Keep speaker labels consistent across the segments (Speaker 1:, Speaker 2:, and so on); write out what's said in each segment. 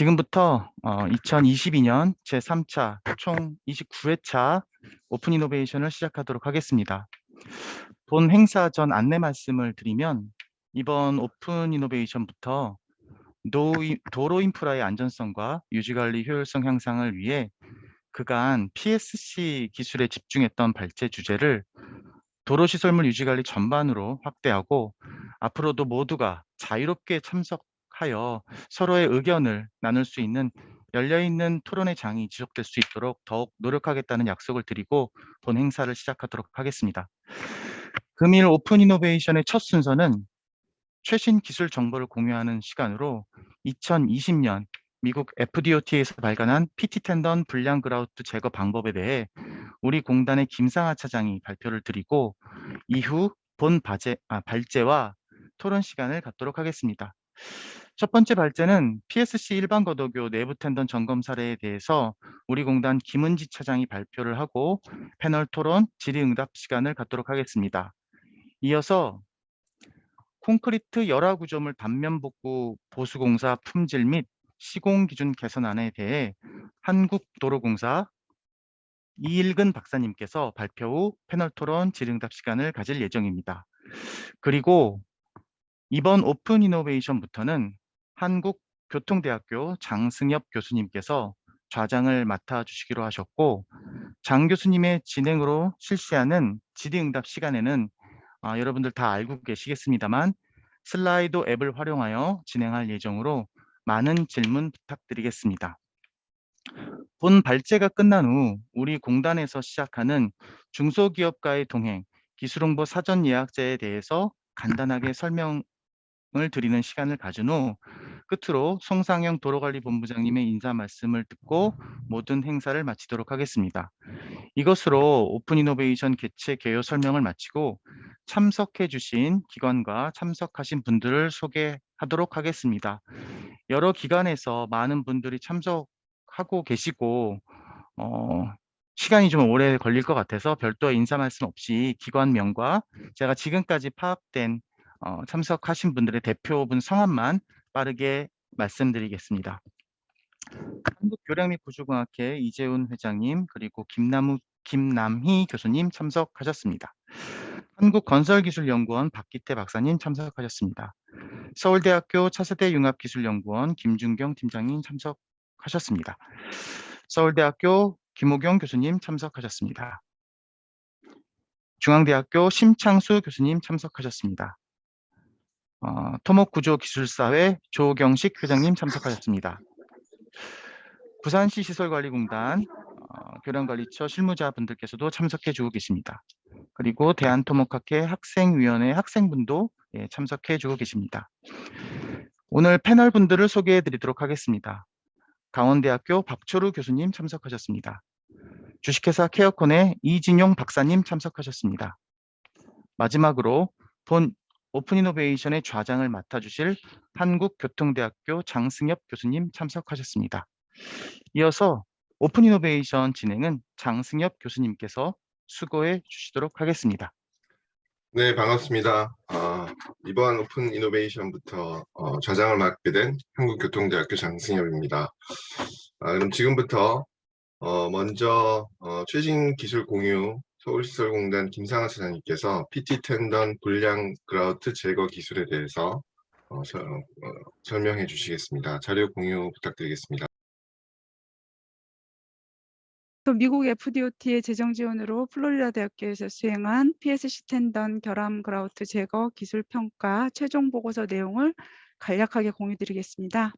Speaker 1: 지금부터 2022년 제3차 총 29회차 오픈 이노베이션을 시작하도록 하겠습니다. 본 행사 전 안내 말씀을 드리면 이번 오픈 이노베이션부터 도로 인프라의 안전성과 유지관리 효율성 향상을 위해 그간 PSC 기술에 집중했던 발제 주제를 도로시설물 유지관리 전반으로 확대하고 앞으로도 모두가 자유롭게 참석하여 서로의 의견을 나눌 수 있는 열려있는 토론의 장이 지속될 수 있도록 더욱 노력하겠다는 약속을 드리고 본 행사를 시작하도록 하겠습니다. 금일 오픈 이노베이션의 첫 순서는 최신 기술 정보를 공유하는 시간으로 2020년 미국 FDOT에서 발간한 PT 텐던 불량 그라우트 제거 방법에 대해 우리 공단의 김상하 차장이 발표를 드리고 이후 본 발제와 토론 시간을 갖도록 하겠습니다. 첫 번째 발제는 PSC 일반 거도교 내부 텐던 점검 사례에 대해서 우리 공단 김은지 차장이 발표를 하고 패널 토론, 질의응답 시간을 갖도록 하겠습니다. 이어서 콘크리트 열화 구조물 단면 복구 보수공사 품질 및 시공 기준 개선안에 대해 한국도로공사 이일근 박사님께서 발표 후 패널 토론 질의응답 시간을 가질 예정입니다. 그리고 이번 오픈 이노베이션부터는 한국교통대학교 장승엽 교수님께서 좌장을 맡아주시기로 하셨고 장 교수님의 진행으로 실시하는 질의응답 시간에는 여러분들 다 알고 계시겠습니다만 슬라이도 앱을 활용하여 진행할 예정으로 많은 질문 부탁드리겠습니다. 본 발제가 끝난 후 우리 공단에서 시작하는 중소기업과의 동행, 기술홍보 사전 예약제에 대해서 간단하게 설명을 드리는 시간을 가진 후 끝으로 송상영 도로관리본부장님의 인사 말씀을 듣고 모든 행사를 마치도록 하겠습니다. 이것으로 오픈 이노베이션 개최 개요 설명을 마치고 참석해 주신 기관과 참석하신 분들을 소개하도록 하겠습니다. 여러 기관에서 많은 분들이 참석하고 계시고 시간이 좀 오래 걸릴 것 같아서 별도의 인사 말씀 없이 기관명과 제가 지금까지 파악된 참석하신 분들의 대표분 성함만 빠르게 말씀드리겠습니다. 한국교량 및 구조공학회 이재훈 회장님 그리고 김남희 교수님 참석하셨습니다. 한국건설기술연구원 박기태 박사님 참석하셨습니다. 서울대학교 차세대 융합기술연구원 김준경 팀장님 참석하셨습니다. 서울대학교 김호경 교수님 참석하셨습니다. 중앙대학교 심창수 교수님 참석하셨습니다. 토목구조기술사회 조경식 회장님 참석하셨습니다. 부산시 시설관리공단 교량관리처 실무자분들께서도 참석해 주고 계십니다. 그리고 대한토목학회 학생위원회 학생분도 참석해 주고 계십니다. 오늘 패널 분들을 소개해 드리도록 하겠습니다. 강원대학교 박초루 교수님 참석하셨습니다. 주식회사 케어콘의 이진용 박사님 참석하셨습니다. 마지막으로 본 오픈 이노베이션의 좌장을 맡아주실 한국교통대학교 장승엽 교수님 참석하셨습니다. 이어서 오픈 이노베이션 진행은 장승엽 교수님께서 수고해 주시도록 하겠습니다.
Speaker 2: 네, 반갑습니다. 이번 오픈 이노베이션부터 좌장을 맡게 된 한국교통대학교 장승엽입니다. 그럼 지금부터 먼저 최신 기술 공유 서울시설공단 김상하 차장님께서 PT 텐던 불량 그라우트 제거 기술에 대해서 설명해 주시겠습니다. 자료 공유 부탁드리겠습니다.
Speaker 3: 미국 FDOT의 재정 지원으로 플로리다 대학교에서 수행한 PSC 텐던 결함 그라우트 제거 기술 평가 최종 보고서 내용을 간략하게 공유드리겠습니다.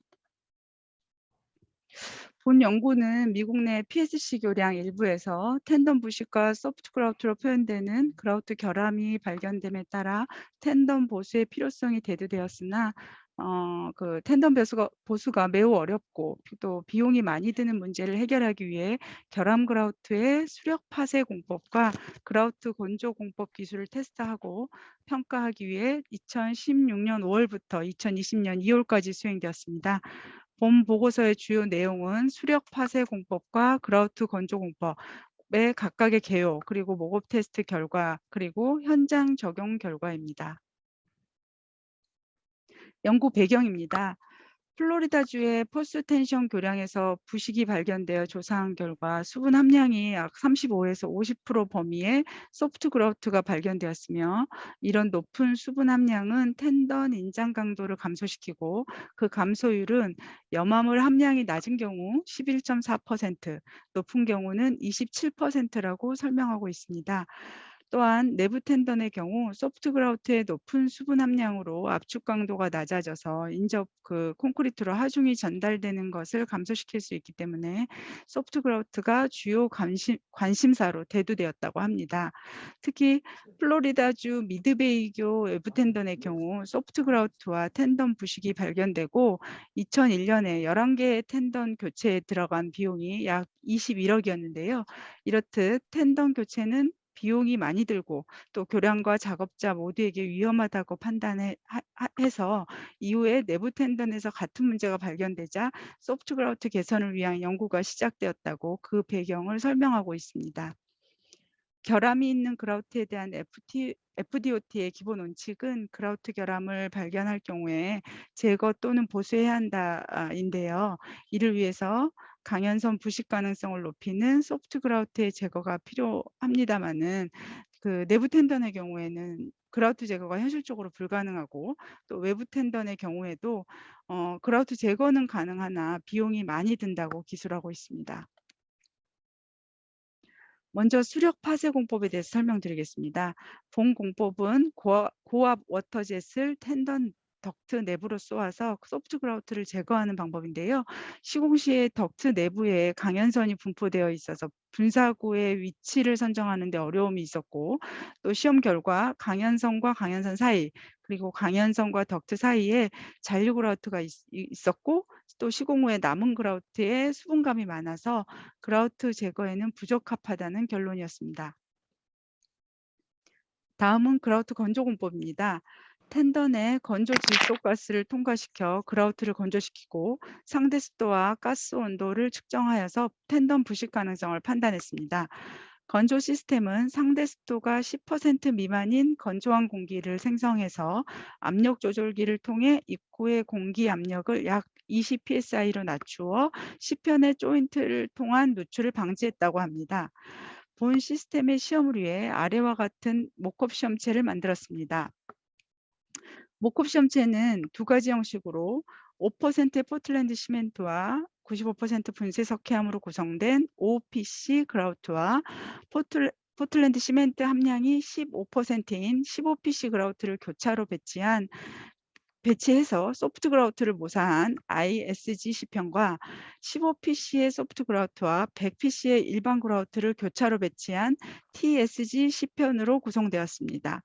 Speaker 3: 본 연구는 미국 내 PSC 교량 일부에서 텐던 부식과 소프트 그라우트로 표현되는 그라우트 결함이 발견됨에 따라 텐던 보수의 필요성이 대두되었으나 그 텐던 보수가 매우 어렵고 또 비용이 많이 드는 문제를 해결하기 위해 결함 그라우트의 수력 파쇄 공법과 그라우트 건조 공법 기술을 테스트하고 평가하기 위해 2016년 5월부터 2020년 2월까지 수행되었습니다. 본 보고서의 주요 내용은 수력 파쇄 공법과 그라우트 건조 공법의 각각의 개요, 그리고 모급 테스트 결과, 그리고 현장 적용 결과입니다. 연구 배경입니다. 플로리다주의 포스텐션 교량에서 부식이 발견되어 조사한 결과 수분 함량이 약 35에서 50% 범위의 소프트 그라우트가 발견되었으며 이런 높은 수분 함량은 텐던 인장 강도를 감소시키고 그 감소율은 염화물 함량이 낮은 경우 11.4%, 높은 경우는 27%라고 설명하고 있습니다. 또한 내부 텐던의 경우 소프트 그라우트의 높은 수분 함량으로 압축 강도가 낮아져서 인접 콘크리트로 하중이 전달되는 것을 감소시킬 수 있기 때문에 소프트 그라우트가 주요 관심사로 대두되었다고 합니다. 특히 플로리다주 미드베이교 외부 텐던의 경우 소프트 그라우트와 텐던 부식이 발견되고 2001년에 11개의 텐던 교체에 들어간 비용이 약 21억이었는데요. 이렇듯 텐던 교체는 비용이 많이 들고 또 교량과 작업자 모두에게 위험하다고 판단해서 이후에 내부 텐던에서 같은 문제가 발견되자 소프트 그라우트 개선을 위한 연구가 시작되었다고 그 배경을 설명하고 있습니다. 결함이 있는 그라우트에 대한 FDOT의 기본 원칙은 그라우트 결함을 발견할 경우에 제거 또는 보수해야 한다인데요. 이를 위해서 강연선 부식 가능성을 높이는 소프트 그라우트의 제거가 필요합니다마는 그 내부 텐던의 경우에는 그라우트 제거가 현실적으로 불가능하고 또 외부 텐던의 경우에도 그라우트 제거는 가능하나 비용이 많이 든다고 기술하고 있습니다. 먼저 수력 파쇄 공법에 대해서 설명드리겠습니다. 본 공법은 고압 워터젯을 텐던 덕트 내부로 쏘아서 소프트 그라우트를 제거하는 방법인데요. 시공 시에 덕트 내부에 강연선이 분포되어 있어서 분사구의 위치를 선정하는 데 어려움이 있었고 또 시험 결과 강연선과 강연선 사이 그리고 강연선과 덕트 사이에 잔류 그라우트가 있었고 또 시공 후에 남은 그라우트에 수분감이 많아서 그라우트 제거에는 부적합하다는 결론이었습니다. 다음은 그라우트 건조 공법입니다. 텐던에 건조 질소가스를 통과시켜 그라우트를 건조시키고 상대 습도와 가스 온도를 측정하여서 텐던 부식 가능성을 판단했습니다. 건조 시스템은 상대 습도가 10% 미만인 건조한 공기를 생성해서 압력 조절기를 통해 입구의 공기 압력을 약 20 psi로 낮추어 시편의 조인트를 통한 누출을 방지했다고 합니다. 본 시스템의 시험을 위해 아래와 같은 모컵 시험체를 만들었습니다. 모컵 시험체는 두 가지 형식으로 5%의 포틀랜드 시멘트와 95% 분쇄 석회암으로 구성된 OPC 그라우트와 포틀랜드 시멘트 함량이 15%인 15PC 그라우트를 교차로 배치해서 소프트 그라우트를 모사한 ISG 시편과 15PC의 소프트 그라우트와 100PC의 일반 그라우트를 교차로 배치한 TSG 시편으로 구성되었습니다.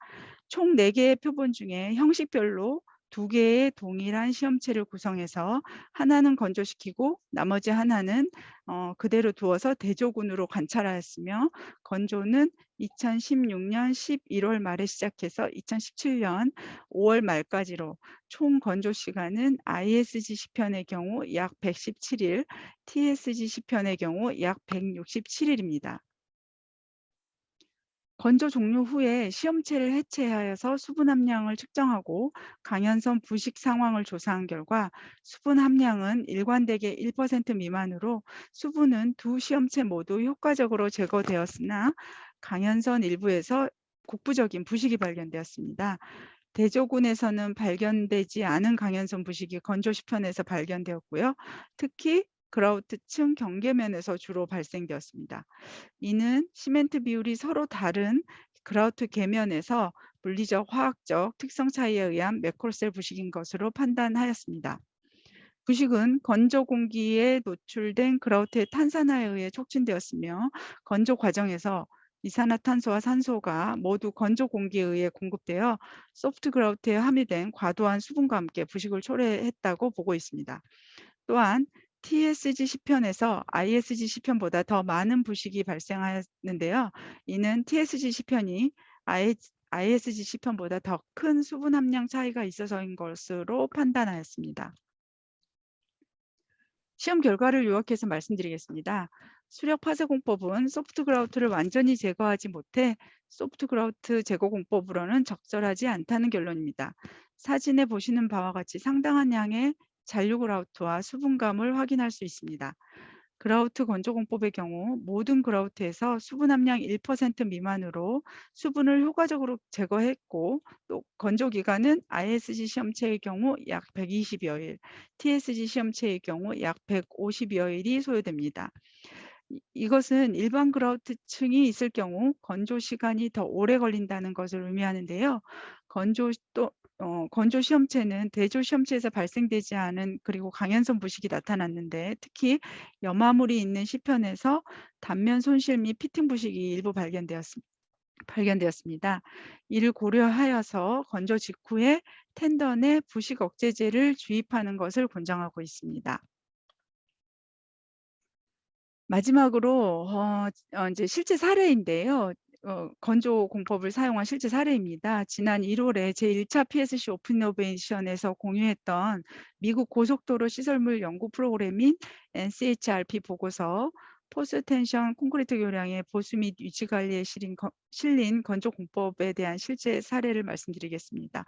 Speaker 3: 총 4개의 표본 중에 형식별로 2개의 동일한 시험체를 구성해서 하나는 건조시키고 나머지 하나는 그대로 두어서 대조군으로 관찰하였으며 건조는 2016년 11월 말에 시작해서 2017년 5월 말까지로 총 건조 시간은 ISG 시편의 경우 약 117일, TSG 시편의 경우 약 167일입니다. 건조 종료 후에 시험체를 해체하여서 수분 함량을 측정하고 강연선 부식 상황을 조사한 결과 수분 함량은 일관되게 1% 미만으로 수분은 두 시험체 모두 효과적으로 제거되었으나 강연선 일부에서 국부적인 부식이 발견되었습니다. 대조군에서는 발견되지 않은 강연선 부식이 건조 시편에서 발견되었고요. 특히 그라우트층 경계면에서 주로 발생되었습니다. 이는 시멘트 비율이 서로 다른 그라우트 계면에서 물리적, 화학적 특성 차이에 의한 매크로셀 부식인 것으로 판단하였습니다. 부식은 건조 공기에 노출된 그라우트의 탄산화에 의해 촉진되었으며 건조 과정에서 이산화탄소와 산소가 모두 건조 공기에 의해 공급되어 소프트 그라우트에 함유된 과도한 수분과 함께 부식을 초래했다고 보고 있습니다. 또한 TSG 시편에서 ISG 시편보다 더 많은 부식이 발생하였는데요. 이는 TSG 시편이 ISG 시편보다 더 큰 수분 함량 차이가 있어서인 것으로 판단하였습니다. 시험 결과를 요약해서 말씀드리겠습니다. 수력 파쇄 공법은 소프트 그라우트를 완전히 제거하지 못해 소프트 그라우트 제거 공법으로는 적절하지 않다는 결론입니다. 사진에 보시는 바와 같이 상당한 양의 잔류 그라우트와 수분감을 확인할 수 있습니다. 그라우트 건조 공법의 경우 모든 그라우트에서 수분 함량 1% 미만으로 수분을 효과적으로 제거했고, 또 건조 기간은 ISG 시험체의 경우 약 120여일, TSG 시험체의 경우 약 150여일이 소요됩니다. 이것은 일반 그라우트층이 있을 경우 건조 시간이 더 오래 걸린다는 것을 의미하는데요. 건조 시험체는 대조 시험체에서 발생되지 않은, 그리고 강연성 부식이 나타났는데, 특히 염화물이 있는 시편에서 단면 손실 및 피팅 부식이 일부 발견되었습니다. 이를 고려하여서 건조 직후에 텐던에 부식 억제제를 주입하는 것을 권장하고 있습니다. 마지막으로 인제 실제 사례인데요. 건조 공법을 사용한 실제 사례입니다. 지난 1월에 제1차 PSC 오픈 이노베이션에서 공유했던 미국 고속도로 시설물 연구 프로그램인 NCHRP 보고서 포스 텐션 콘크리트 교량의 보수 및 유지 관리에 실린 건조 공법에 대한 실제 사례를 말씀드리겠습니다.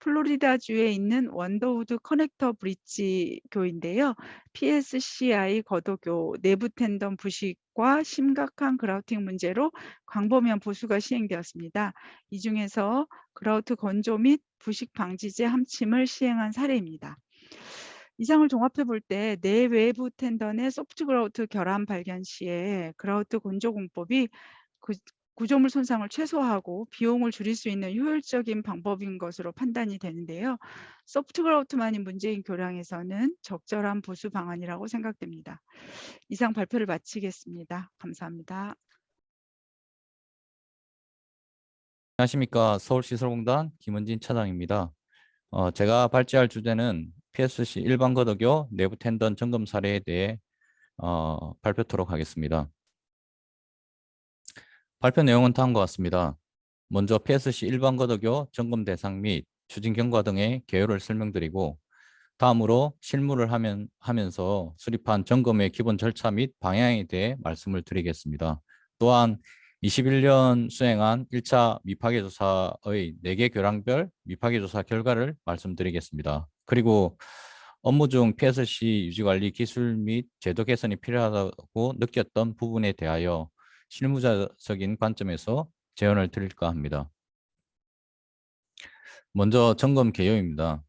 Speaker 3: 플로리다주에 있는 원더우드 커넥터 브릿지 교인데요. PSCI 거도교 내부 텐던 부식과 심각한 그라우팅 문제로 광범위한 보수가 시행되었습니다. 이 중에서 그라우트 건조 및 부식 방지제 함침을 시행한 사례입니다. 이상을 종합해 볼 때 내외부 텐던의 소프트 그라우트 결함 발견 시에 그라우트 건조 공법이 구조물 손상을 최소화하고 비용을 줄일 수 있는 효율적인 방법인 것으로 판단이 되는데요. 소프트 그라우트만이 문제인 교량에서는 적절한 보수 방안이라고 생각됩니다. 이상 발표를 마치겠습니다. 감사합니다.
Speaker 4: 안녕하십니까. 서울시설공단 김은진 차장입니다. 제가 발제할 주제는 PSC 일반 거도교 내부 텐던 점검 사례에 대해 발표토록 하겠습니다. 발표 내용은 다음과 같습니다. 먼저 PSC 일반 거도교 점검 대상 및 추진 경과 등의 개요를 설명드리고, 다음으로 실무를 하면서 수립한 점검의 기본 절차 및 방향에 대해 말씀을 드리겠습니다. 또한 21년 수행한 1차 미파괴 조사의 4개 교량별 미파괴 조사 결과를 말씀드리겠습니다. 그리고 업무 중 PSC 유지관리 기술 및 제도 개선이 필요하다고 느꼈던 부분에 대하여 실무자적인 관점에서 제언을 드릴까 합니다. 먼저 점검 개요입니다.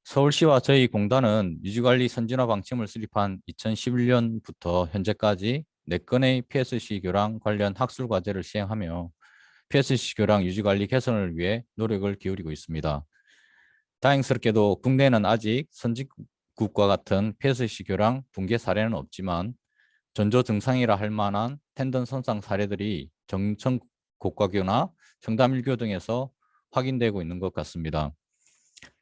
Speaker 4: 서울시와 저희 공단은 유지관리 선진화 방침을 수립한 2011년부터 현재까지 4건의 PSC 교랑 관련 학술 과제를 시행하며 PSC 교랑 유지관리 개선을 위해 노력을 기울이고 있습니다. 다행스럽게도 국내에는 아직 선진국과 같은 PSC 교랑 붕괴 사례는 없지만 전조 증상이라 할 만한 텐던 손상 사례들이 정청 고가교나 청담일교 등에서 확인되고 있는 것 같습니다.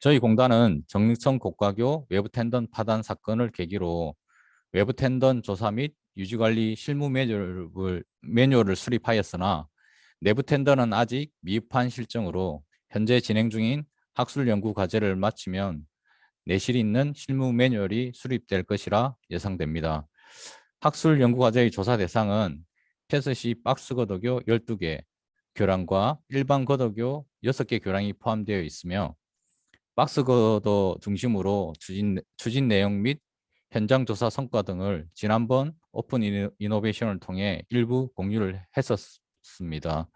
Speaker 4: 저희 공단은 정성 고가교 외부 텐던 파단 사건을 계기로 외부 텐던 조사 및 유지관리 실무 매뉴얼을 수립하였으나 내부 텐던은 아직 미흡한 실정으로 현재 진행 중인 학술 연구 과제를 마치면 내실 있는 실무 매뉴얼이 수립될 것이라 예상됩니다. 학술 연구 과제의 조사 대상은 PSC 박스 거도교 12개, 교량과 일반 거도교 6개 교량이 포함되어 있으며, 박스 거도 중심으로 추진 내용 및 현장 조사 성과 등을 지난번 오픈 이노베이션을 통해 일부 공유를 했었습니다.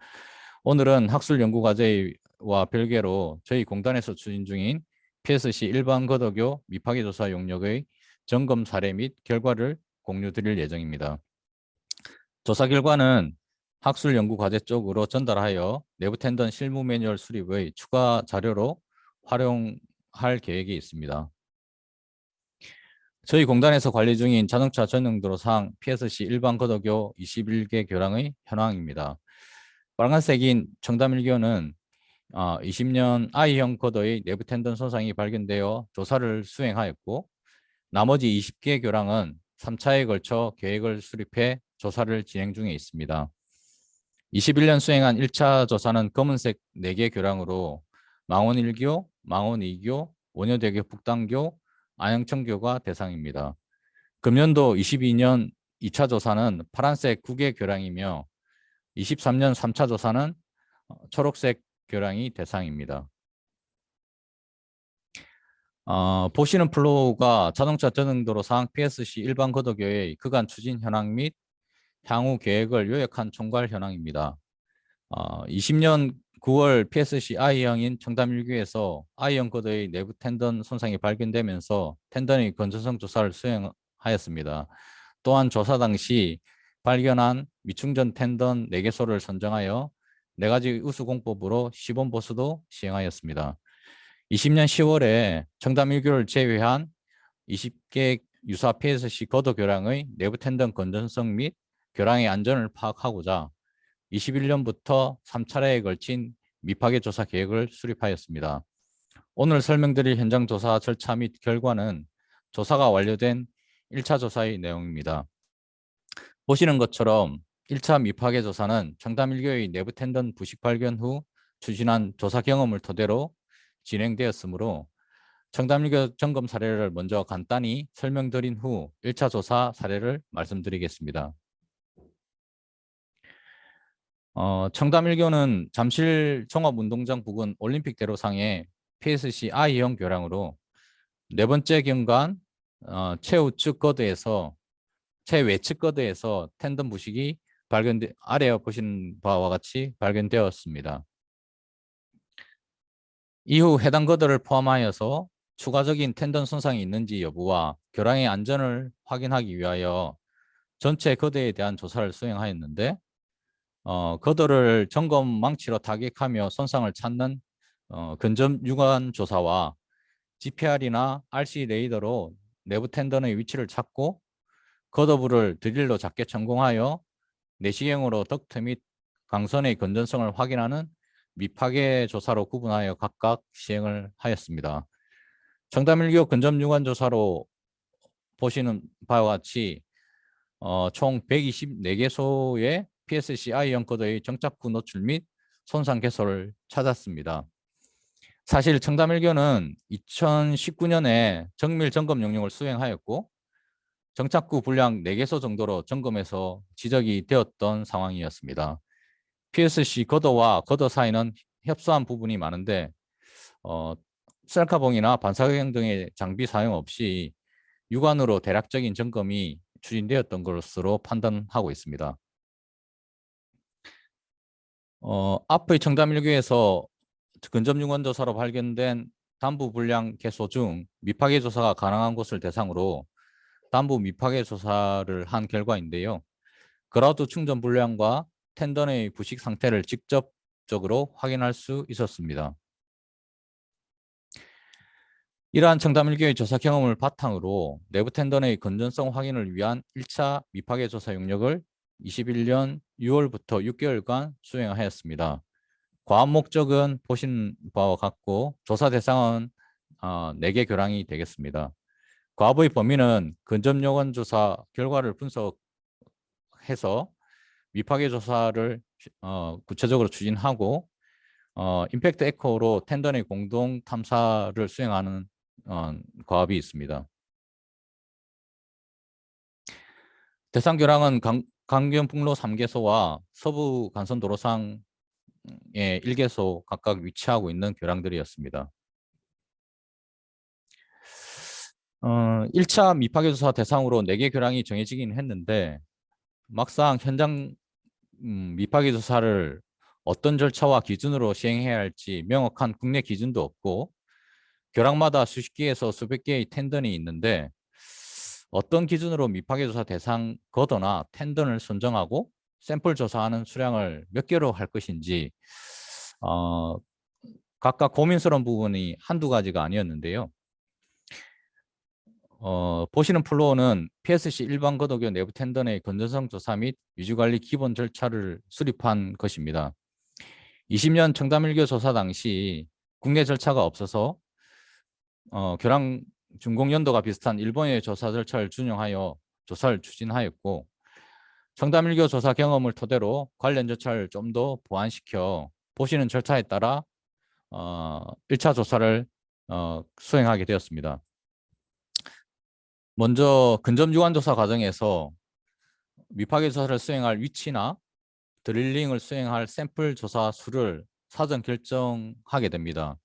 Speaker 4: 오늘은 학술 연구 과제와 별개로 저희 공단에서 추진 중인 PSC 일반 거도교 미파괴 조사 용역의 점검 사례 및 결과를 공유 드릴 예정입니다. 조사 결과는 학술 연구 과제 쪽으로 전달하여 내부 텐던 실무 매뉴얼 수립의 추가 자료로 활용할 계획이 있습니다. 저희 공단에서 관리 중인 자동차 전용 도로상 PSC 일반 거도교 21개 교량의 현황입니다. 빨간색인 청담일교는 20년 I형 거도의 내부 텐던 손상이 발견되어 조사를 수행하였고, 나머지 20개 교량은 3차에 걸쳐 계획을 수립해 조사를 진행 중에 있습니다. 21년 수행한 1차 조사는 검은색 4개 교량으로 망원 1교, 망원 2교, 원효대교 북단교, 안영천교가 대상입니다. 금년도 22년 2차 조사는 파란색 9개 교량이며 23년 3차 조사는 초록색 교량이 대상입니다. 보시는 플로우가 자동차 전용도로상 PSC 일반 거도교의 그간 추진 현황 및 향후 계획을 요약한 총괄 현황입니다. 20년 9월 PSC I형인 청담 1교에서 I형 거도의 내부 텐던 손상이 발견되면서 텐던의 건전성 조사를 수행하였습니다. 또한 조사 당시 발견한 미충전 텐던 4개소를 선정하여 4가지 우수 공법으로 시범 보수도 시행하였습니다. 20년 10월에 청담 1교를 제외한 20개 유사 PSC 거도 교량의 내부 텐던 건전성 및 교량의 안전을 파악하고자 21년부터 3차례에 걸친 미파괴 조사 계획을 수립하였습니다. 오늘 설명드릴 현장 조사 절차 및 결과는 조사가 완료된 1차 조사의 내용입니다. 보시는 것처럼 1차 미파괴 조사는 청담 1교의 내부 텐던 부식 발견 후 추진한 조사 경험을 토대로 진행되었으므로 청담 1교 점검 사례를 먼저 간단히 설명드린 후 1차 조사 사례를 말씀드리겠습니다. 청담 1교는 잠실 종합운동장 부근 올림픽대로상의 PSC I형 교량으로 네 번째 경관 최우측 거드에서 최외측 거드에서 텐던 부식이 아래 보시는 바와 같이 발견되었습니다. 이후 해당 거드를 포함하여서 추가적인 텐던 손상이 있는지 여부와 교량의 안전을 확인하기 위하여 전체 거드에 대한 조사를 수행하였는데 거드를 점검 망치로 타격하며 손상을 찾는 근접 유관 조사와 GPR이나 RC 레이더로 내부 텐던의 위치를 찾고 거드부를 드릴로 작게 점공하여 내시경으로 덕트 및 강선의 건전성을 확인하는 미파괴 조사로 구분하여 각각 시행을 하였습니다. 청담 1교 근접 유관 조사로 보시는 바와 같이 총 124개소의 PSC I형 거드의 정착구 노출 및 손상 개소를 찾았습니다. 사실 청담 1교는 2019년에 정밀 점검 용역을 수행하였고 정착구 분량 4개소 정도로 점검해서 지적이 되었던 상황이었습니다. PSC 거드와 거드 사이는 협소한 부분이 많은데 셀카봉이나 반사경 등의 장비 사용 없이 육안으로 대략적인 점검이 추진되었던 것으로 판단하고 있습니다. 앞의 청담 1교에서 근접 유관 조사로 발견된 단부 불량 개소 중 미파괴 조사가 가능한 곳을 대상으로 단부 미파괴 조사를 한 결과인데요. 그라우드 충전 불량과 텐던의 부식 상태를 직접적으로 확인할 수 있었습니다. 이러한 청담 1교의 조사 경험을 바탕으로 내부 텐던의 건전성 확인을 위한 1차 미파괴 조사 용역을 21년 6월부터 6개월간 수행하였습니다. 과업 목적은 보신 바와 같고 조사 대상은 4개 교량이 되겠습니다. 과업의 범위는 근접 요건 조사 결과를 분석해서 미파괴 조사를 구체적으로 추진하고 임팩트 에코로 텐던의 공동 탐사를 수행하는 과업이 있습니다. 대상 교량은 강변북로 3개소와 서부 간선도로상의 1개소 각각 위치하고 있는 교량들이었습니다. 1차 미파괴 조사 대상으로 4개 교량이 정해지긴 했는데 막상 현장 미파괴 조사를 어떤 절차와 기준으로 시행해야 할지 명확한 국내 기준도 없고 교량마다 수십 개에서 수백 개의 텐던이 있는데 어떤 기준으로 미파괴 조사 대상 거더나 텐던을 선정하고 샘플 조사하는 수량을 몇 개로 할 것인지 각각 고민스러운 부분이 한두 가지가 아니었는데요. 보시는 플로어는 PSC 일반 거도교 내부 텐던의 건전성 조사 및 유지관리 기본 절차를 수립한 것입니다. 20년 청담 1교 조사 당시 국내 절차가 없어서 교량 준공 연도가 비슷한 일본의 조사 절차를 준용하여 조사를 추진하였고 청담 1교 조사 경험을 토대로 관련 절차를 좀 더 보완시켜 보시는 절차에 따라 1차 조사를 수행하게 되었습니다. 먼저 근접 유관 조사 과정에서 미파괴 조사를 수행할 위치나 드릴링을 수행할 샘플 조사 수를 사전 결정하게 됩니다.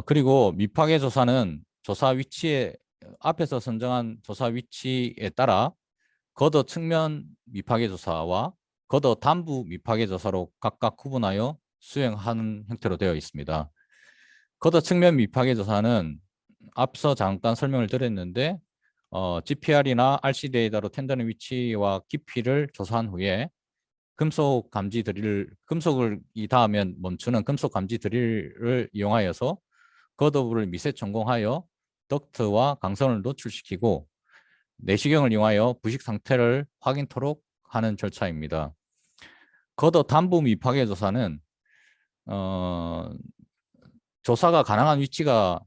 Speaker 4: 그리고 미파괴 조사는 조사 위치에 앞에서 선정한 조사 위치에 따라 걷어 측면 미파괴 조사와 걷어 단부 미파괴 조사로 각각 구분하여 수행하는 형태로 되어 있습니다. 걷어 측면 미파괴 조사는 앞서 잠깐 설명을 드렸는데 GPR이나 RC 데이터로 텐던의 위치와 깊이를 조사한 후에 금속 감지 금속을 닿으면 멈추는 금속 감지 드릴을 이용하여서 걷어부를 미세 천공하여 덕트와 강선을 노출시키고 내시경을 이용하여 부식 상태를 확인토록 하는 절차입니다. 걷어 단부 미파괴 조사는 조사가 가능한 위치가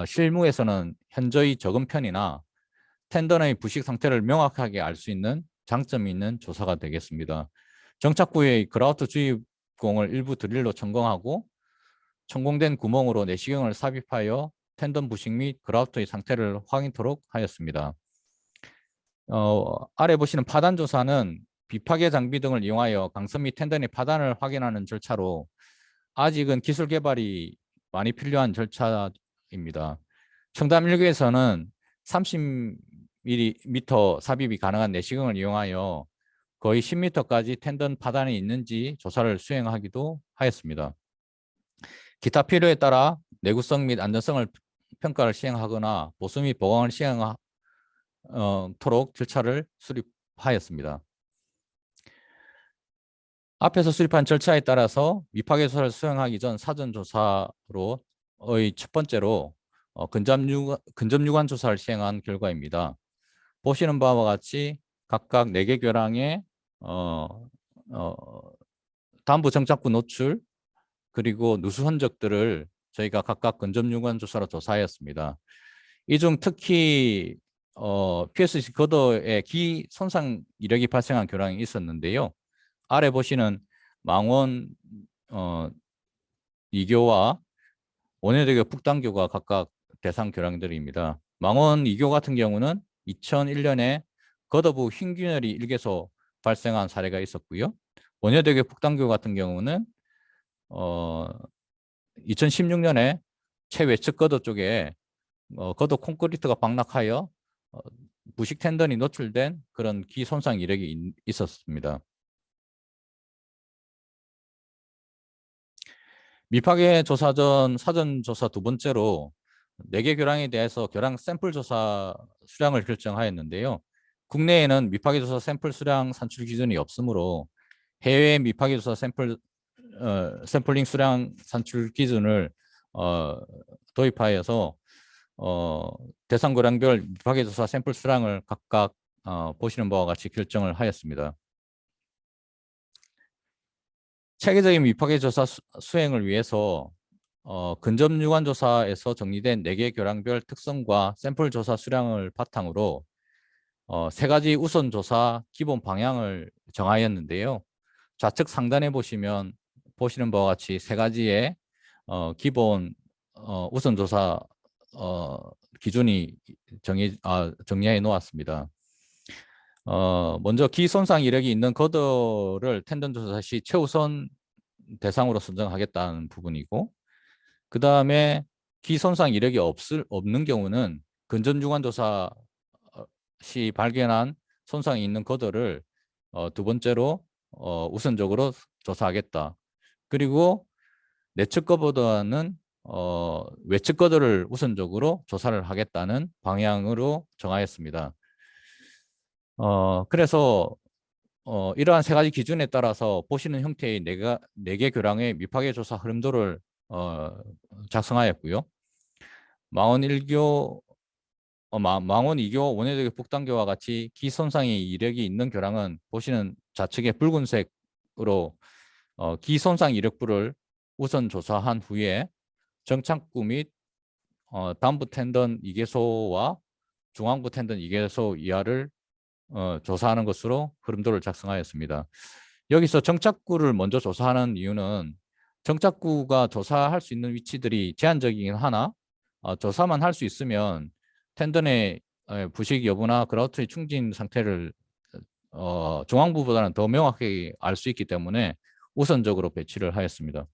Speaker 4: 실무에서는 현저히 적은 편이나 텐던의 부식 상태를 명확하게 알 수 있는 장점이 있는 조사가 되겠습니다. 정착부의 그라우트 주입공을 일부 드릴로 천공하고 천공된 구멍으로 내시경을 삽입하여 텐던 부식 및 그라우트의 상태를 확인토록 하였습니다. 아래 보시는 파단 조사는 비파괴 장비 등을 이용하여 강선 및 텐던의 파단을 확인하는 절차로 아직은 기술 개발이 많이 필요한 절차입니다. 청담 1교에서는 30mm 삽입이 가능한 내시경을 이용하여 거의 10m까지 텐던 파단이 있는지 조사를 수행하기도 하였습니다. 기타 필요에 따라 내구성 및 안전성을 평가를 시행하거나 보수 및 보강을 시행토록 절차를 수립하였습니다. 앞에서 수립한 절차에 따라서 미파괴 조사를 수행하기 전 사전 조사로의 첫 번째로 근접유관 조사를 시행한 결과입니다. 보시는 바와 같이 각각 4개 교량의 단부 정착부 노출 그리고 누수 흔적들을 저희가 각각 근접유관 조사로 조사하였습니다. 이 중 특히 PSC 걷어에 기 손상 이력이 발생한 교량이 있었는데요. 아래 보시는 망원 2교와 원효대교 북단교가 각각 대상 교량들입니다. 망원 2교 같은 경우는 2001년에 걷어부 흰균열이 일개소 발생한 사례가 있었고요. 원효대교 북단교 같은 경우는 2016년에 최외측 걷어 쪽에 걷어 콘크리트가 방락하여 부식 텐던이 노출된 그런 기 손상 이력이 있었습니다. 미파괴 조사 전 사전 조사 두 번째로 4개 교량에 대해서 교량 샘플 조사 수량을 결정하였는데요. 국내에는 미파괴 조사 샘플 수량 산출 기준이 없으므로 해외 미파괴 조사 샘플링 수량 산출 기준을 도입하여서 대상 교량별 미파괴 조사 샘플 수량을 각각 보시는 바와 같이 결정을 하였습니다. 체계적인 미파괴 조사 수행을 위해서 근접유관 조사에서 정리된 4개 교량별 특성과 샘플 조사 수량을 바탕으로 3가지 우선 조사 기본 방향을 정하였는데요. 좌측 상단에 보시는 바와 같이 3가지의 기본 우선 조사 기준이 정리해 놓았습니다. 먼저 기손상 이력이 있는 걷어를 텐던 조사 시 최우선 대상으로 선정하겠다는 부분이고, 그 다음에 기손상 이력이 없는 경우는 근접유관 조사 시 발견한 손상이 있는 걷어를 두 번째로 우선적으로 조사하겠다. 그리고 내측 걷어보다는 외측 걷어를 우선적으로 조사를 하겠다는 방향으로 정하였습니다. 그래서 이러한 3가지 기준에 따라서 보시는 형태의 4개 교량의 미파괴 조사 흐름도를 작성하였고요. 망원 1교, 망원 2교, 원효대교 북단교와 같이 기손상의 이력이 있는 교량은 보시는 좌측의 붉은색으로 기손상 이력부를 우선 조사한 후에 정착부 및 단부 텐던 2개소와 중앙부 텐던 2개소 이하를 조사하는 것으로 흐름도를 작성하였습니다. 여기서 정착구를 먼저 조사하는 이유는 정착구가 조사할 수 있는 위치들이 제한적이긴 하나 조사만 할 수 있으면 텐던의 부식 여부나 그라우트의 충진 상태를 중앙부보다는 더 명확하게 알 수 있기 때문에 우선적으로 배치를 하였습니다.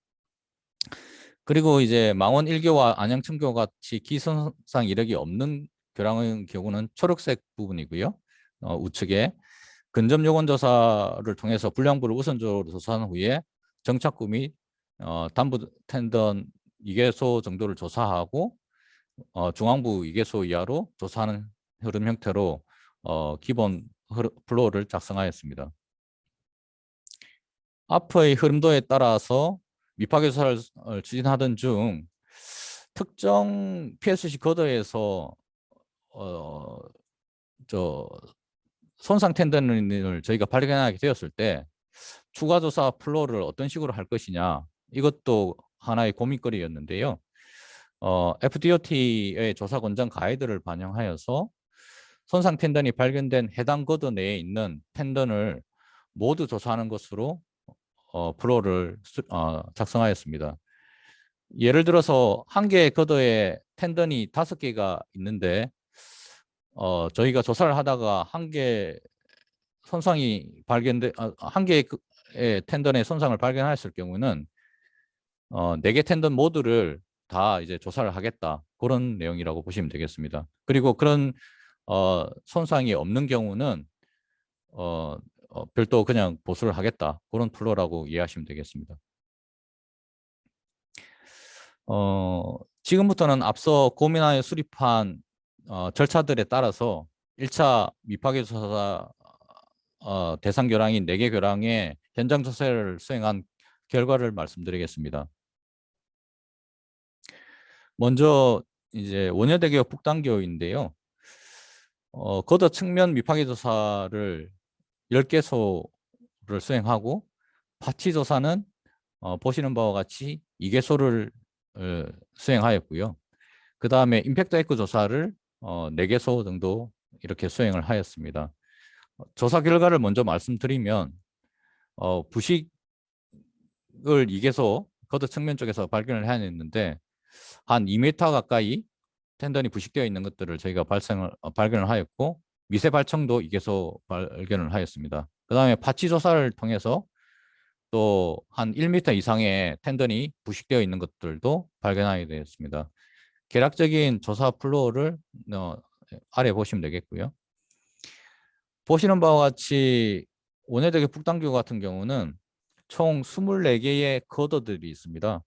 Speaker 4: 그리고 이제 망원 1교와 안양 층교 같이 기선상 이력이 없는 교량의 경우는 초록색 부분이고요. 우측에 근접 요건 조사를 통해서 불량부를 우선적으로 조사한 후에 정착구 및 단부 텐던 2개소 정도를 조사하고 중앙부 2개소 이하로 조사하는 흐름 형태로 기본 플로우를 작성하였습니다. 앞의 흐름도에 따라서 미파계 조사를 추진하던 중 특정 PSC 거더에서 손상 텐던을 저희가 발견하게 되었을 때 추가 조사 플로우를 어떤 식으로 할 것이냐, 이것도 하나의 고민거리였는데요. FDOT의 조사 권장 가이드를 반영하여서 손상 텐던이 발견된 해당 거더 내에 있는 텐던을 모두 조사하는 것으로 플로우를 작성하였습니다. 예를 들어서 한 개의 거더에 텐던이 5개가 있는데 저희가 조사를 하다가 한 개 손상이 한 개의 텐던의 손상을 발견했을 경우는 4개 텐던 모두를 다 이제 조사를 하겠다, 그런 내용이라고 보시면 되겠습니다. 그리고 그런 손상이 없는 경우는 별도 그냥 보수를 하겠다, 그런 플로우라고 이해하시면 되겠습니다. 지금부터는 앞서 고민하여 수립한 절차들에 따라서 1차 미파계 조사 대상 교량인 4개 교량의 현장 조사를 수행한 결과를 말씀드리겠습니다. 먼저 이제 원효대교 북단교인데요. 거더 측면 미파계 조사를 10개소를 수행하고 파치 조사는 보시는 바와 같이 2개소를 수행하였고요. 그 다음에 임팩트 에코 조사를 4개소 정도 이렇게 수행을 하였습니다. 조사 결과를 먼저 말씀드리면 부식을 2개소 거더 측면 쪽에서 발견을 해냈는데 한 2m 가까이 텐던이 부식되어 있는 것들을 저희가 발견을 하였고, 미세 발청도 2개소 발견을 하였습니다. 그 다음에 파치 조사를 통해서 또 한 1m 이상의 텐던이 부식되어 있는 것들도 발견하게 되었습니다. 개략적인 조사 플로우를 아래 보시면 되겠고요. 보시는 바와 같이 원효대교 북단교 같은 경우는 총 24개의 거더들이 있습니다.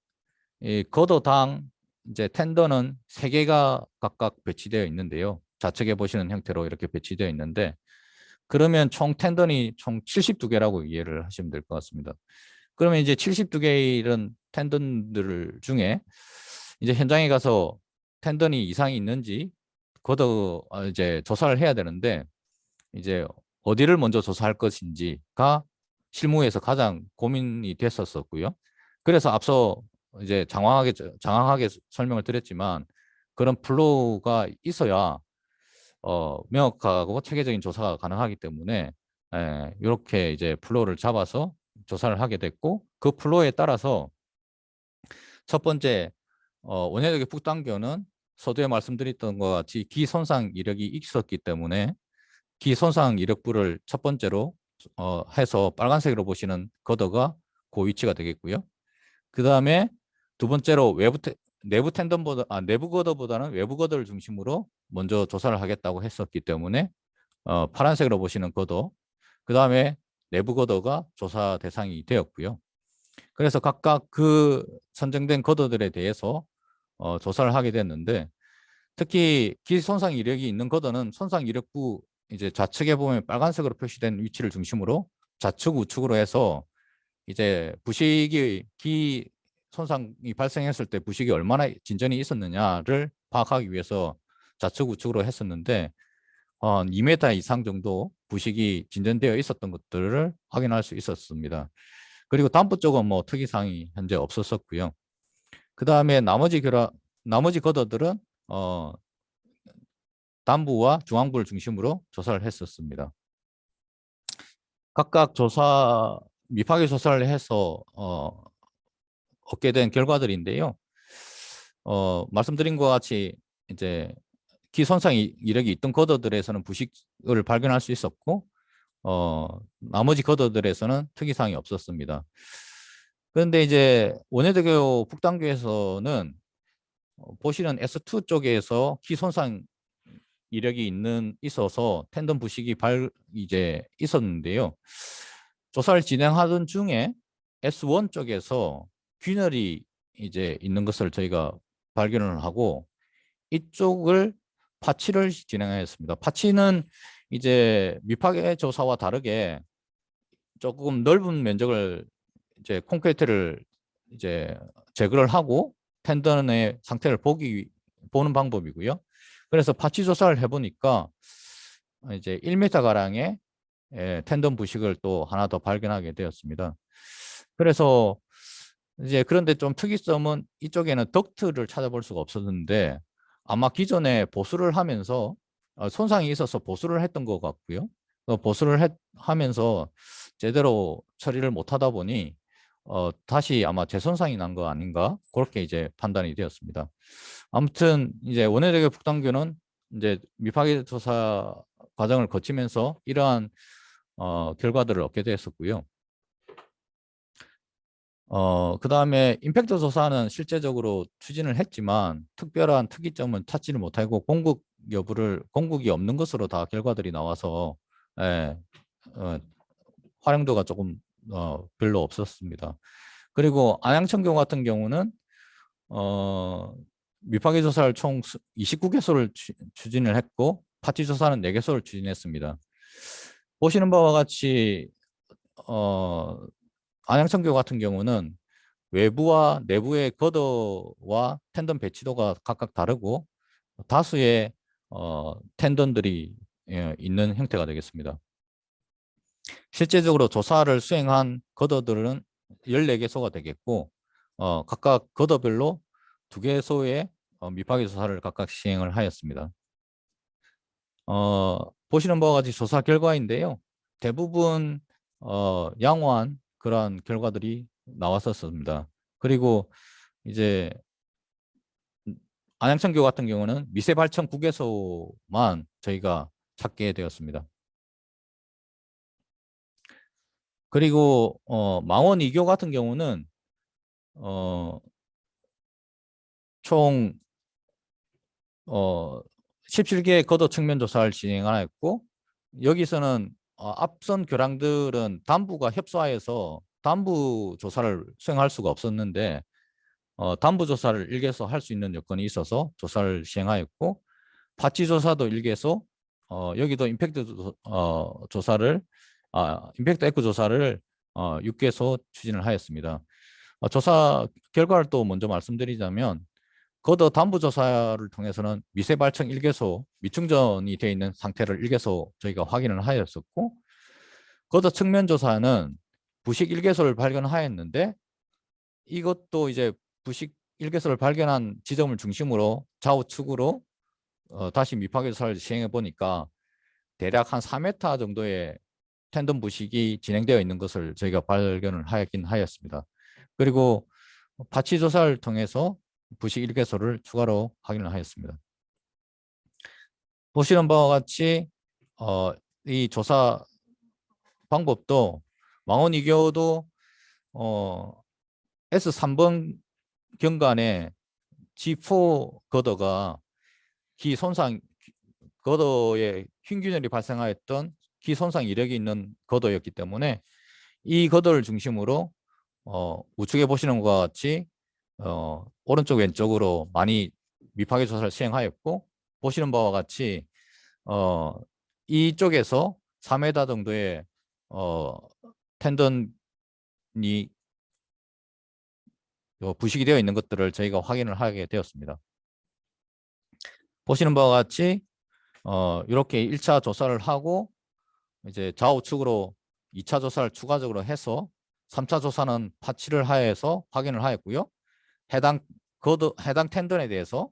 Speaker 4: 이 거더당 이제 텐던은 3개가 각각 배치되어 있는데요. 좌측에 보시는 형태로 이렇게 배치되어 있는데, 그러면 총 텐던이 총 72개라고 이해를 하시면 될 것 같습니다. 그러면 이제 72개의 이런 텐던들 중에 이제 현장에 가서 텐던이 이상이 있는지 이제 조사를 해야 되는데, 이제 어디를 먼저 조사할 것인지가 실무에서 가장 고민이 됐었고요. 그래서 앞서 이제 장황하게 설명을 드렸지만, 그런 플로우가 있어야 명확하고 체계적인 조사가 가능하기 때문에 이렇게 이제 플로우를 잡아서 조사를 하게 됐고, 그 플로우에 따라서 첫 번째 원효대교 북단교는 서두에 말씀드렸던 것 같이 기손상 이력이 있었기 때문에 기손상 이력부를 첫 번째로 해서 빨간색으로 보시는 거더가 그 위치가 되겠고요. 그 다음에 두 번째로 내부 텐던보다 내부 거더보다는 외부 거더를 중심으로 먼저 조사를 하겠다고 했었기 때문에 파란색으로 보시는 거더, 그 다음에 내부 거더가 조사 대상이 되었고요. 그래서 각각 그 선정된 거더들에 대해서 조사를 하게 됐는데, 특히 기손상 이력이 있는 거더는 손상 이력부 이제 좌측에 보면 빨간색으로 표시된 위치를 중심으로 좌측 우측으로 해서 이제 기 손상이 발생했을 때 부식이 얼마나 진전이 있었느냐를 파악하기 위해서 좌측 우측으로 했었는데 2m 이상 정도 부식이 진전되어 있었던 것들을 확인할 수 있었습니다. 그리고 단부 쪽은 뭐 특이사항이 현재 없었고요. 그 다음에 나머지 거더들은 단부와 중앙부를 중심으로 조사를 했었습니다. 각각 미파계 조사를 해서 얻게 된 결과들인데요. 말씀드린 것 같이 이제 기손상 이력이 있던 거더들에서는 부식을 발견할 수 있었고, 나머지 거더들에서는 특이사항이 없었습니다. 그런데 이제 원효대교 북단교에서는 보시는 S2 쪽에서 키 손상 이력이 있어서 텐던 부식이 이제 있었는데요. 조사를 진행하던 중에 S1 쪽에서 균열이 이제 있는 것을 저희가 발견을 하고 이쪽을 파치를 진행하였습니다. 파치는 이제 미파괴 조사와 다르게 조금 넓은 면적을 이제 콘크리트를 이제 제거를 하고 텐던의 상태를 보는 방법이고요. 그래서 파치 조사를 해보니까 이제 1m 가량의 텐던 부식을 또 하나 더 발견하게 되었습니다. 그래서 이제 그런데 좀 특이점은 이쪽에는 덕트를 찾아볼 수가 없었는데 아마 기존에 보수를 하면서 손상이 있어서 보수를 했던 것 같고요. 보수를 하면서 제대로 처리를 못하다 보니 다시 아마 재손상이 난 거 아닌가 그렇게 이제 판단이 되었습니다. 아무튼 이제 원효대교 북단교는 이제 미파괴 조사 과정을 거치면서 이러한 결과들을 얻게 되었었고요. 그 다음에 임팩트 조사는 실제적으로 추진을 했지만 특별한 특이점은 찾지를 못하고 공국이 없는 것으로 다 결과들이 나와서 예, 활용도가 조금 별로 없었습니다. 그리고 안양천교 같은 경우는 미파괴 조사를 총 29개소를 추진을 했고 파티 조사는 4개소를 추진했습니다. 보시는 바와 같이 안양천교 같은 경우는 외부와 내부의 거더와 텐던 배치도가 각각 다르고 다수의 텐던들이 있는 형태가 되겠습니다. 실제적으로 조사를 수행한 거더들은 14개소가 되겠고 각각 거더별로 2개소의 미파괴 조사를 각각 시행을 하였습니다. 보시는 바와 같이 조사 결과인데요. 대부분 양호한 그러한 결과들이 나왔었습니다. 그리고 이제 안양천교 같은 경우는 미세 발천 9개소만 저희가 찾게 되었습니다. 그리고 망원 2교 같은 경우는 총 17개의 거도 측면 조사를 진행하였고 여기서는 앞선 교량들은 담부가 협소하여서 담부 조사를 수행할 수가 없었는데 담부 조사를 1개소 할 수 있는 여건이 있어서 조사를 시행하였고 파치 조사도 1개소 여기도 임팩트 조사를 임팩트 에코 조사를 6개소 추진을 하였습니다. 조사 결과를 또 먼저 말씀드리자면 거더 담부 조사를 통해서는 미세 발청 1개소 미충전이 되어 있는 상태를 1개소 저희가 확인을 하였었고 거더 측면 조사는 부식 1개소를 발견하였는데 이것도 이제 부식 1개소를 발견한 지점을 중심으로 좌우측으로 다시 미파괴 조사를 시행해 보니까 대략 한 4m 정도의 텐던 부식이 진행되어 있는 것을 저희가 발견을 하긴 하였습니다. 그리고 파치 조사를 통해서 부식 1개소를 추가로 확인을 하였습니다. 보시는 바와 같이 이 조사 방법도 망원 2교도 S3번 경관에 G4 거더가 기 손상 거더에 흉균열이 발생하였던 기 손상 이력이 있는 거더였기 때문에 이 거더를 중심으로 우측에 보시는 것과 같이 오른쪽 왼쪽으로 많이 미파괴 조사를 시행하였고 보시는 바와 같이 이쪽에서 3m 정도의 텐던이 부식이 되어 있는 것들을 저희가 확인을 하게 되었습니다. 보시는 바와 같이 이렇게 1차 조사를 하고 이제 좌우측으로 2차 조사를 추가적으로 해서 3차 조사는 파치를 하여서 확인을 하였고요. 해당 텐던에 대해서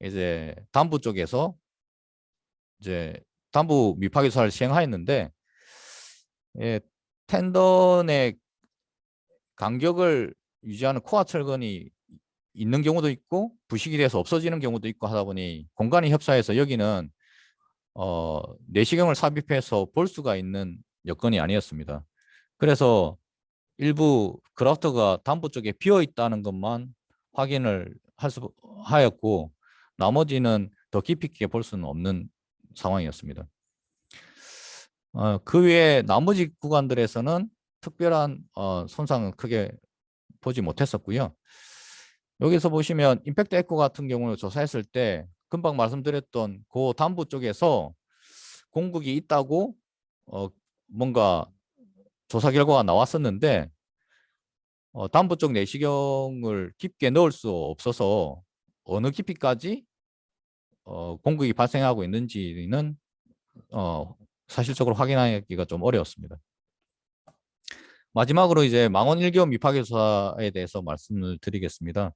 Speaker 4: 이제 담부 쪽에서 이제 담부 미파괴 조사를 시행하였는데 텐던의 간격을 유지하는 코어 철근이 있는 경우도 있고 부식이 돼서 없어지는 경우도 있고 하다 보니 공간이 협소해서 여기는 내시경을 삽입해서 볼 수가 있는 여건이 아니었습니다. 그래서 일부 그라프트가 담부 쪽에 비어 있다는 것만 확인을 하였고 나머지는 더 깊이 있게 볼 수는 없는 상황이었습니다. 그 외에 나머지 구간들에서는 특별한 손상은 크게 보지 못했었고요. 여기서 보시면 임팩트 에코 같은 경우는 조사했을 때 금방 말씀드렸던 그 담부 쪽에서 공국이 있다고 뭔가 조사 결과가 나왔었는데 담부 쪽 내시경을 깊게 넣을 수 없어서 어느 깊이까지 공국이 발생하고 있는지는 사실적으로 확인하기가 좀 어려웠습니다. 마지막으로 이제 망원 1개호 미파괴 조사에 대해서 말씀을 드리겠습니다.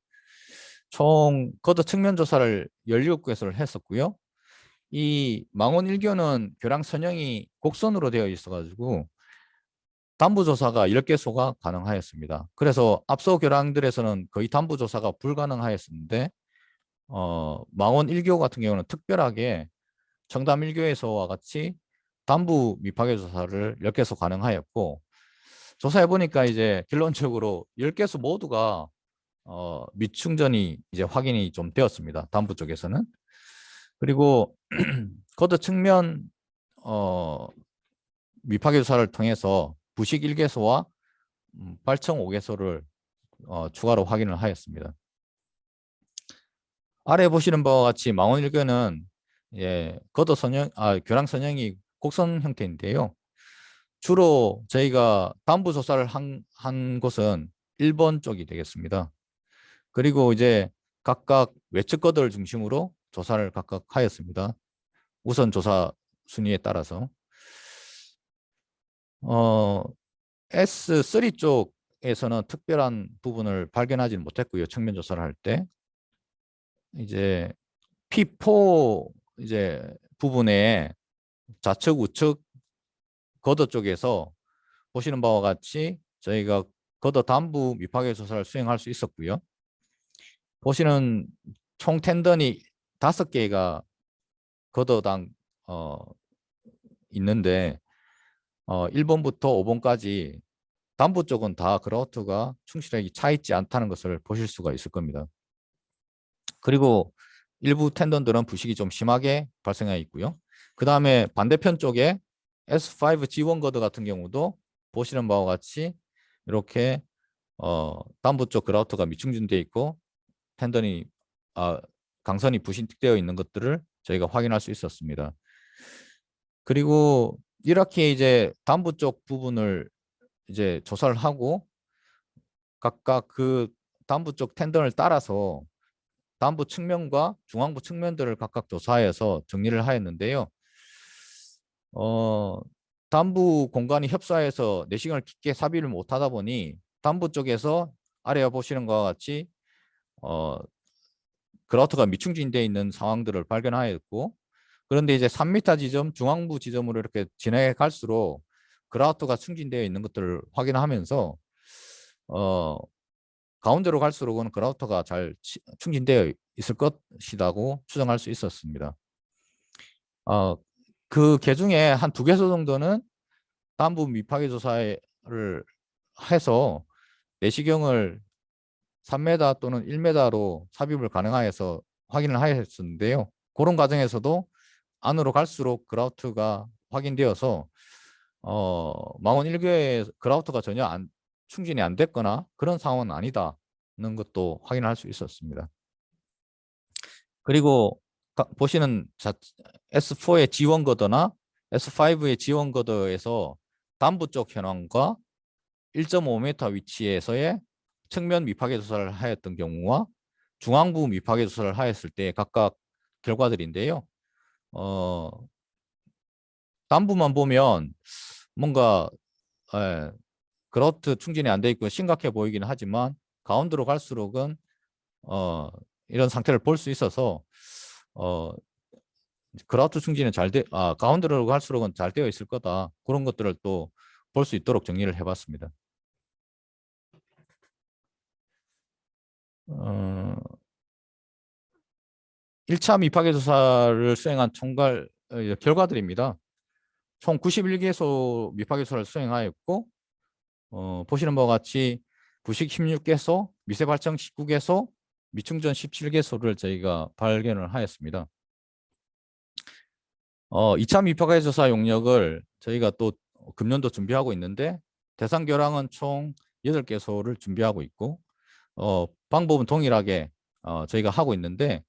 Speaker 4: 총 거드 측면 조사를 17개소를 했었고요. 이 망원 1교는 교량 선형이 곡선으로 되어 있어가지고 담부 조사가 10개소가 가능하였습니다. 그래서 앞서 교량들에서는 거의 담부 조사가 불가능하였었는데 망원 1교 같은 경우는 특별하게 청담 1교에서와 같이 담부 미파괴 조사를 10개소 가능하였고 조사해 보니까 이제 결론적으로 10개소 모두가 미충전이 이제 확인이 좀 되었습니다. 담부 쪽에서는. 그리고 거드 측면 미파괴 조사를 통해서 부식 1개소와 발청 5개소를 추가로 확인을 하였습니다. 아래 보시는 바와 같이 망원 1교는 거드 선형, 교량 선형이 곡선 형태인데요. 주로 저희가 담부 조사를 한 곳은 1번 쪽이 되겠습니다. 그리고 이제 각각 외측 거드를 중심으로 조사를 각각 하였습니다. 우선 조사 순위에 따라서 S3 쪽에서는 특별한 부분을 발견하지는 못했고요. 측면 조사를 할 때 이제 P4 이제 부분에 좌측 우측 거드 쪽에서 보시는 바와 같이 저희가 거드 담부 미파괴 조사를 수행할 수 있었고요. 보시는 총 텐던이 5개가 거드당 있는데 1번부터 5번까지 담부 쪽은 다 그라우트가 충실하게 차 있지 않다는 것을 보실 수가 있을 겁니다. 그리고 일부 텐던들은 부식이 좀 심하게 발생해 있고요. 그 다음에 반대편 쪽에 S5 G1 거드 같은 경우도 보시는 바와 같이 이렇게 담부 쪽 그라우트가 미충진되어 있고 텐던이 강선이 부식되어 있는 것들을 저희가 확인할 수 있었습니다. 그리고 이렇게 이제 담부 쪽 부분을 이제 조사를 하고 각각 그 담부 쪽 텐던을 따라서 담부 측면과 중앙부 측면들을 각각 조사해서 정리를 하였는데요. 담부 공간이 협소해서 내시경을 깊게 삽입을 못하다 보니 담부 쪽에서 아래 보시는 것과 같이 그라우트가 미충진되어 있는 상황들을 발견하였고 그런데 이제 3m 지점, 중앙부 지점으로 이렇게 진행해 갈수록 그라우트가 충진되어 있는 것들을 확인하면서 가운데로 갈수록은 그라우트가 잘 충진되어 있을 것이라고 추정할 수 있었습니다. 그 개중에 한 2개소 정도는 담부 미파괴 조사를 해서 내시경을 3m 또는 1m로 삽입을 가능하여서 확인을 하였었는데요. 그런 과정에서도 안으로 갈수록 그라우트가 확인되어서 망원 1교의 그라우트가 전혀 충진이 안 됐거나 그런 상황은 아니다는 것도 확인할 수 있었습니다. 그리고 보시는 S4의 G1 거드나 S5의 G1 거드에서 담부 쪽 현황과 1.5m 위치에서의 측면 미파괴 조사를 하였던 경우와 중앙부 미파괴 조사를 하였을 때 각각 결과들인데요. 담부만 보면 뭔가 그라우트 충진이 안 돼 있고 심각해 보이긴 하지만 가운데로 갈수록은 이런 상태를 볼 수 있어서 그라우트 충진은 가운데로 갈수록은 잘 되어 있을 거다. 그런 것들을 또 볼 수 있도록 정리를 해봤습니다. 1차 미파괴 조사를 수행한 총괄 결과들입니다. 총 91개소 미파괴 조사를 수행하였고 보시는 바와 같이 부식 16개소, 미세 발생 19개소, 미충전 17개소를 저희가 발견을 하였습니다. 2차 미파괴 조사 용역을 저희가 또 금년도 준비하고 있는데 대상 교량은 총 8개소를 준비하고 있고 방법은 동일하게 저희가 하고 있는데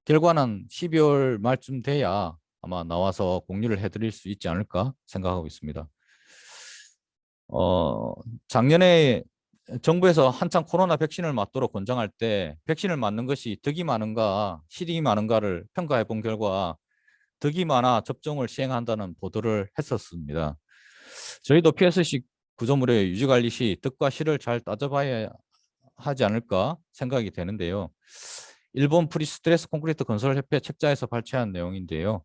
Speaker 4: 결과는 12월 말쯤 돼야 아마 나와서 공유를 해드릴 수 있지 않을까 생각하고 있습니다. 작년에 정부에서 한창 코로나 백신을 맞도록 권장할 때 백신을 맞는 것이 득이 많은가 실익이 많은가를 평가해 본 결과 득이 많아 접종을 시행한다는 보도를 했었습니다. 저희도 PSC 구조물의 유지관리 시 득과 실을 잘 따져봐야 하지 않을까 생각이 되는데요. 일본 프리스트레스 콘크리트 건설협회 책자에서 발췌한 내용인데요.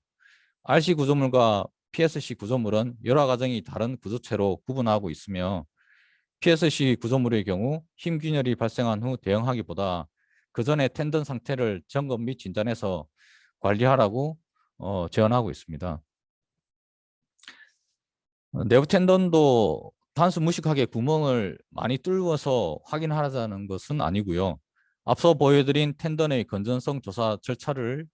Speaker 4: RC 구조물과 PSC 구조물은 여러 가정이 다른 구조체로 구분하고 있으며 PSC 구조물의 경우 힘 균열이 발생한 후 대응하기보다 그 전에 텐던 상태를 점검 및 진단해서 관리하라고 제언하고 있습니다. 내부 텐던도 단수 무식하게 구멍을 많이 뚫어서 확인하자는 것은 아니고요. 앞서 보여드린 텐던의 건전성 조사 절차를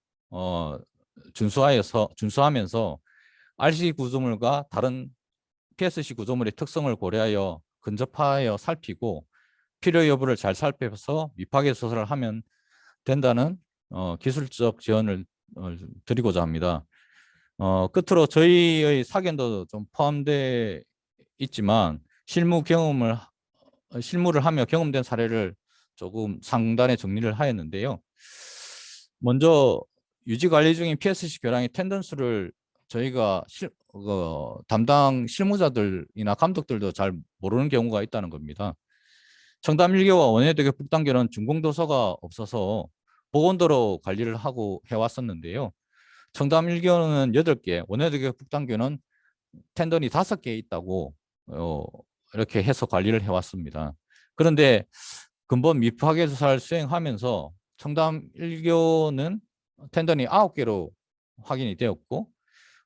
Speaker 4: 준수하면서 RC 구조물과 다른 PSC 구조물의 특성을 고려하여 근접하여 살피고 필요 여부를 잘 살펴서 미파괴 조사를 하면 된다는 기술적 제언을 드리고자 합니다. 끝으로 저희의 사견도 좀 포함되어 있지만 실무를 하며 경험된 사례를 조금 상단에 정리를 하였는데요. 먼저 유지 관리 중인 PSC 교량의 텐던수를 저희가 담당 실무자들이나 감독들도 잘 모르는 경우가 있다는 겁니다. 청담 1교와 원효대교 북단교는 준공도서가 없어서 보건도로 관리를 하고 해왔었는데요. 청담 1교는 8개, 원효대교 북단교는 텐던이 5개 있다고 이렇게 해서 관리를 해왔습니다. 그런데 근본 미파괴 조사를 수행하면서 청담 1교는 텐던이 9개로 확인이 되었고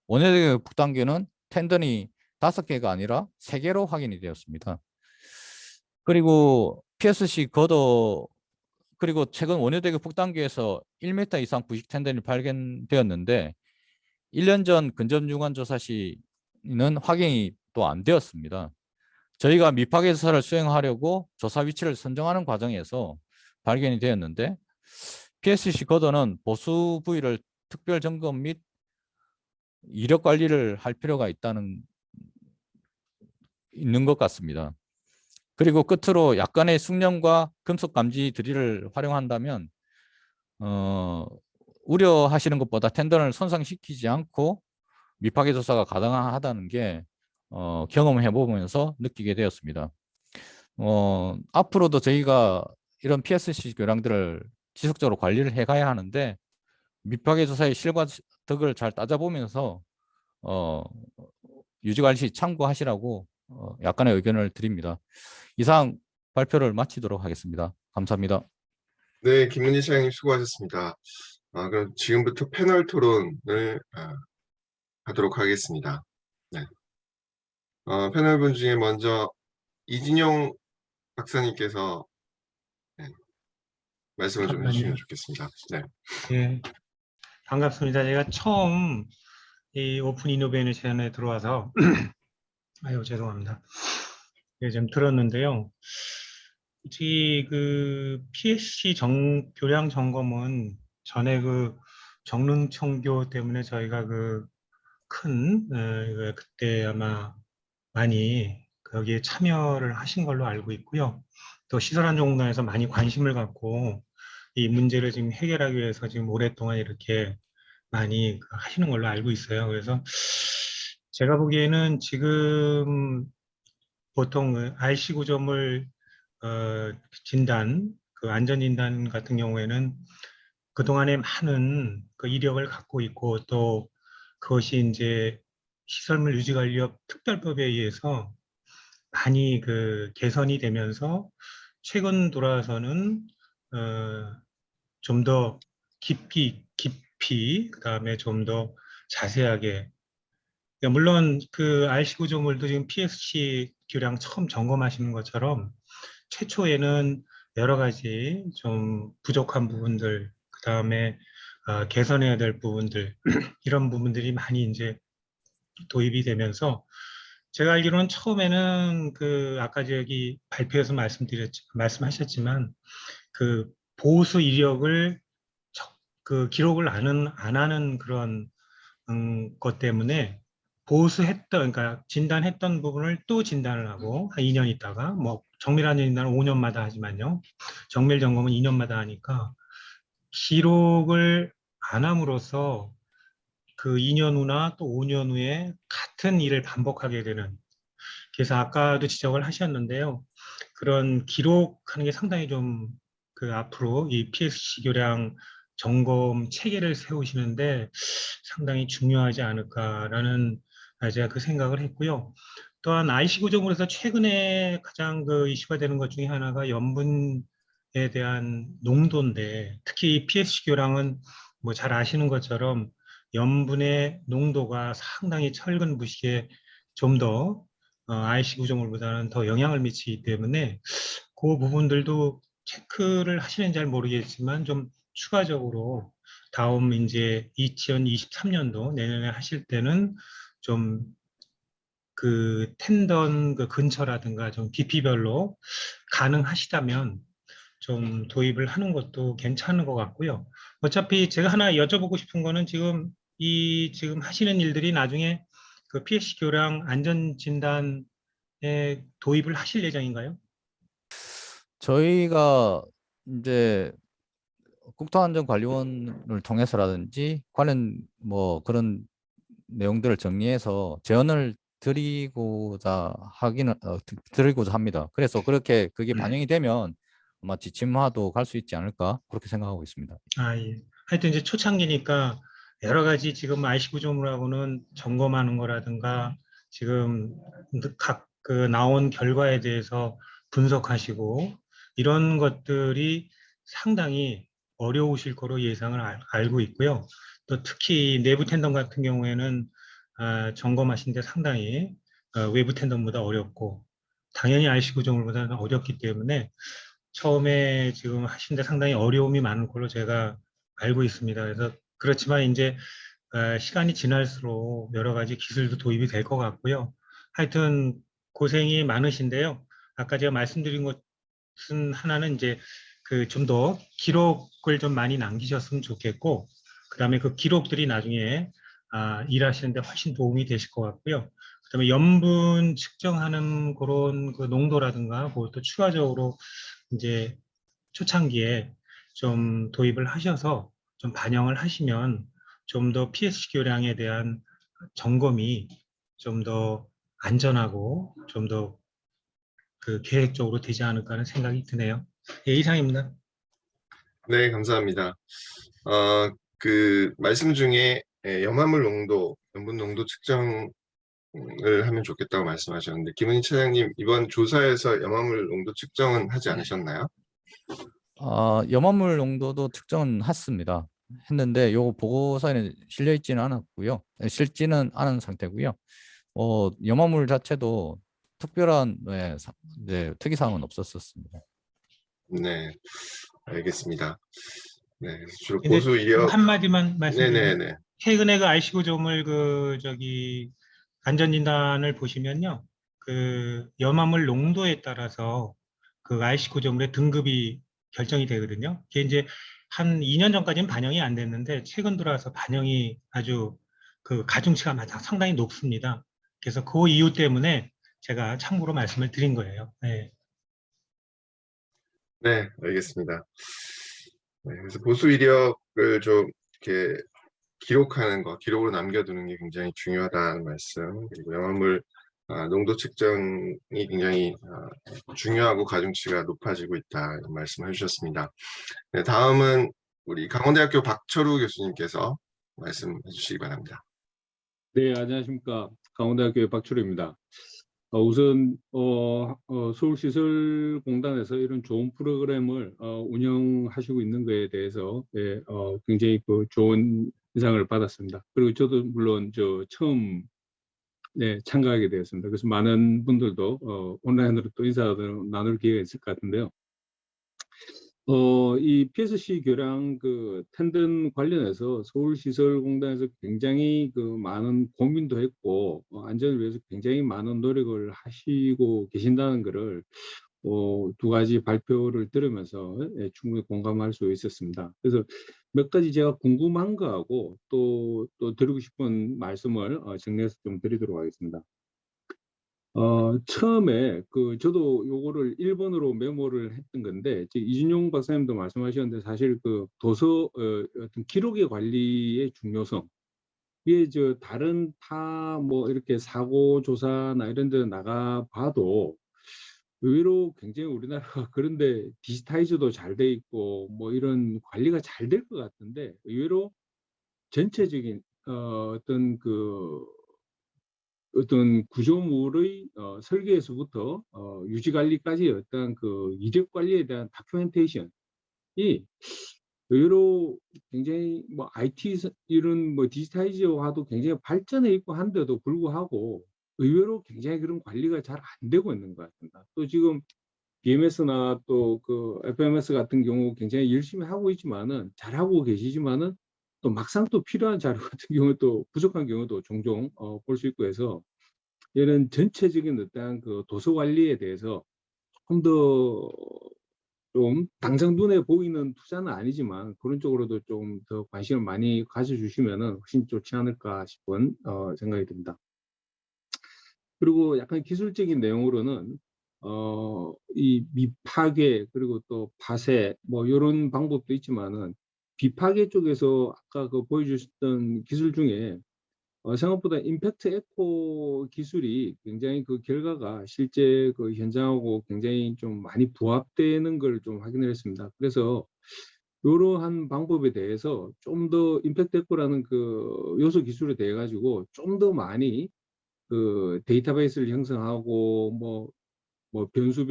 Speaker 4: 원효대교 북단교는 텐던이 5개가 아니라 3개로 확인이 되었습니다. 그리고 PSC 거도 그리고 최근 원효대교 북단교에서 1m 이상 부식 텐던이 발견되었는데 1년 전 근접 유관 조사 시는 확인이 또 안 되었습니다. 저희가 미파괴 조사를 수행하려고 조사 위치를 선정하는 과정에서 발견이 되었는데 PSC 거도는 보수 부위를 특별 점검 및 이력 관리를 할 필요가 있는 것 같습니다. 그리고 끝으로 약간의 숙련과 금속 감지 드릴을 활용한다면 우려하시는 것보다 텐던을 손상시키지 않고 미파괴 조사가 가능하다는 게 경험해 보면서 느끼게 되었습니다. 앞으로도 저희가 이런 PSC 교량들을 지속적으로 관리를 해가야 하는데 미파괴 조사의 실과 덕을 잘 따져보면서 유지관리 시 참고하시라고 약간의 의견을 드립니다. 이상 발표를 마치도록 하겠습니다. 감사합니다.
Speaker 2: 네, 김문희 차장님 수고하셨습니다. 그럼 지금부터 패널 토론을 하도록 하겠습니다. 네. 패널분 중에 먼저 이진용 박사님께서 말씀을 좀 해주시면 좋겠습니다. 네.
Speaker 5: 예, 반갑습니다. 제가 처음 이 오픈 이노베이션에 들어와서 아유 죄송합니다. 예, 좀 들었는데요. 그 PSC 교량 점검은 전에 그 정릉청교 때문에 저희가 그때 아마 많이 거기에 참여를 하신 걸로 알고 있고요. 또 시설안전공단에서 많이 관심을 갖고 이 문제를 지금 해결하기 위해서 지금 오랫동안 이렇게 많이 하시는 걸로 알고 있어요. 그래서 제가 보기에는 지금 보통 RC 구조물 진단, 안전진단 같은 경우에는 그동안에 많은 이력을 갖고 있고 또 그것이 이제 시설물 유지관리업 특별법에 의해서 많이 개선이 되면서 최근 돌아서는 좀 더 깊이 그다음에 좀 더 자세하게 물론 RC 구조물도 지금 PSC 교량 처음 점검하시는 것처럼 최초에는 여러 가지 좀 부족한 부분들, 그 다음에 개선해야 될 부분들 이런 부분들이 많이 이제 도입이 되면서 제가 알기로는 처음에는 그 아까 저기 발표에서 말씀하셨지만 그 보수 이력을 그 기록을 안 하는 그런 것 때문에 보수했던, 그러니까 진단했던 부분을 또 진단을 하고 한 2년 있다가 뭐 정밀한 진단은 5년마다 하지만요. 정밀 점검은 2년마다 하니까 기록을 안 함으로써 그 2년 후나 또 5년 후에 같은 일을 반복하게 되는. 그래서 아까도 지적을 하셨는데요. 그런 기록하는 게 상당히 좀 그 앞으로 이 PSG 교량 점검 체계를 세우시는데 상당히 중요하지 않을까라는 제가 그 생각을 했고요. 또한 IC 구조물에서 최근에 가장 그 이슈가 되는 것 중에 하나가 염분에 대한 농도인데 특히 이 PSG 교량은 뭐 잘 아시는 것처럼 염분의 농도가 상당히 철근 부식에 좀 더 IC 구조물보다는 더 영향을 미치기 때문에 그 부분들도 체크를 하시는지 잘 모르겠지만 좀 추가적으로 다음 이제 2023년도 내년에 하실 때는 좀 그 텐던 그 근처라든가 좀 깊이별로 가능하시다면 좀 도입을 하는 것도 괜찮은 것 같고요. 어차피 제가 하나 여쭤보고 싶은 거는 지금 하시는 일들이 나중에 그 PSG 교량 안전 진단에 도입을 하실 예정인가요?
Speaker 4: 저희가 이제 국토안전관리원을 통해서라든지 관련 뭐 그런 내용들을 정리해서 제언을 드리고자 드리고자 합니다. 그래서 그렇게 그게 반영이 되면 아마 지침화도 갈 수 있지 않을까 그렇게 생각하고 있습니다.
Speaker 5: 예. 하여튼 이제 초창기니까 여러 가지 지금 IC 구조물하고는 점검하는 거라든가 지금 각 그 나온 결과에 대해서 분석하시고 이런 것들이 상당히 어려우실 거로 예상을 알고 있고요. 또 특히 내부 텐덤 같은 경우에는 점검하시는데 상당히 외부 텐덤보다 어렵고 당연히 IC 구조물보다는 어렵기 때문에 처음에 지금 하시는데 상당히 어려움이 많은 걸로 제가 알고 있습니다. 그래서 그렇지만 이제 시간이 지날수록 여러 가지 기술도 도입이 될 것 같고요. 하여튼 고생이 많으신데요. 아까 제가 말씀드린 것은 하나는 이제 그 좀 더 기록을 좀 많이 남기셨으면 좋겠고, 그 다음에 그 기록들이 나중에 일하시는데 훨씬 도움이 되실 것 같고요. 그다음에 염분 측정하는 그런 그 농도라든가 그것도 추가적으로 이제 초창기에 좀 도입을 하셔서 좀 반영을 하시면 좀 더 PSG 교량에 대한 점검이 좀 더 안전하고 좀 더 그 계획적으로 되지 않을까 하는 생각이 드네요. 예, 이상입니다.
Speaker 2: 네, 감사합니다. 그 말씀 중에 염화물 농도, 염분 농도 측정을 하면 좋겠다고 말씀하셨는데 김은희 차장님 이번 조사에서 염화물 농도 측정은 하지 않으셨나요?
Speaker 4: 염화물 농도도 측정은 했는데 요 보고서에는 실려 있지는 않았고요. 실지는 않은 상태고요. 염화물 자체도 특별한 이제 특이사항은 없었습니다.
Speaker 2: 네, 알겠습니다. 네, 주로
Speaker 5: 근데
Speaker 2: 보수 이력.
Speaker 5: 한마디만 말씀드리면
Speaker 2: 네네네.
Speaker 5: 최근에 그 IC 구조물 그 저기 안전진단을 보시면요. 그 염화물 농도에 따라서 그 IC 구조물의 등급이 결정이 되거든요. 그게 이제 한 2년 전까지는 반영이 안 됐는데 최근 들어와서 반영이 아주 그 가중치가 상당히 높습니다. 그래서 그 이유 때문에 제가 참고로 말씀을 드린 거예요. 네.
Speaker 2: 네, 알겠습니다. 네, 그래서 보수 이력을 좀 이렇게 기록하는 거, 기록으로 남겨두는 게 굉장히 중요하다는 말씀, 그리고 염화물 농도 측정이 굉장히 중요하고 가중치가 높아지고 있다 이런 말씀을 해주셨습니다. 네, 다음은 우리 강원대학교 박철우 교수님께서 말씀해 주시기 바랍니다.
Speaker 6: 네, 안녕하십니까. 강원대학교의 박철우입니다. 우선 서울시설공단에서 이런 좋은 프로그램을 운영하시고 있는 것에 대해서 굉장히 좋은 인상을 받았습니다. 그리고 저도 물론 처음 네, 참가하게 되었습니다. 그래서 많은 분들도 온라인으로 또 인사 나눌 기회가 있을 것 같은데요. 이 PSC 교량 그 텐던 관련해서 서울시설공단에서 굉장히 그 많은 고민도 했고 안전을 위해서 굉장히 많은 노력을 하시고 계신다는 것을 두 가지 발표를 들으면서 충분히 공감할 수 있었습니다. 그래서 몇 가지 제가 궁금한 거하고 또 드리고 싶은 말씀을 정리해서 좀 드리도록 하겠습니다. 처음에 저도 요거를 1번으로 메모를 했던 건데 이준용 박사님도 말씀하셨는데 사실 그 도서 어떤 기록의 관리의 중요성 이게 다른 뭐 이렇게 사고 조사나 이런 데 나가 봐도 의외로 굉장히 우리나라가 그런데 디지타이즈도 잘 돼 있고 뭐 이런 관리가 잘 될 것 같은데 의외로 전체적인 어떤 구조물의 설계에서부터 유지 관리까지 어떤 그 이력 관리에 대한 다큐멘테이션이 의외로 굉장히 뭐 IT 이런 뭐 디지타이즈화도 굉장히 발전해 있고 한데도 불구하고 의외로 굉장히 그런 관리가 잘 안 되고 있는 것 같습니다. 또 지금 BMS나 또 그 FMS 같은 경우 굉장히 열심히 하고 있지만은 잘하고 계시지만은 또 막상 또 필요한 자료 같은 경우 또 부족한 경우도 종종 볼 수 있고 해서 이런 전체적인 어떠한 그 도서 관리에 대해서 조금 더 좀 당장 눈에 보이는 투자는 아니지만 그런 쪽으로도 좀 더 관심을 많이 가져주시면은 훨씬 좋지 않을까 싶은 생각이 듭니다. 그리고 약간 기술적인 내용으로는 이 미파괴 그리고 또 파쇄 뭐 이런 방법도 있지만은 비파괴 쪽에서 아까 그 보여주셨던 기술 중에 생각보다 임팩트 에코 기술이 굉장히 그 결과가 실제 그 현장하고 굉장히 좀 많이 부합되는 걸 좀 확인을 했습니다. 그래서 이러한 방법에 대해서 좀 더 임팩트 에코라는 그 요소 기술에 대해 가지고 좀 더 많이 그 데이터베이스를 형성하고 뭐 변수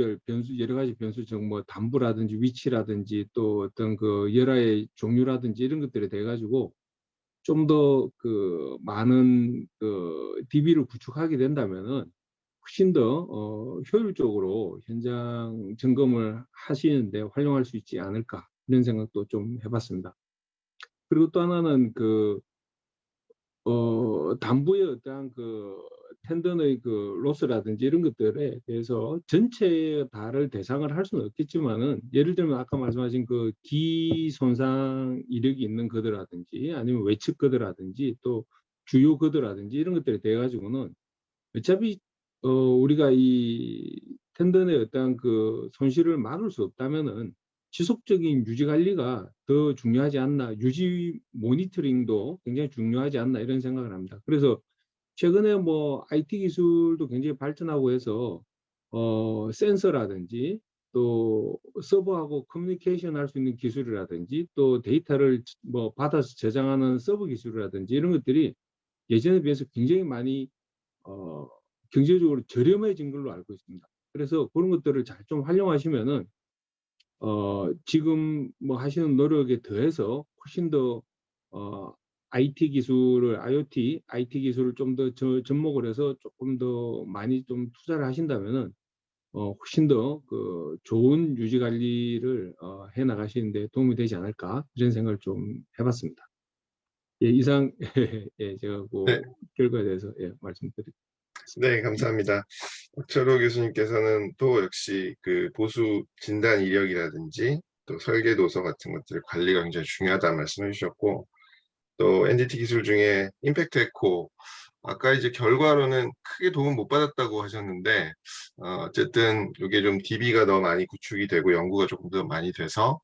Speaker 6: 여러 가지 변수 뭐 담부라든지 위치라든지 또 어떤 그 열화의 종류라든지 이런 것들에 대해 가지고 좀 더 그 많은 그 DB를 구축하게 된다면은 훨씬 더 효율적으로 현장 점검을 하시는데 활용할 수 있지 않을까 이런 생각도 좀 해봤습니다. 그리고 또 하나는 담부의 어떠한 그 텐던의 그 로스라든지 이런 것들에 대해서 전체 다를 대상을 할 수는 없겠지만은 예를 들면 아까 말씀하신 그 기손상 이력이 있는 거드라든지 아니면 외측 거드라든지 또 주요 거드라든지 이런 것들에 대해 가지고는 어차피 우리가 이 텐던의 어떠한 그 손실을 막을 수 없다면은 지속적인 유지 관리가 더 중요하지 않나, 유지 모니터링도 굉장히 중요하지 않나 이런 생각을 합니다. 그래서 최근에 뭐 IT 기술도 굉장히 발전하고 해서 센서라든지 또 서버하고 커뮤니케이션 할 수 있는 기술이라든지 또 데이터를 뭐 받아서 저장하는 서버 기술이라든지 이런 것들이 예전에 비해서 굉장히 많이 경제적으로 저렴해진 걸로 알고 있습니다. 그래서 그런 것들을 잘 좀 활용하시면은 지금 뭐 하시는 노력에 더해서 훨씬 더 IT 기술을 IT 기술을 좀 더 접목을 해서 조금 더 많이 좀 투자를 하신다면은 훨씬 더 그 좋은 유지 관리를 해 나가시는데 도움이 되지 않을까 이런 생각을 좀 해봤습니다. 예, 이상 예, 제가 그
Speaker 2: 네.
Speaker 6: 결과에 대해서 예, 말씀드립니다.
Speaker 2: 네, 감사합니다. 박철호 교수님께서는 또 역시 그 보수 진단 이력이라든지 또 설계 도서 같은 것들의 관리가 굉장히 중요하다 말씀해 주셨고 또 NDT 기술 중에 임팩트 에코 아까 이제 결과로는 크게 도움 못 받았다고 하셨는데 어쨌든 이게 좀 DB가 더 많이 구축이 되고 연구가 조금 더 많이 돼서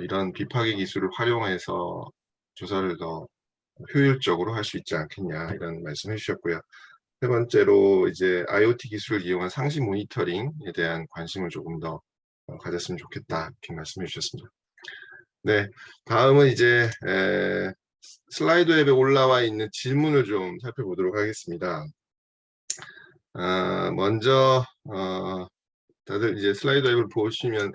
Speaker 2: 이런 비파괴 기술을 활용해서 조사를 더 효율적으로 할 수 있지 않겠냐 이런 말씀해 주셨고요. 세 번째로 이제 IoT 기술을 이용한 상시 모니터링에 대한 관심을 조금 더 가졌으면 좋겠다 이렇게 말씀해 주셨습니다. 네, 다음은 이제 슬라이드 앱에 올라와 있는 질문을 좀 살펴보도록 하겠습니다. 먼저 다들 이제 슬라이드 앱을 보시면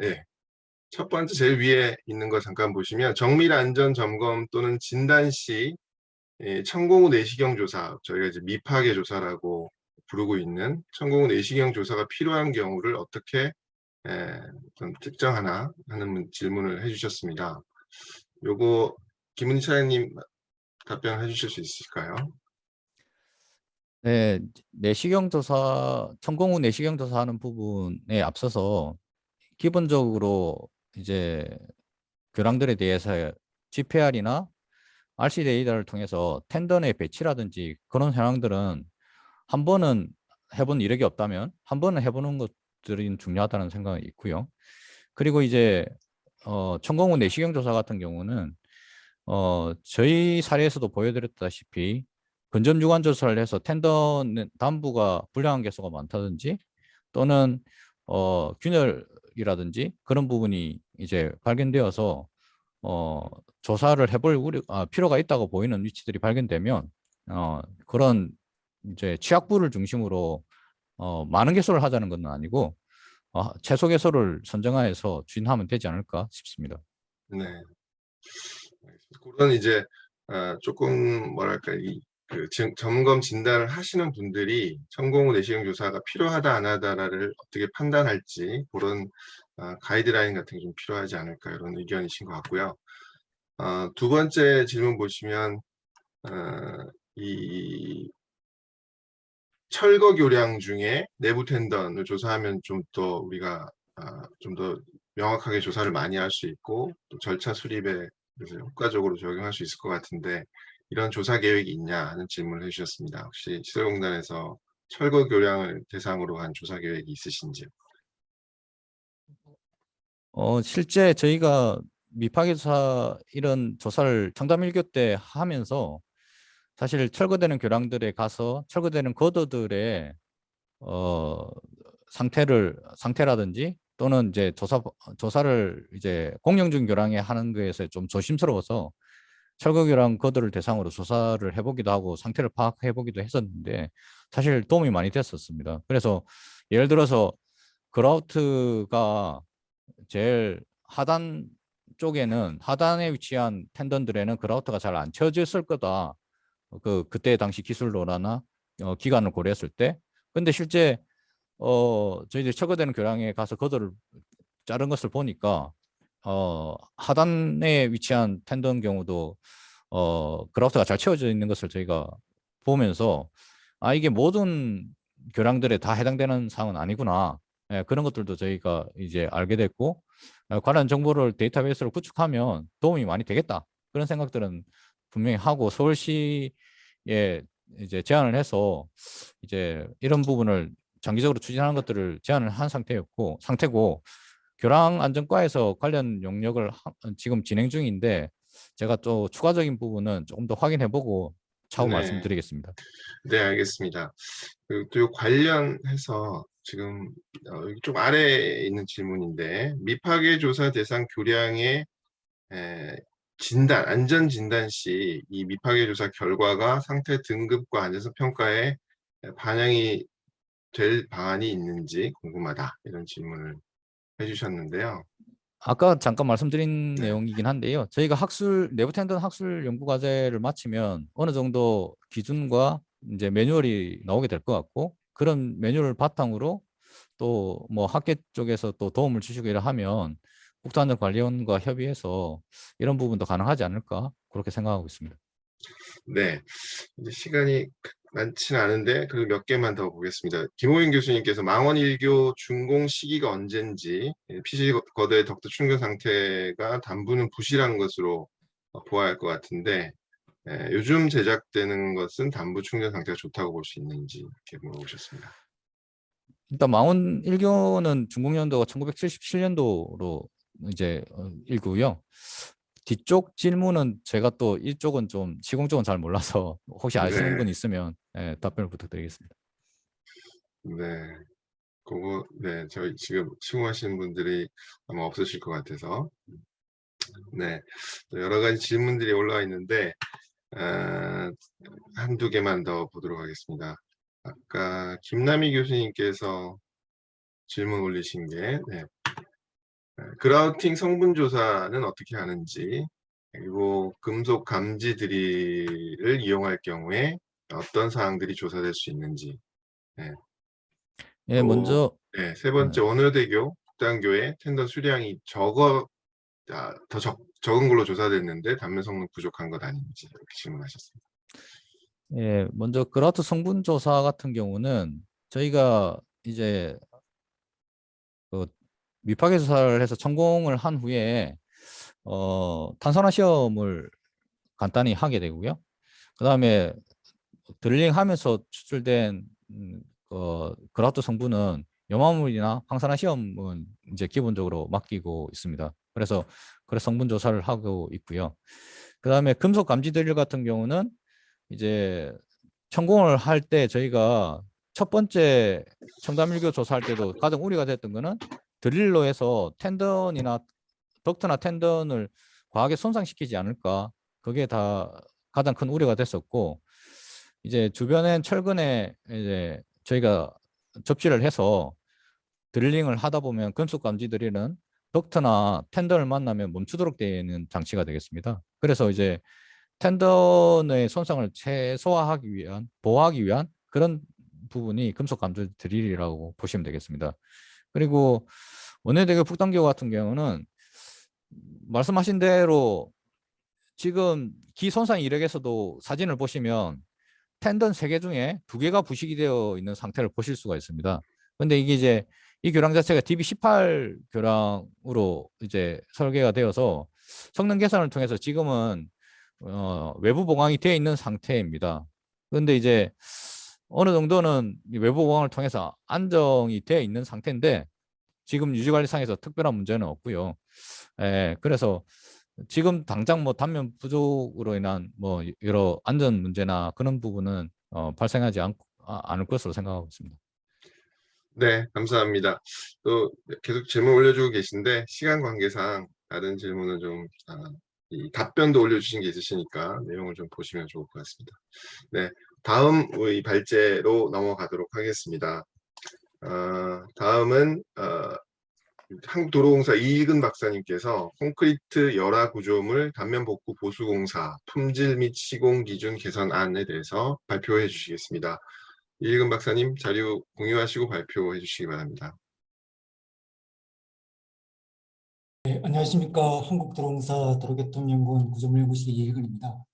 Speaker 2: 첫 번째 제일 위에 있는 거 잠깐 보시면 정밀 안전 점검 또는 진단 시 천공후 내시경 조사, 저희가 이제 미파계 조사라고 부르고 있는 천공후 내시경 조사가 필요한 경우를 어떻게 좀 특정하나 하는 질문을 해주셨습니다. 요거 김은희 차장님 답변해 주실 수 있을까요?
Speaker 4: 네, 내시경 조사, 천공후 내시경 조사하는 부분에 앞서서 기본적으로 이제 교량들에 대해서 GPR이나 RC 데이터를 통해서 텐던의 배치라든지 그런 현황들은 한 번은 해본 이력이 없다면 한 번은 해보는 것들이 중요하다는 생각이 있고요. 그리고 이제 천공후 내시경 조사 같은 경우는 저희 사례에서도 보여드렸다시피 근접 유관 조사를 해서 텐던 담부가 불량한 개수가 많다든지 또는 균열이라든지 그런 부분이 이제 발견되어서 조사를 해볼 필요가 있다고 보이는 위치들이 발견되면 그런 이제 취약부를 중심으로 많은 개소를 하자는 건 아니고 최소 개소를 선정하여서 추진하면 되지 않을까 싶습니다.
Speaker 2: 네. 그런 이제 조금 뭐랄까 점검 진단을 하시는 분들이 천공후 내시경 조사가 필요하다 안 하다를 어떻게 판단할지 그런 가이드라인 같은 게 좀 필요하지 않을까 이런 의견이신 것 같고요. 두 번째 질문 보시면 이 철거 교량 중에 내부 텐던을 조사하면 좀 더 우리가 좀 더 명확하게 조사를 많이 할 수 있고 또 절차 수립에 그래서 효과적으로 적용할 수 있을 것 같은데 이런 조사 계획이 있냐 하는 질문을 해주셨습니다. 혹시 시설공단에서 철거 교량을 대상으로 한 조사 계획이 있으신지요?
Speaker 4: 실제 저희가 미파계 조사 이런 조사를 청담 1교 때 하면서 사실 철거되는 교량들에 가서 철거되는 거도들의 상태라든지 또는 이제 조사를 이제 공영중 교량에 하는 거에서 좀 조심스러워서 철거 교량 거도를 대상으로 조사를 해보기도 하고 상태를 파악해보기도 했었는데 사실 도움이 많이 됐었습니다. 그래서 예를 들어서 그라우트가 제일 하단 쪽에는 하단에 위치한 텐던들에는 그라우트가 잘 안 채워졌을 거다. 그때 당시 기술로나 기간을 고려했을 때. 근데 실제 저희들이 철거되는 교량에 가서 거도를 자른 것을 보니까 하단에 위치한 텐던 경우도 그라우트가 잘 채워져 있는 것을 저희가 보면서 이게 모든 교량들에 다 해당되는 사항은 아니구나. 그런 것들도 저희가 이제 알게 됐고 관련 정보를 데이터베이스로 구축하면 도움이 많이 되겠다. 그런 생각들은 분명히 하고 서울시에 이제 제안을 해서 이제 이런 부분을 장기적으로 추진하는 것들을 제안을 한 상태고 교량안전과에서 관련 용역을 지금 진행 중인데 제가 또 추가적인 부분은 조금 더 확인해보고 차후
Speaker 2: 네.
Speaker 4: 말씀드리겠습니다.
Speaker 2: 네, 알겠습니다. 그리고 또 관련해서 지금 여기 좀 아래에 있는 질문인데 미파계 조사 대상 교량의 안전 진단 시 이 미파계 조사 결과가 상태 등급과 안전성 평가에 반영이 될 방안이 있는지 궁금하다 이런 질문을 해주셨는데요.
Speaker 4: 아까 잠깐 말씀드린
Speaker 2: 네.
Speaker 4: 내용이긴 한데요. 저희가 내부 텐던 학술 연구 과제를 마치면 어느 정도 기준과 이제 매뉴얼이 나오게 될 것 같고 그런 매뉴얼을 바탕으로 또 뭐 학계 쪽에서 또 도움을 주시고 이러 하면 국토안전관리원과 협의해서 이런 부분도 가능하지 않을까 그렇게 생각하고 있습니다.
Speaker 2: 네, 이제 시간이 많지는 않은데 그래도 몇 개만 더 보겠습니다. 김호인 교수님께서 망원 1교 준공 시기가 언젠지 PC 거대 덕트 충전 상태가 담부는 부실한 것으로 보아야 할 것 같은데 요즘 제작되는 것은 담부 충전 상태가 좋다고 볼 수 있는지 이렇게 물어보셨습니다.
Speaker 4: 일단 망원 1교는 준공연도가 1977년도로 이제 1교고요. 뒤쪽 질문은 제가 또 이쪽은 좀 시공 쪽은 잘 몰라서 혹시 아시는
Speaker 2: 네.
Speaker 4: 분 있으면 답변을 부탁드리겠습니다.
Speaker 2: 네, 그거 네, 저희 지금 시공하시는 분들이 아마 없으실 것 같아서 네, 여러 가지 질문들이 올라와 있는데 한두 개만 더 보도록 하겠습니다. 아까 김남희 교수님께서 질문 올리신 게 그라우팅 성분 조사는 어떻게 하는지 그리고 금속 감지 드릴의 PSC를 이용할 경우에 어떤 사항들이 조사될 수 있는지.
Speaker 4: 예, 먼저
Speaker 2: 네, 세 번째, 원효대교 북단교의 텐더 수량이 더 적은 걸로 조사됐는데 단면 성능 부족한 것 아닌지 이렇게 질문하셨습니다.
Speaker 4: 예, 먼저 그라우트 성분 조사 같은 경우는 저희가 이제 그 미파계 조사를 해서 성공을 한 후에 탄산화 시험을 간단히 하게 되고요. 그다음에 드릴링하면서 추출된 그라우트 성분은 염화물이나 황산화 시험은 이제 기본적으로 맡기고 있습니다. 그래서 성분 조사를 하고 있고요. 그다음에 금속 감지 드릴 같은 경우는 이제 성공을 할 때 저희가 첫 번째 첨단밀교 조사할 때도 가장 우려가 됐던 거는 드릴로 해서 텐던이나 덕트나 텐던을 과하게 손상시키지 않을까, 그게 다 가장 큰 우려가 됐었고, 이제 주변엔 철근에 이제 저희가 접지를 해서 드릴링을 하다 보면 금속 감지 드릴은 덕트나 텐던을 만나면 멈추도록 되어 있는 장치가 되겠습니다. 그래서 이제 텐던의 손상을 최소화하기 위한, 보호하기 위한 그런 부분이 금속 감지 드릴이라고 보시면 되겠습니다. 그리고 원효대교 북단교 같은 경우는 말씀하신 대로 지금 기 손상 이력에서도 사진을 보시면 텐던 3개 중에 2개가 부식이 되어 있는 상태를 보실 수가 있습니다. 근데 이게 이제 이 교량 자체가 DB18 교량으로 이제 설계가 되어서 성능 개선을 통해서 지금은 외부 보강이 되어 있는 상태입니다. 그런데 이제 어느 정도는 외부 보강을 통해서 안정이 되어 있는 상태인데 지금 유지관리상에서 특별한 문제는 없고요. 그래서 지금 당장 뭐 단면 부족으로 인한 뭐 여러 안전 문제나 그런 부분은 발생하지 않을 것으로 생각하고 있습니다.
Speaker 2: 네, 감사합니다. 또 계속 질문 올려주고 계신데 시간 관계상 다른 질문은 좀 이 답변도 올려주신 게 있으시니까 내용을 좀 보시면 좋을 것 같습니다. 네, 다음의 발제로 넘어가도록 하겠습니다. 다음은 한국도로공사 이익은 박사님께서 콘크리트 열화 구조물 단면 복구 보수공사 품질 및 시공 기준 개선안에 대해서 발표해 주시겠습니다. 이익은 박사님 자료 공유하시고 발표해 주시기 바랍니다.
Speaker 7: 네, 안녕하십니까. 한국도로공사 도로교통연구원 구조물 연구실 이익은입니다.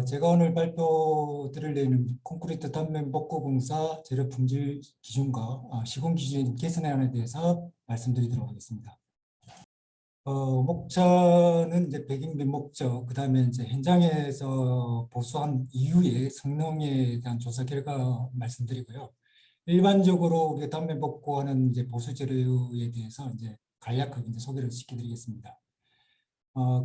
Speaker 7: 제가 오늘 발표 드릴 내용은 콘크리트 단면 복구 공사 재료 품질 기준과 시공 기준 개선안에 대해서 말씀드리도록 하겠습니다. 목차는 이제 백인비 목적, 그 다음에 이제 현장에서 보수한 이후에 성능에 대한 조사 결과 말씀드리고요. 일반적으로 우리가 단면 복구하는 이제 보수 재료에 대해서 이제 간략하게 이제 소개를 시켜드리겠습니다.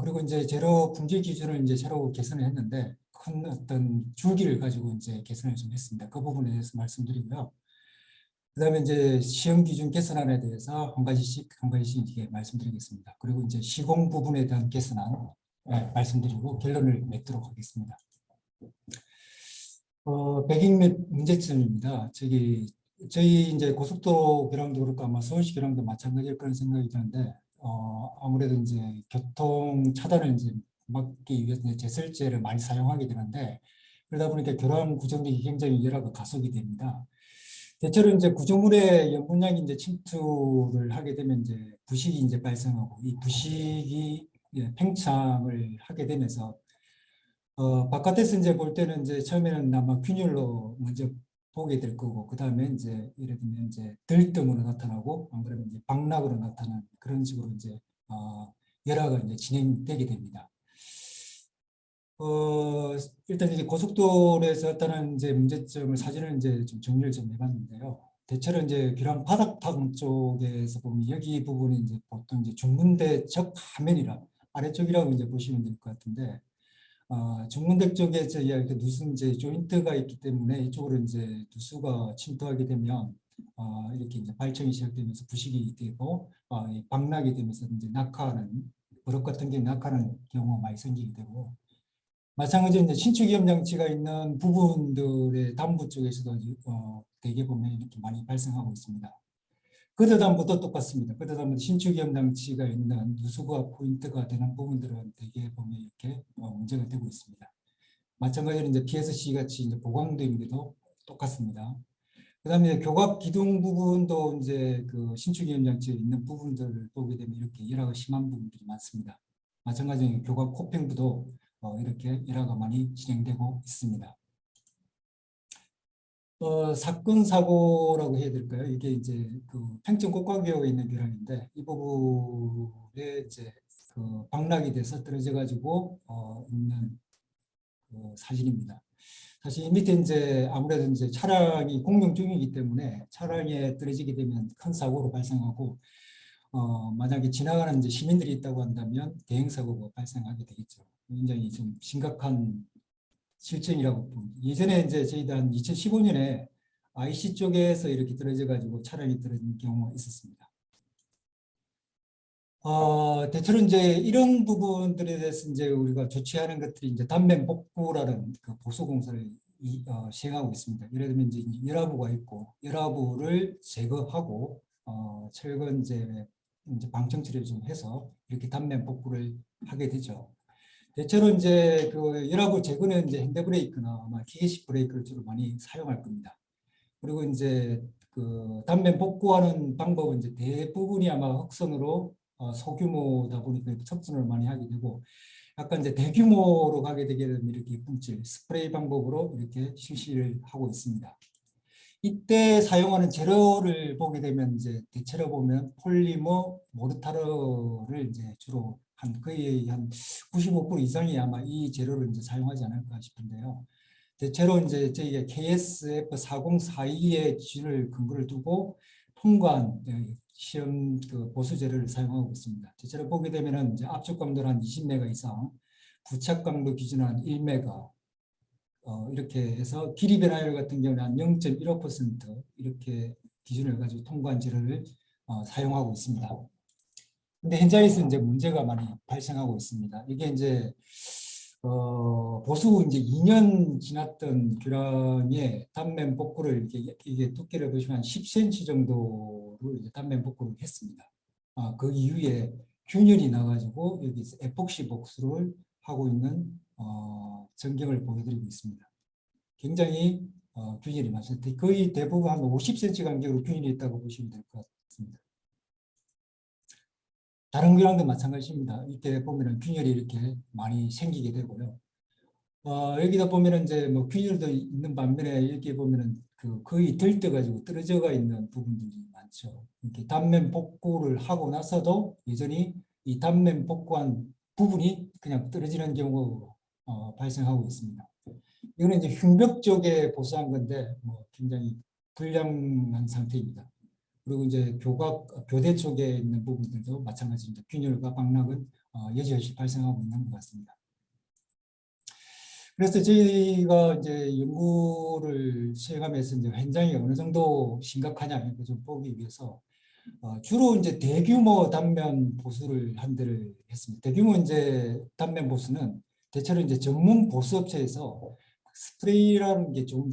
Speaker 7: 그리고 이제 재료 품질 기준을 이제 새로 개선을 했는데 큰 어떤 줄기를 가지고 이제 개선을 좀 했습니다. 그 부분에 대해서 말씀드리고요. 그다음에 이제 시험 기준 개선안에 대해서 한 가지씩 이렇게 말씀드리겠습니다. 그리고 이제 시공 부분에 대한 개선안 말씀드리고 결론을 맺도록 하겠습니다. 백인몇 문제점입니다. 저희 이제 고속도로 교량도 그렇고 아마 서울시 교량도 마찬가지일 그런 생각이 드는데 아무래도 이제 교통 차단을 이제 막기 위해서 이제 제설제를 많이 사용하게 되는데 그러다 보니까 교량 구조물이 굉장히 열하고 가속이 됩니다. 대체로 이제 구조물의 염분량이 이제 침투를 하게 되면 이제 부식이 이제 발생하고 이 부식이 팽창을 하게 되면서 바깥에서 이제 볼 때는 이제 처음에는 아마 균열로 먼저 보게 될 거고 그 다음에 이제 예를 들면 이제 들뜸으로 나타나고 안 그러면 이제 박락으로 나타나는 그런 식으로 이제 열화가 이제 진행되게 됩니다. 일단 이제 고속도로에서 나타나는 이제 문제점을 사진을 이제 좀 정리를 좀 해봤는데요. 대체로 이제 교량 바닥탑 쪽에서 보면 여기 부분이 이제 보통 이제 중문대적 하면이라 아래쪽이라고 이제 보시면 될 것 같은데. 중문대 쪽에 이렇게 누수 이제 조인트가 있기 때문에 이쪽으로 이제 누수가 침투하게 되면 이렇게 이제 발정이 시작되면서 부식이 되고 박락이 되면서 이제 낙하하는 버럭 같은 게 낙하하는 경우가 많이 생기게 되고 마찬가지로 이제 신축 위험 장치가 있는 부분들의 담부 쪽에서도 대개 보면 이렇게 많이 발생하고 있습니다. 끄드담부도 똑같습니다. 끄드담은 신축 위험 장치가 있는 누수가 포인트가 되는 부분들은 대개 보면 이렇게 문제가 되고 있습니다. 마찬가지로 이제 PSC 같이 이제 보강도입도 똑같습니다. 그다음에 교각 기둥 부분도 이제 그 신축 이연 장치에 있는 부분들을 보게 되면 이렇게 열화가 심한 부분들이 많습니다. 마찬가지로 교각 코팽부도 이렇게 열화가 많이 진행되고 있습니다. 사건 사고라고 해야 될까요? 이게 이제 그 팽창 곡각위에 있는 교량인데 이 부분에 이제 그 방락이 돼서 떨어져 가지고 있는 그 사진입니다. 사실 이 밑에 이제 아무래도 이제 차량이 공용 중이기 때문에 차량에 떨어지게 되면 큰 사고로 발생하고 만약에 지나가는 이제 시민들이 있다고 한다면 대형 사고가 발생하게 되겠죠. 굉장히 좀 심각한 실정이라고 봅니다. 예전에 이제 저희도 한 2015년에 IC 쪽에서 이렇게 떨어져 가지고 차량이 떨어진 경우가 있었습니다. 대체로 이제 이런 부분들에 대해서 이제 우리가 조치하는 것들이 이제 단면 복구라는 그 보수 공사를 시행하고 있습니다. 예를 들면 이제 열화부가 있고 열화부를 제거하고 철근 이제 방청 처리를 좀 해서 이렇게 단면 복구를 하게 되죠. 대체로 이제 그 열화부 제거는 이제 핸드브레이크나 아마 기계식 브레이크를 주로 많이 사용할 겁니다. 그리고 이제 그 단면 복구하는 방법은 이제 대부분이 아마 흑선으로 소규모다 보니까 척선을 많이 하게 되고 약간 이제 대규모로 가게 되게 되면 이렇게 분칠 스프레이 방법으로 이렇게 실시를 하고 있습니다. 이때 사용하는 재료를 보게 되면 이제 대체로 보면 폴리머, 모르타르를 이제 주로 거의 한 95% 이상이 아마 이 재료를 이제 사용하지 않을까 싶은데요. 대체로 이제 저희가 KSF 4042의 기준을 근거를 두고 통관 시험 그 보수 재료를 사용하고 있습니다. 대체로 보게 되면은 이제 압축 강도는 한 20메가 이상, 부착 강도 기준은 한 1메가, 이렇게 해서 길이 변화율 같은 경우는 한 0.15% 이렇게 기준을 가지고 통관 재료를 사용하고 있습니다. 근데 현장에서 이제 문제가 많이 발생하고 있습니다. 이게 이제 보수 이제 2년 지났던 교량의 단면 복구를 이게 두께를 보시면 한 10cm 정도로 이제 단면 복구를 했습니다. 그 이후에 균열이 나가지고 여기서 에폭시 복수를 하고 있는 전경을 보여드리고 있습니다. 굉장히 균열이 많습니다. 거의 대부분 한 50cm 간격으로 균열이 있다고 보시면 될 것 같습니다. 다른 교량도 마찬가지입니다. 이때 보면은 균열이 이렇게 많이 생기게 되고요. 여기다 보면은 이제 뭐 균열도 있는 반면에 여기 보면은 그 거의 들떠가지고 떨어져가 있는 부분들이 많죠. 이렇게 단면 복구를 하고 나서도 여전히 이 단면 복구한 부분이 그냥 떨어지는 경우가 발생하고 있습니다. 이거는 이제 흉벽 쪽에 보수한 건데 뭐 굉장히 불량한 상태입니다. 그리고 이제 교대 쪽에 있는 부분들도 마찬가지입니다. 균열과 방락은 여지없이 발생하고 있는 것 같습니다. 그래서 저희가 이제 연구를 시행하면서 이제 현장이 어느 정도 심각하냐 이렇게 좀 보기 위해서 주로 이제 대규모 단면 보수를 한 데를 했습니다. 대규모 이제 단면 보수는 대체로 이제 전문 보수 업체에서 스프레이라는 게 좀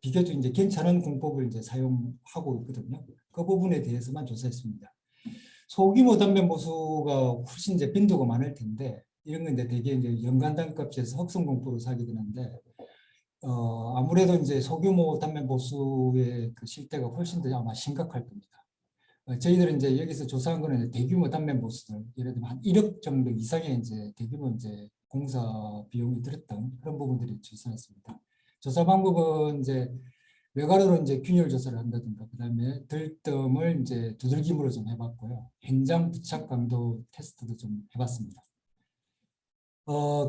Speaker 7: 비교적 이제 괜찮은 공법을 이제 사용하고 있거든요. 그 부분에 대해서만 조사했습니다. 소규모 단면 보수가 훨씬 이제 빈도가 많을 텐데 이런 건데 되게 이제 연간 단값에서 흑성 공법으로 사게 되는데 아무래도 이제 소규모 단면 보수의 그 실태가 훨씬 더 아마 심각할 겁니다. 저희들은 이제 여기서 조사한 거는 대규모 단면 보수들 예를 들면 한 1억 정도 이상의 이제 대규모 이제 공사 비용이 들었던 그런 부분들이 조사했습니다. 조사 방법은 이제 외곽으로 이제 균열 조사를 한다든가 그다음에 들뜸을 이제 두들김으로 좀 해봤고요. 현장 부착 강도 테스트도 좀 해봤습니다.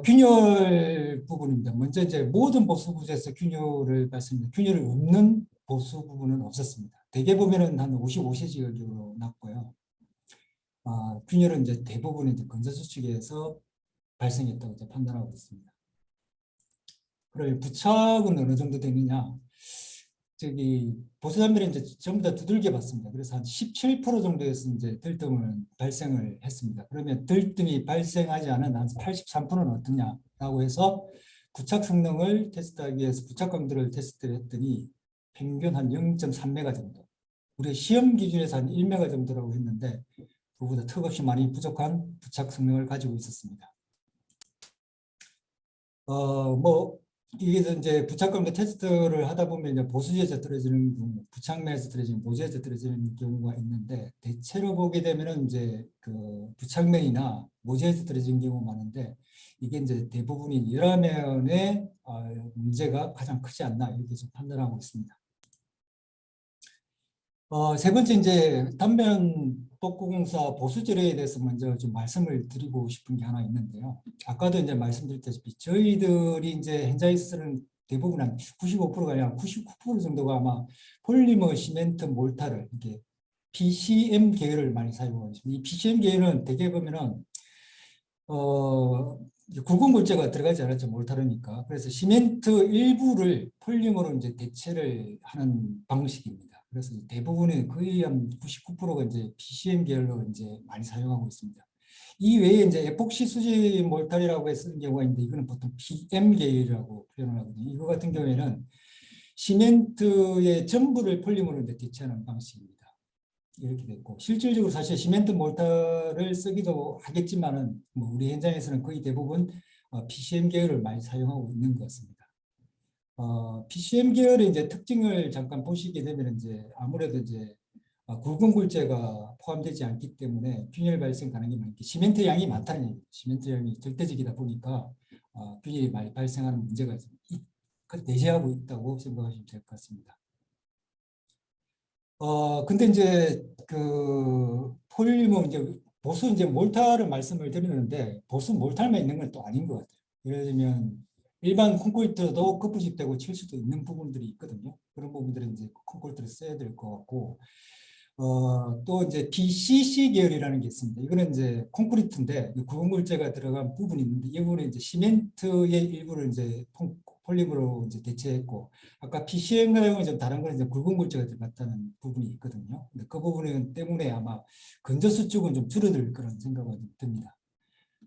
Speaker 7: 균열 부분입니다. 먼저 이제 모든 보수 부지에서 균열을 봤습니다. 균열이 없는 보수 부분은 없었습니다. 대개 보면은 한 55cm 정도로 났고요. 균열은 이제 대부분 이제 건설 수축에서 발생했다고 이제 판단하고 있습니다. 그럼 부착은 어느 정도 되느냐? 저기 보수 단면을 이제 전부 다 두들겨 봤습니다. 그래서 한 17% 정도에서 이제 들뜸을 발생을 했습니다. 그러면 들뜸이 발생하지 않은 한 83%는 어떠냐라고 해서 부착 성능을 테스트하기 위해서 부착 강도를 테스트를 했더니 평균 한 0.3메가 정도. 우리 시험 기준에서 한 1메가 정도라고 했는데 그보다 턱없이 많이 부족한 부착 성능을 가지고 있었습니다. 뭐 이게 이제 부착광도 테스트를 하다 보면 이제 보수지에서 떨어지는 경우, 부착매에서 떨어지는, 모재에서 떨어지는 경우가 있는데, 대체로 보게 되면은 이제 그 부착매이나 모재에서 떨어지는 경우가 많은데, 이게 이제 대부분이 열화면의 문제가 가장 크지 않나 이렇게 좀 판단하고 있습니다. 세 번째 이제 단면 복구공사 보수 재료에 대해서 먼저 좀 말씀을 드리고 싶은 게 하나 있는데요. 아까도 이제 말씀드렸다시피 저희들이 이제 현장에서 쓰는 대부분 한 95%가 아니라 99% 정도가 아마 폴리머, 시멘트, 몰타를 이렇게 PCM 계열을 많이 사용하고 있습니다. 이 PCM 계열은 대개 보면은 굵은 골재가 들어가지 않았죠, 몰타르니까. 그래서 시멘트 일부를 폴리머로 이제 대체를 하는 방식입니다. 그래서 대부분의 거의 한 99%가 이제 PCM 계열로 이제 많이 사용하고 있습니다. 이 외에 이제 에폭시 수지 몰타리라고 쓰는 경우가 있는데 이거는 보통 PM 계열이라고 표현을 하거든요. 이거 같은 경우에는 시멘트의 전부를 폴리머로 이제 대체하는 방식입니다. 이렇게 됐고, 실질적으로 사실 시멘트 몰타를 쓰기도 하겠지만은 뭐 우리 현장에서는 거의 대부분 PCM 계열을 많이 사용하고 있는 것 같습니다. PCM 계열의 이제 특징을 잠깐 보시게 되면 이제 아무래도 이제 굵은 골재가 포함되지 않기 때문에 균열 발생 가능성이 많고, 시멘트 양이 많다는 얘기죠. 시멘트 양이 절대적이다 보니까 균열이 많이 발생하는 문제가 내재하고 있다고 생각하시면 될 것 같습니다. 근데 이제 그 폴리머 이제 보수 이제 몰타를 말씀을 드리는데, 보수 몰타만 있는 건 또 아닌 것 같아요. 예를 들면 일반 콘크리트도 끝부집되고 칠 수도 있는 부분들이 있거든요. 그런 부분들은 이제 콘크리트를 써야 될 것 같고, 또 이제 BCC 계열이라는 게 있습니다. 이거는 이제 콘크리트인데 굵은 골재가 들어간 부분이 있는데, 이 부분은 이제 시멘트의 일부를 이제 폴리머로 이제 대체했고, 아까 PCM 내용은 좀 다른 건 이제 굵은 골재가 들어갔다는 부분이 있거든요. 근데 그 부분 때문에 아마 건조수 쪽은 좀 줄어들 그런 생각은 듭니다.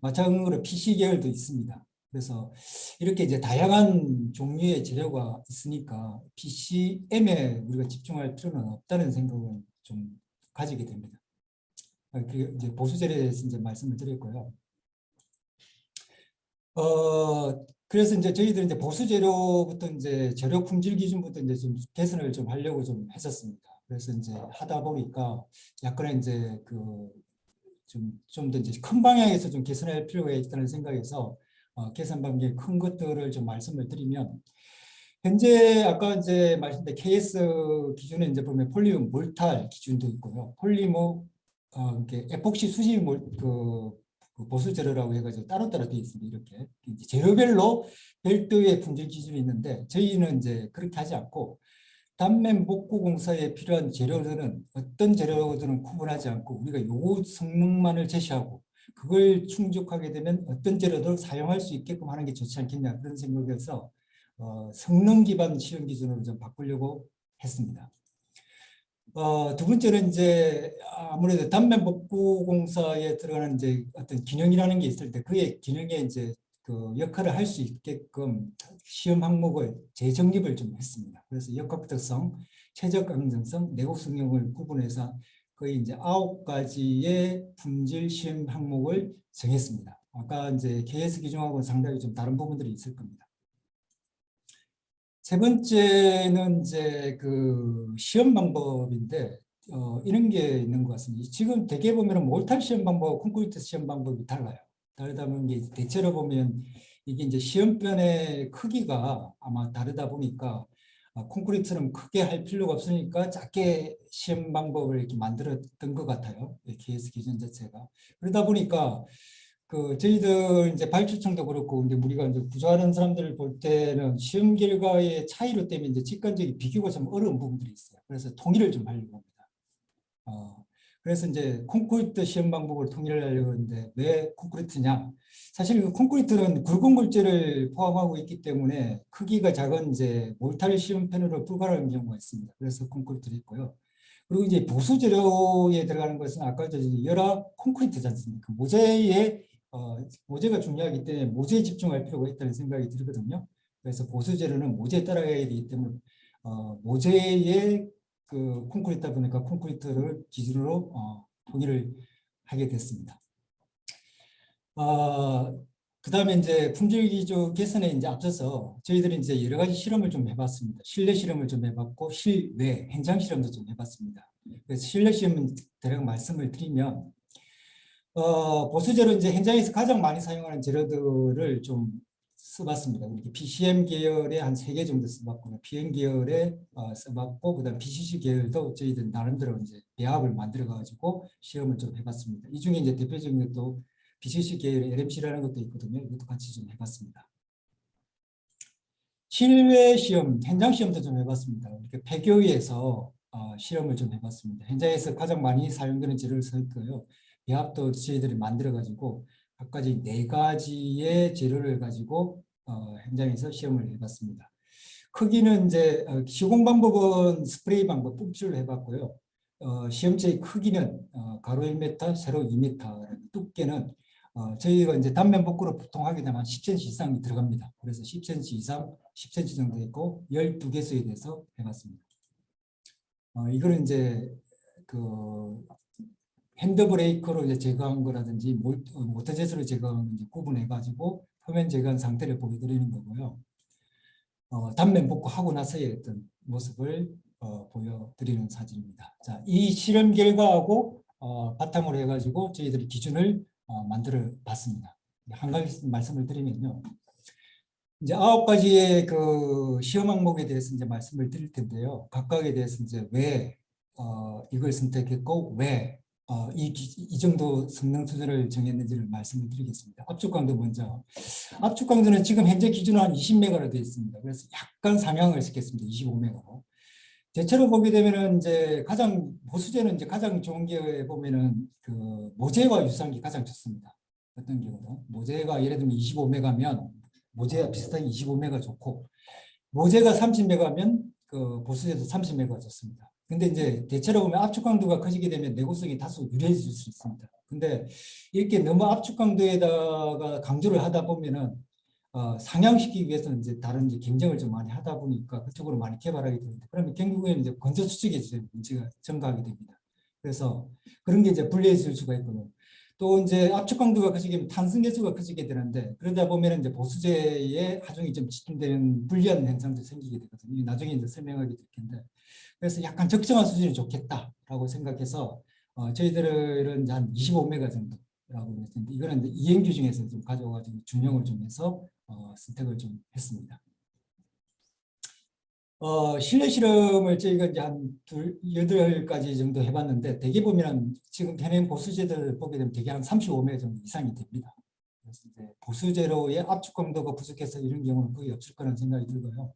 Speaker 7: 마찬가지로 PC 계열도 있습니다. 그래서 이렇게 이제 다양한 종류의 재료가 있으니까 PCM에 우리가 집중할 필요는 없다는 생각은 좀 가지게 됩니다. 그 이제 보수 재료에 대해서 이제 말씀을 드렸고요. 그래서 이제 저희들은 이제 보수 재료부터 이제 재료 품질 기준부터 이제 좀 개선을 좀 하려고 좀 했었습니다. 그래서 이제 하다 보니까 약간의 이제 그 좀 더 이제 큰 방향에서 좀 개선할 필요가 있다는 생각에서 개선 방향의 큰 것들을 좀 말씀을 드리면, 현재 아까 이제 말씀드린 KS 기준에 이제 보면 폴리머 몰탈 기준도 있고요. 폴리머 이렇게 에폭시 수지 그 보수 재료라고 해가지고 따로따로 되어 있습니다. 이렇게 이제 재료별로 별도의 품질 기준이 있는데, 저희는 이제 그렇게 하지 않고 단면 복구 공사에 필요한 재료들은 어떤 재료들은 구분하지 않고 우리가 요구 성능만을 제시하고, 그걸 충족하게 되면 어떤 재료도 사용할 수 있게끔 하는 게 좋지 않겠냐, 그런 생각에서 성능 기반 시험 기준으로 좀 바꾸려고 했습니다. 두 번째는 이제 아무래도 단면 복구 공사에 들어가는 이제 어떤 기능이라는 게 있을 때 그의 기능에 이제 그 역할을 할 수 있게끔 시험 항목을 재정립을 좀 했습니다. 그래서 역학특성, 최적 안정성, 내국 성능을 구분해서 거의 이제 9가지의 품질 시험 항목을 정했습니다. 아까 이제 KS 기준하고는 상당히 좀 다른 부분들이 있을 겁니다. 세 번째는 이제 그 시험 방법인데, 이런 게 있는 것 같습니다. 지금 대개 보면 몰탈 시험 방법, 콘크리트 시험 방법이 달라요. 다르다 보니 대체로 보면 이게 이제 시험변의 크기가 아마 다르다 보니까 콘크리트는 크게 할 필요가 없으니까 작게 시험 방법을 이렇게 만들었던 것 같아요. KS 기준 자체가. 그러다 보니까 그 저희들 이제 발주청도 그렇고, 근데 우리가 이제 구조하는 사람들을 볼 때는 시험 결과의 차이로 때문에 이제 직관적인 비교가 좀 어려운 부분들이 있어요. 그래서 통일을 좀 하려고 합니다. 그래서 이제 콘크리트 시험 방법을 통일을 하려고 하는데, 왜 콘크리트냐? 사실 그 콘크리트는 굵은 골재를 포함하고 있기 때문에 크기가 작은 이제 몰탈 시험편으로 불과한 경우가 있습니다. 그래서 콘크리트를 했고요. 그리고 이제 보수 재료에 들어가는 것은 아까 열화 콘크리트지 않습니까? 모재가 중요하기 때문에 모재에 집중할 필요가 있다는 생각이 들거든요. 그래서 보수 재료는 모재에 따라가야 되기 때문에 모재의 그 콘크리트다 보니까 콘크리트를 기준으로 통일을 하게 됐습니다. 그다음에 이제 품질 기조 개선에 이제 앞서서 저희들이 이제 여러 가지 실험을 좀 해봤습니다. 실내 실험을 좀 해봤고 실외 현장 실험도 좀 해봤습니다. 그래서 실내 실험은 대략 말씀을 드리면 보수제로 이제 현장에서 가장 많이 사용하는 재료들을 좀 써봤습니다. 이렇게 PCM 계열의 한 3개 정도 써봤고요. PM 계열에 써봤고, 그다음 BCC 계열도 저희들 나름대로 이제 배합을 만들어가지고 시험을 좀 해봤습니다. 이 중에 이제 대표적인 것도 BCC 계열의 LMC라는 것도 있거든요. 이것도 같이 좀 해봤습니다. 실외 시험, 현장 시험도 좀 해봤습니다. 이렇게 폐교위에서 실험을 좀 해봤습니다. 현장에서 가장 많이 사용되는 재료를 썼고요. 배합도 저희들이 만들어가지고 각가지 4가지의 재료를 가지고 현장에서 시험을 해봤습니다. 크기는 이제 시공 방법은 스프레이 방법 뿜질로 해봤고요. 시험체의 크기는 가로 1m, 세로 2m, 두께는 저희가 이제 단면 복구로 보통 하게 되면 10cm 이상이 들어갑니다. 그래서 10cm 이상, 10cm 정도 있고 12개수에 대해서 해봤습니다. 이거는 이제 그 핸드브레이커로 이제 제거한 거라든지 모터젯으로 제거한 이제 구분해가지고 표면 제거한 상태를 보여드리는 거고요. 단면 복구하고 나서의 어떤 모습을 보여드리는 사진입니다. 자, 이 실험 결과하고 바탕으로 해가지고 저희들이 기준을 만들어 봤습니다. 한 가지 말씀을 드리면요. 이제 9가지의 그 시험 항목에 대해서 이제 말씀을 드릴 텐데요. 각각에 대해서 이제 왜 이걸 선택했고 왜 이 정도 성능 수준을 정했는지를 말씀을 드리겠습니다. 압축 강도 먼저. 압축 강도는 지금 현재 기준은 한 20메가로 되어 있습니다. 그래서 약간 상향을 시켰습니다. 25메가로. 대체로 보게 되면은 이제 가장 보수제는 이제 가장 좋은 게 보면은 그 모재와 유사한 게 가장 좋습니다. 어떤 경우는 모재가 예를 들면 25메가면 모재와 비슷하게 25메가 좋고 모재가 30메가면 그 보수제도 30메가 좋습니다. 근데 이제 대체로 보면 압축 강도가 커지게 되면 내구성이 다소 유리해질 수 있습니다. 근데 이렇게 너무 압축 강도에다가 강조를 하다 보면은 상향시키기 위해서는 이제 다른 이제 경쟁을 좀 많이 하다 보니까 그쪽으로 많이 개발하게 되는데 그러면 결국에는 이제 건조 수축에 문제가 증가하게 됩니다. 그래서 그런 게 이제 불리해질 수가 있고요. 또 이제 압축 강도가 커지게 탄성 개수가 커지게 되는데 그러다 보면 이제 보수제의 하중이 좀 집중되는 불리한 현상도 생기게 되거든요. 나중에 이제 설명하게 될 텐데 그래서 약간 적정한 수준이 좋겠다라고 생각해서 저희들은 한 25메가 정도라고 했는데 이거는 이행규 중에서 좀 가져와가지고 중용을 좀 해서 선택을 좀 했습니다. 실내 실험을 저희가 이제 한 8가지 정도 해봤는데 대개 보면 지금 현행 보수제들 보게 되면 대개 한 35메가 정도 이상이 됩니다. 그래서 이제 보수제로의 압축 강도가 부족해서 이런 경우는 거의 없을 거라는 생각이 들고요.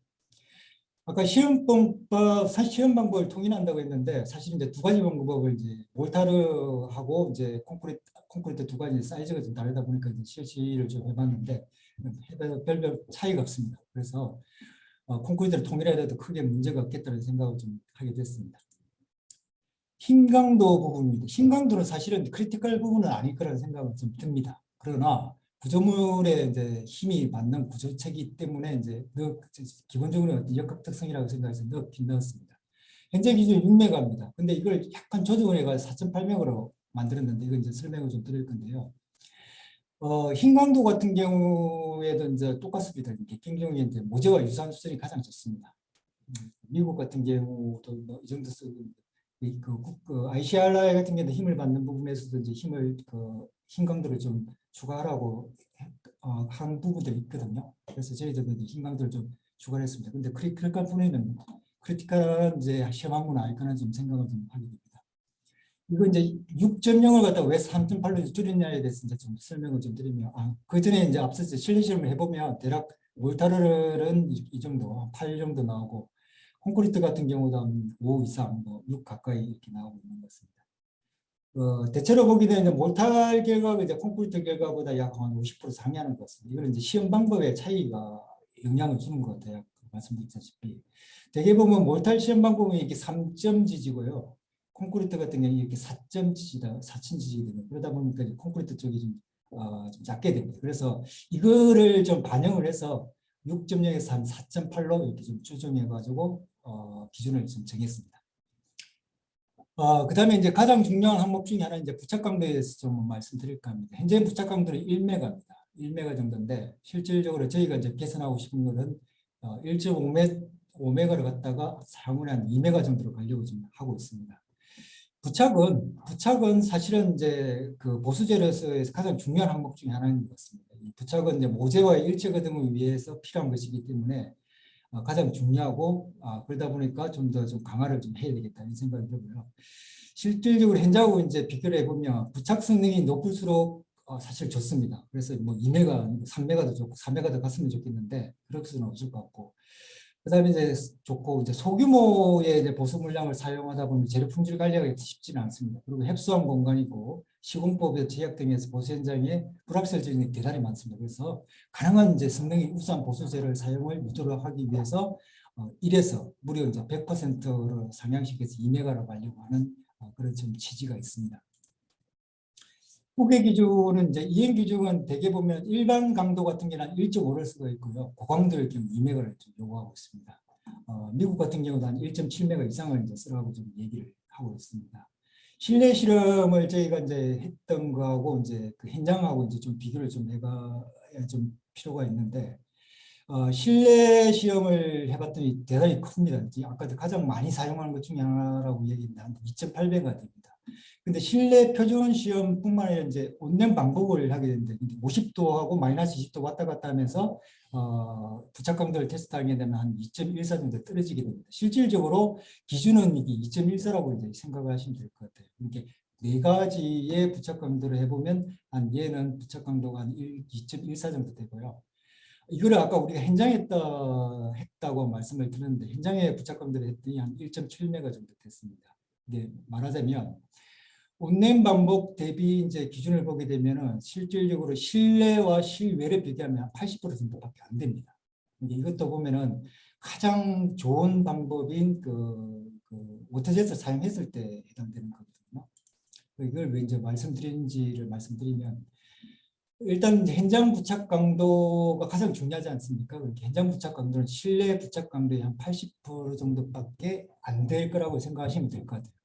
Speaker 7: 아까 시험 방법을 통일한다고 했는데 사실 이제 2가지 방법을 이제 몰타르하고 이제 콘크리트 2가지 사이즈가 좀 다르다 보니까 이제 실시를 좀 해봤는데 별 차이가 없습니다. 그래서 콘크리트를 통일해도 크게 문제가 없겠다는 생각을 좀 하게 됐습니다. 힘 강도 부분입니다. 힘 강도는 사실은 크리티컬 부분은 아닐 거라는 생각은 좀 듭니다. 그러나 구조물에 이제 힘이 받는 구조체이기 때문에 이제 기본적으로 역학 특성이라고 생각해서 넣긴 넣었습니다. 현재 기준 6메가입니다. 근데 이걸 약간 조정을 해가지고 4.8메가로 만들었는데 이건 이제 설명을 좀 드릴 건데요. 힘 강도 같은 경우에도 이제 똑같습니다. 객행 경우에 이제 모재와 유사한 수준이 가장 좋습니다. 미국 같은 경우도 뭐 이 정도 쓰고 그 ICRI 같은 경우는 힘을 받는 부분에서도 이제 힘 강도를 좀 추가하라고 한 부분들이 있거든요. 그래서 저희들도 힘 강도를 좀 추가했습니다. 근데 크리티컬 분에는 크리티컬한 이제 시험 항목은 아닐까는 좀 생각을 좀 하게 됩니다. 이거 이제 6.0을 갖다가 왜 3.8로 줄였냐에 대해서 이제 좀 설명을 좀 드리면, 그 전에 이제 앞서서 실내 실험을 해보면 대략 몰타르는 이 정도, 8 정도 나오고, 콘크리트 같은 경우도 한 5 이상, 뭐 6 가까이 이렇게 나오고 있는 것 같습니다. 대체로 보게 되면 몰탈 결과가 이제 콘크리트 결과보다 약 한 50% 상회하는 것 같습니다. 이거는 이제 시험 방법의 차이가 영향을 주는 것 같아요. 말씀드렸다시피. 대개 보면 몰탈 시험 방법은 이렇게 3점 지지고요. 콘크리트 같은 경우는 이렇게 4점 지지다, 4층 지지거든요. 그러다 보니까 콘크리트 쪽이 좀 작게 됩니다. 그래서 이거를 좀 반영을 해서 6.0에서 한 4.8로 이렇게 좀 조정해가지고 기준을 좀 정했습니다. 그 다음에 이제 가장 중요한 항목 중에 하나 이제 부착 강도에 대해서 좀 말씀드릴까 합니다. 현재 부착 강도는 1메가입니다. 1메가 정도인데 실질적으로 저희가 이제 개선하고 싶은 것은 1.5메가를 갖다가 향후에 한 2메가 정도로 가려고 지금 하고 있습니다. 부착은 사실은 이제 그 보수재료에서 가장 중요한 항목 중에 하나인 것 같습니다. 이 부착은 이제 모재와의 일체 거등을 위해서 필요한 것이기 때문에 가장 중요하고 그러다 보니까 좀 더 좀 강화를 좀 해야 되겠다 이 생각이 들고요. 실질적으로 현재하고 이제 비교를 해보면 부착 성능이 높을수록 사실 좋습니다. 그래서 뭐 2메가, 3메가도 좋고 4메가도 갔으면 좋겠는데 그럴 수는 없을 것 같고. 그다음에 이제 좋고 이제 소규모의 이제 보수 물량을 사용하다 보면 재료 품질 관리가 쉽지는 않습니다. 그리고 협소한 공간이고 시공법의 제약 등에서 보수 현장에 불확실성이 대단히 많습니다. 그래서 가능한 이제 성능이 우수한 보수 재료를 사용을 유도를 하기 위해서 1에서 무려 이제 100%로 상향시켜서 2메가로 가려고 하는 그런 좀 취지가 있습니다. 후계 기준은 이제 이행 기준은 대개 보면 일반 강도 같은 경우는 1.5를 쓰고 있고요. 고강도의 경우 2메가를 요구하고 있습니다. 미국 같은 경우도 한 1.7메가 이상을 이제 쓰라고 좀 얘기를 하고 있습니다. 실내 실험을 저희가 이제 했던 거하고 이제 그 현장하고 이제 좀 비교를 좀 해봐야 좀 필요가 있는데 실내 시험을 해봤더니 대단히 큽니다. 아까도 가장 많이 사용하는 것 중에 하나라고 얘기했는데 한 2.8배가 됩니다. 근데 실내 표준 시험뿐만 아니라 이제 온냉 반복을 하게 되는데 50도하고 마이너스 20도 왔다 갔다 하면서 부착 강도를 테스트하게 되면 한 2.14 정도 떨어지게 됩니다. 실질적으로 기준은 이게 2.14라고 이제 생각하시면 될 것 같아요. 이렇게 네 가지의 부착 강도를 해보면 한 얘는 부착 강도가 한 2.14 정도 되고요. 이거를 아까 우리가 현장에 했다고 말씀을 드렸는데 현장에 부착 강도를 했더니 한 1.7메가 정도 됐습니다. 이게 말하자면 온냉 반복 대비 이제 기준을 보게 되면은 실질적으로 실내와 실외를 비교하면 80% 정도밖에 안 됩니다. 이것도 보면은 가장 좋은 방법인 그 워터젯을 사용했을 때 해당되는 거거든요. 이걸 왜 이제 말씀드리는지를 말씀드리면 일단 이제 현장 부착 강도가 가장 중요하지 않습니까? 그러니까 현장 부착 강도는 실내 부착 강도의 한 80% 정도밖에 안 될 거라고 생각하시면 될 것 같아요.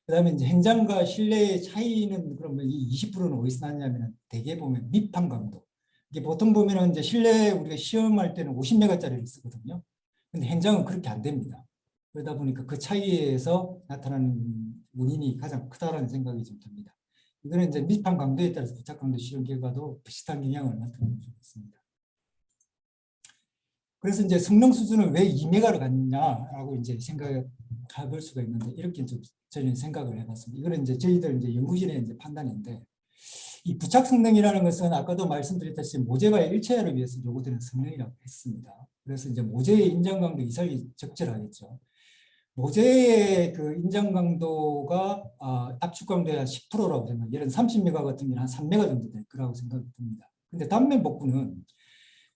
Speaker 7: 그다음에 이제 현장과 실내의 차이는 그러면 이 20%는 어디서 나냐면 대개 보면 밑판 강도. 이게 보통 보면은 이제 실내 우리가 시험할 때는 50메가짜리를 쓰거든요. 근데 현장은 그렇게 안 됩니다. 그러다 보니까 그 차이에서 나타나는 원인이 가장 크다라는 생각이 좀 듭니다. 이거는 이제 밑판 강도에 따라서 부착 강도 시험 결과도 비슷한 영향을 나타내고 있습니다. 그래서 이제 성능 수준을 왜 2메가를 갔냐라고 이제 생각해볼 수가 있는데 이렇게 좀 저는 생각을 해봤습니다. 이거는 이제 저희들 이제 연구진의 이제 판단인데 이 부착 성능이라는 것은 아까도 말씀드렸다시피 모재와의 일체화를 위해서 요구되는 성능이라고 했습니다. 그래서 이제 모재의 인장 강도 이상이 적절하겠죠. 모재의 그 인장 강도가 압축 강도의 한 10%라고 생각해요. 예를 들어 30메가 같은 경우는 한 3메가 정도 될 거라고 생각이 듭니다. 근데 단면 복구는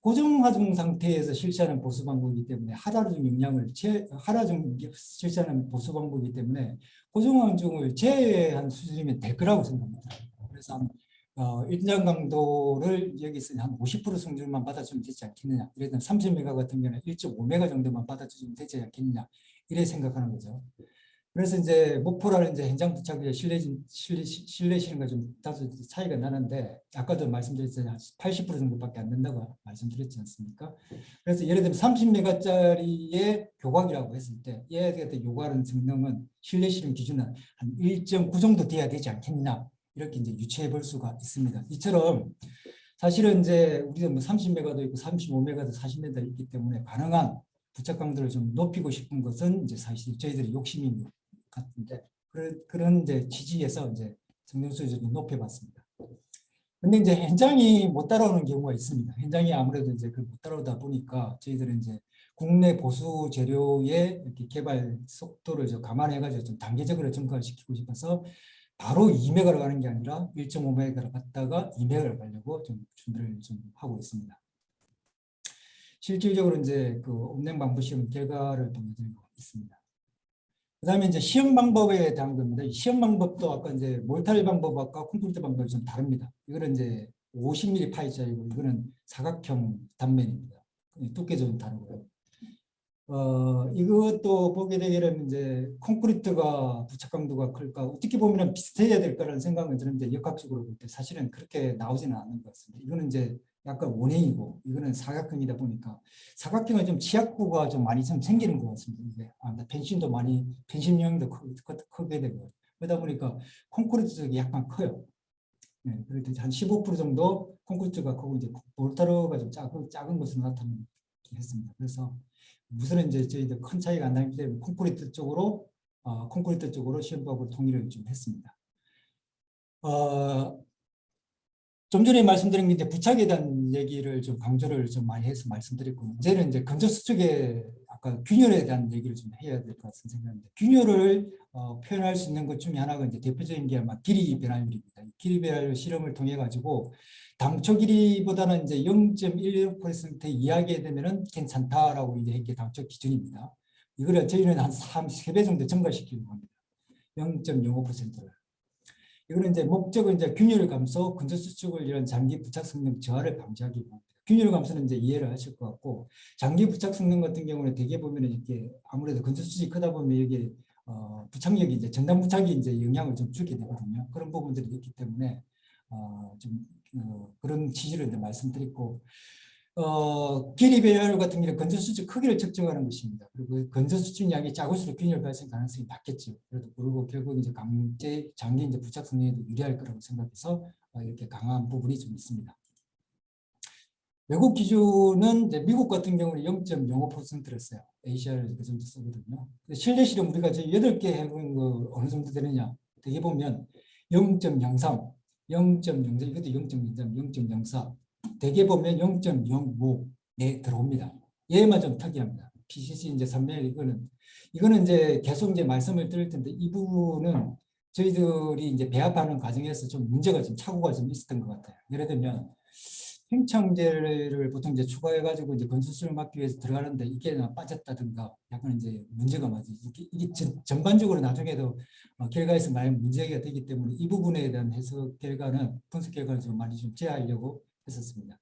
Speaker 7: 고정 하중 상태에서 실시하는 보수 방법이기 때문에 하라중 용량을 하라중 실시하는 보수 방법이기 때문에 고정 하중을 제외한 수준이면 될 거라고 생각합니다. 그래서 인장 강도를 여기서 한 50% 성질만 받아주면 되지 않겠느냐. 예를 들면 30메가 같은 경우는 1.5메가 정도만 받아주면 되지 않겠느냐. 이래 생각하는 거죠. 그래서 이제 목표라는 이제 현장 부착의 실내 실험과 좀 다소 차이가 나는데 아까도 말씀드렸듯이 80% 정도밖에 안 된다고 말씀드렸지 않습니까? 그래서 예를 들면 30메가짜리의 교각이라고 했을 때 얘한테 요구하는 성능은 실내 실험 기준은 한 1.9 정도 돼야 되지 않겠냐 이렇게 이제 유추해 볼 수가 있습니다. 이처럼 사실은 이제 우리가 뭐 30메가도 있고 35메가도 40메가도 있기 때문에 가능한 부착 강도를 좀 높이고 싶은 것은 이제 사실 저희들이 욕심인 것 같은데 그런 이제 취지에서 이제 성능 수준을 높여봤습니다. 근데 이제 현장이 못 따라오는 경우가 있습니다. 현장이 아무래도 이제 그 못 따라오다 보니까 저희들은 이제 국내 보수 재료의 이렇게 개발 속도를 좀 감안해가지고 좀 단계적으로 증가를 시키고 싶어서 바로 2메가로 가는 게 아니라 1.5메가로 갔다가 2메가로 가려고 좀 준비를 좀 하고 있습니다. 실질적으로 이제 그 온냉 반복 시험 결과를 보여드리고 있습니다. 그다음에 이제 시험 방법에 대한 겁니다. 시험 방법도 아까 이제 몰탈 방법과 콘크리트 방법이 좀 다릅니다. 이거는 이제 50mm 파이짜리고 이거는 사각형 단면입니다. 두께도 좀 다르고요. 이것도 보게 되면 이제 콘크리트가 부착 강도가 클까 어떻게 보면 비슷해야 될 거라는 생각은 드는데 역학적으로 볼 때 사실은 그렇게 나오지는 않는 것 같습니다. 이거는 이제 약간 원형이고 이거는 사각형이다 보니까 사각형은 좀 취약구가 좀 많이 좀 생기는 것 같습니다. 이게 펜신도 많이 펜신형도 크게 되고 그러다 보니까 콘크리트 쪽이 약간 커요. 네, 그럴 때 한 15% 정도 콘크리트가 크고 이제 몰타르가 좀 작은 것으로 나타났습니다. 그래서 우선은 이제 저희들 큰 차이가 안 나기 때문에 콘크리트 쪽으로 시험법을 통일을 좀 했습니다. 좀 전에 말씀드린 게 이제 부착에 대한 얘기를 좀 강조를 좀 많이 해서 말씀드렸고 이제는 이제 건조수 쪽에 아까 균열에 대한 얘기를 좀 해야 될 것 같은 생각인데 균열을 표현할 수 있는 것 중에 하나가 이제 대표적인 게 아마 길이 변화율입니다. 길이 변화율 실험을 통해 가지고 당초 길이보다는 이제 0.16% 이하게 되면은 괜찮다라고 이제 이게 당초 기준입니다. 이거를 저희는 한 3배 정도 증가시키려고 합니다. 0.05%를. 이거는 이제 목적은 이제 균열 감소, 근저수축을 이런 장기 부착 성능 저하를 방지하기 위함입니다. 균열 감소는 이제 이해를 하실 것 같고 장기 부착 성능 같은 경우는 대개 보면은 이렇게 아무래도 근저수축이 크다 보면 이게 부착력이 이제 전단 부착이 이제 영향을 좀 주게 되거든요. 그런 부분들이 있기 때문에 그런 취지를 이제 말씀드리고 길이 배열 같은 경우는 건조수축 크기를 측정하는 것입니다. 그리고 건조수축 양이 작을수록 균열 발생 가능성이 낮겠죠. 그리고 결국 이제 장기 이제 부착 성능에도 유리할 거라고 생각해서 이렇게 강한 부분이 좀 있습니다. 외국 기준은 이제 미국 같은 경우는 0.05%를 써요. ACR을 그 정도 쓰거든요. 실내 실험 우리가 저희 8개 해본 거 어느 정도 되느냐? 되게 보면 0.03, 0.03, 이것도 0.03, 0.04. 대개 보면 0.05에 들어옵니다. 얘만 좀 특이합니다. PCC 이제 300 이거는 이제 계속 이제 말씀을 드릴 텐데 이 부분은 저희들이 이제 배합하는 과정에서 좀 문제가 좀 착오가 좀 있었던 것 같아요. 예를 들면 팽창제를 보통 이제 추가해가지고 이제 건수술을 막기 위해서 들어가는데 이게 빠졌다든가 약간 이제 문제가 맞지. 이게 전반적으로 나중에도 결과에서 많이 문제가 되기 때문에 이 부분에 대한 해석 결과는 분석 결과를 좀 많이 좀 제하려고 했었습니다.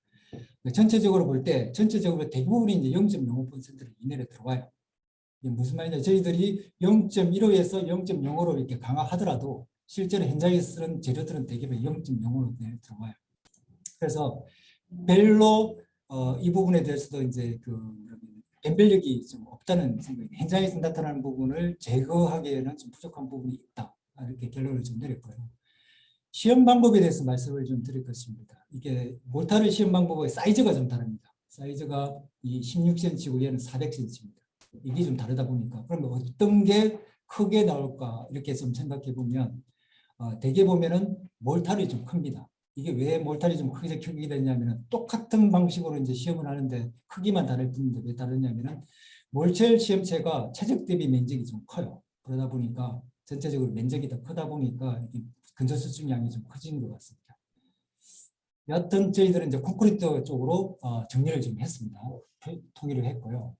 Speaker 7: 전체적으로 볼 때 전체적으로 대부분이 이제 0.05% 이내로 들어와요. 이게 무슨 말이냐? 저희들이 0.15에서 0.05로 이렇게 강화하더라도 실제로 현장에서 쓰는 재료들은 대개는 0.05로 들어와요. 그래서 별로 이 부분에 대해서도 이제 변별력이 좀 없다는 생각이 현장에서 나타나는 부분을 제거하기에는 좀 부족한 부분이 있다. 이렇게 결론을 좀 내렸고요. 시험 방법에 대해서 말씀을 좀 드릴 것입니다. 이게 몰타르 시험 방법의 사이즈가 좀 다릅니다. 사이즈가 이 16cm고 얘는 400cm입니다. 이게 좀 다르다 보니까 그러면 어떤 게 크게 나올까 이렇게 좀 생각해 보면 대개 보면은 몰타르이 좀 큽니다. 이게 왜 몰타르이 좀 크게 됐냐면은 똑같은 방식으로 이제 시험을 하는데 크기만 다를 뿐인데 왜 다르냐면은 몰첼 시험체가 최적 대비 면적이 좀 커요. 그러다 보니까 전체적으로 면적이 더 크다 보니까 근저수축 양이 좀 커진 것 같습니다. 여하튼 저희들은 이제 콘크리트 쪽으로 정리를 좀 했습니다. 통일을 했고요.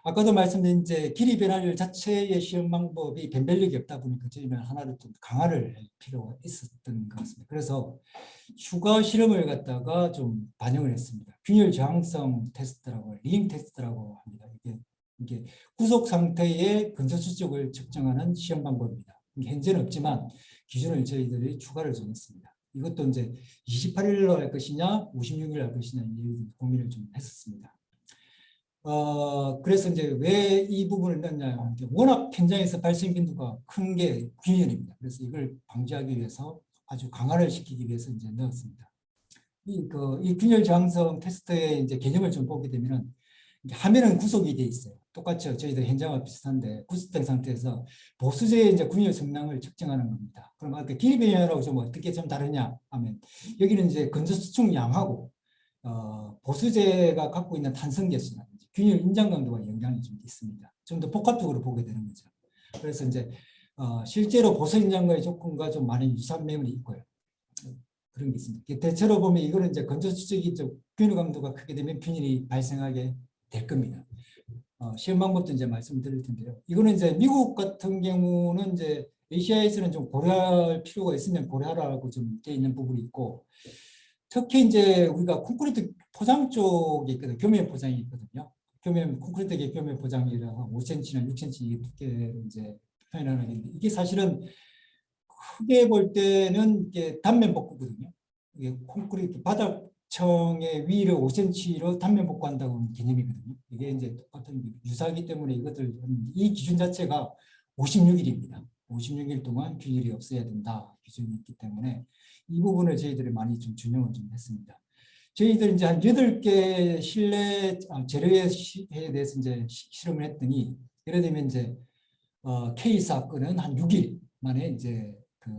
Speaker 7: 아까도 말씀드린 이제 길이 변화율 자체의 시험 방법이 변별력이 없다 보니까 저희는 하나를 좀 강화를 할 필요가 있었던 것 같습니다. 그래서 추가 실험을 갖다가 좀 반영을 했습니다. 균열 저항성 테스트라고 링 테스트라고 합니다. 이게 구속 상태의 근저수축을 측정하는 시험 방법입니다. 현재는 없지만 기준을 저희들이 추가를 좀 했습니다. 이것도 이제 28일로 할 것이냐, 56일로 할 것이냐 고민을 좀 했었습니다. 그래서 이제 왜 이 부분을 넣냐면 워낙 현장에서 발생 빈도가 큰 게 균열입니다. 그래서 이걸 방지하기 위해서 아주 강화를 시키기 위해서 이제 넣었습니다. 이 균열 저항성 테스트의 이제 개념을 좀 보게 되면은 화면은 구속이 돼 있어요. 똑같이 저희도 현장과 비슷한데 구속된 상태에서 보수제의 이제 균열 성능을 측정하는 겁니다. 그럼 아까 길이 변화율하고 좀 어떻게 좀 다르냐 하면 여기는 이제 근저수축 양하고 보수제가 갖고 있는 탄성 개수라든지 균열 인장 강도가 영향이 좀 있습니다. 좀 더 복합적으로 보게 되는 거죠. 그래서 이제 실제로 보수 인장과의 조건과 좀 많은 유사한 면이 있고요. 그런 게 있습니다. 대체로 보면 이거는 이제 건조수축이 균열 강도가 크게 되면 균열이 발생하게 될 겁니다. 시험 방법도 이제 말씀드릴 텐데요. 이거는 이제 미국 같은 경우는 이제 ACI에서는 좀 고려할 필요가 있으면 고려하라고 좀 돼 있는 부분이 있고, 특히 이제 우리가 콘크리트 포장 쪽에 있거든요. 교면 포장이 있거든요. 표면 콘크리트 객표면 포장이라서 5cm나 6cm 두께로 이제 표현하는 게 있는데 이게 사실은 크게 볼 때는 이게 단면 복구거든요. 이게 콘크리트 바닥청의 위를 5cm로 단면 복구한다고 하는 개념이거든요. 이게 이제 똑같은 유사하기 때문에 이것들 이 기준 자체가 56일입니다. 56일 동안 균일이 없어야 된다 기준이 있기 때문에 이 부분을 저희들이 많이 좀 준용을 좀 했습니다. 저희들 이제 한 8개 실내 재료에 대해서 이제 실험을 했더니 예를 들면 이제 K 사건은 한 6일 만에 이제 그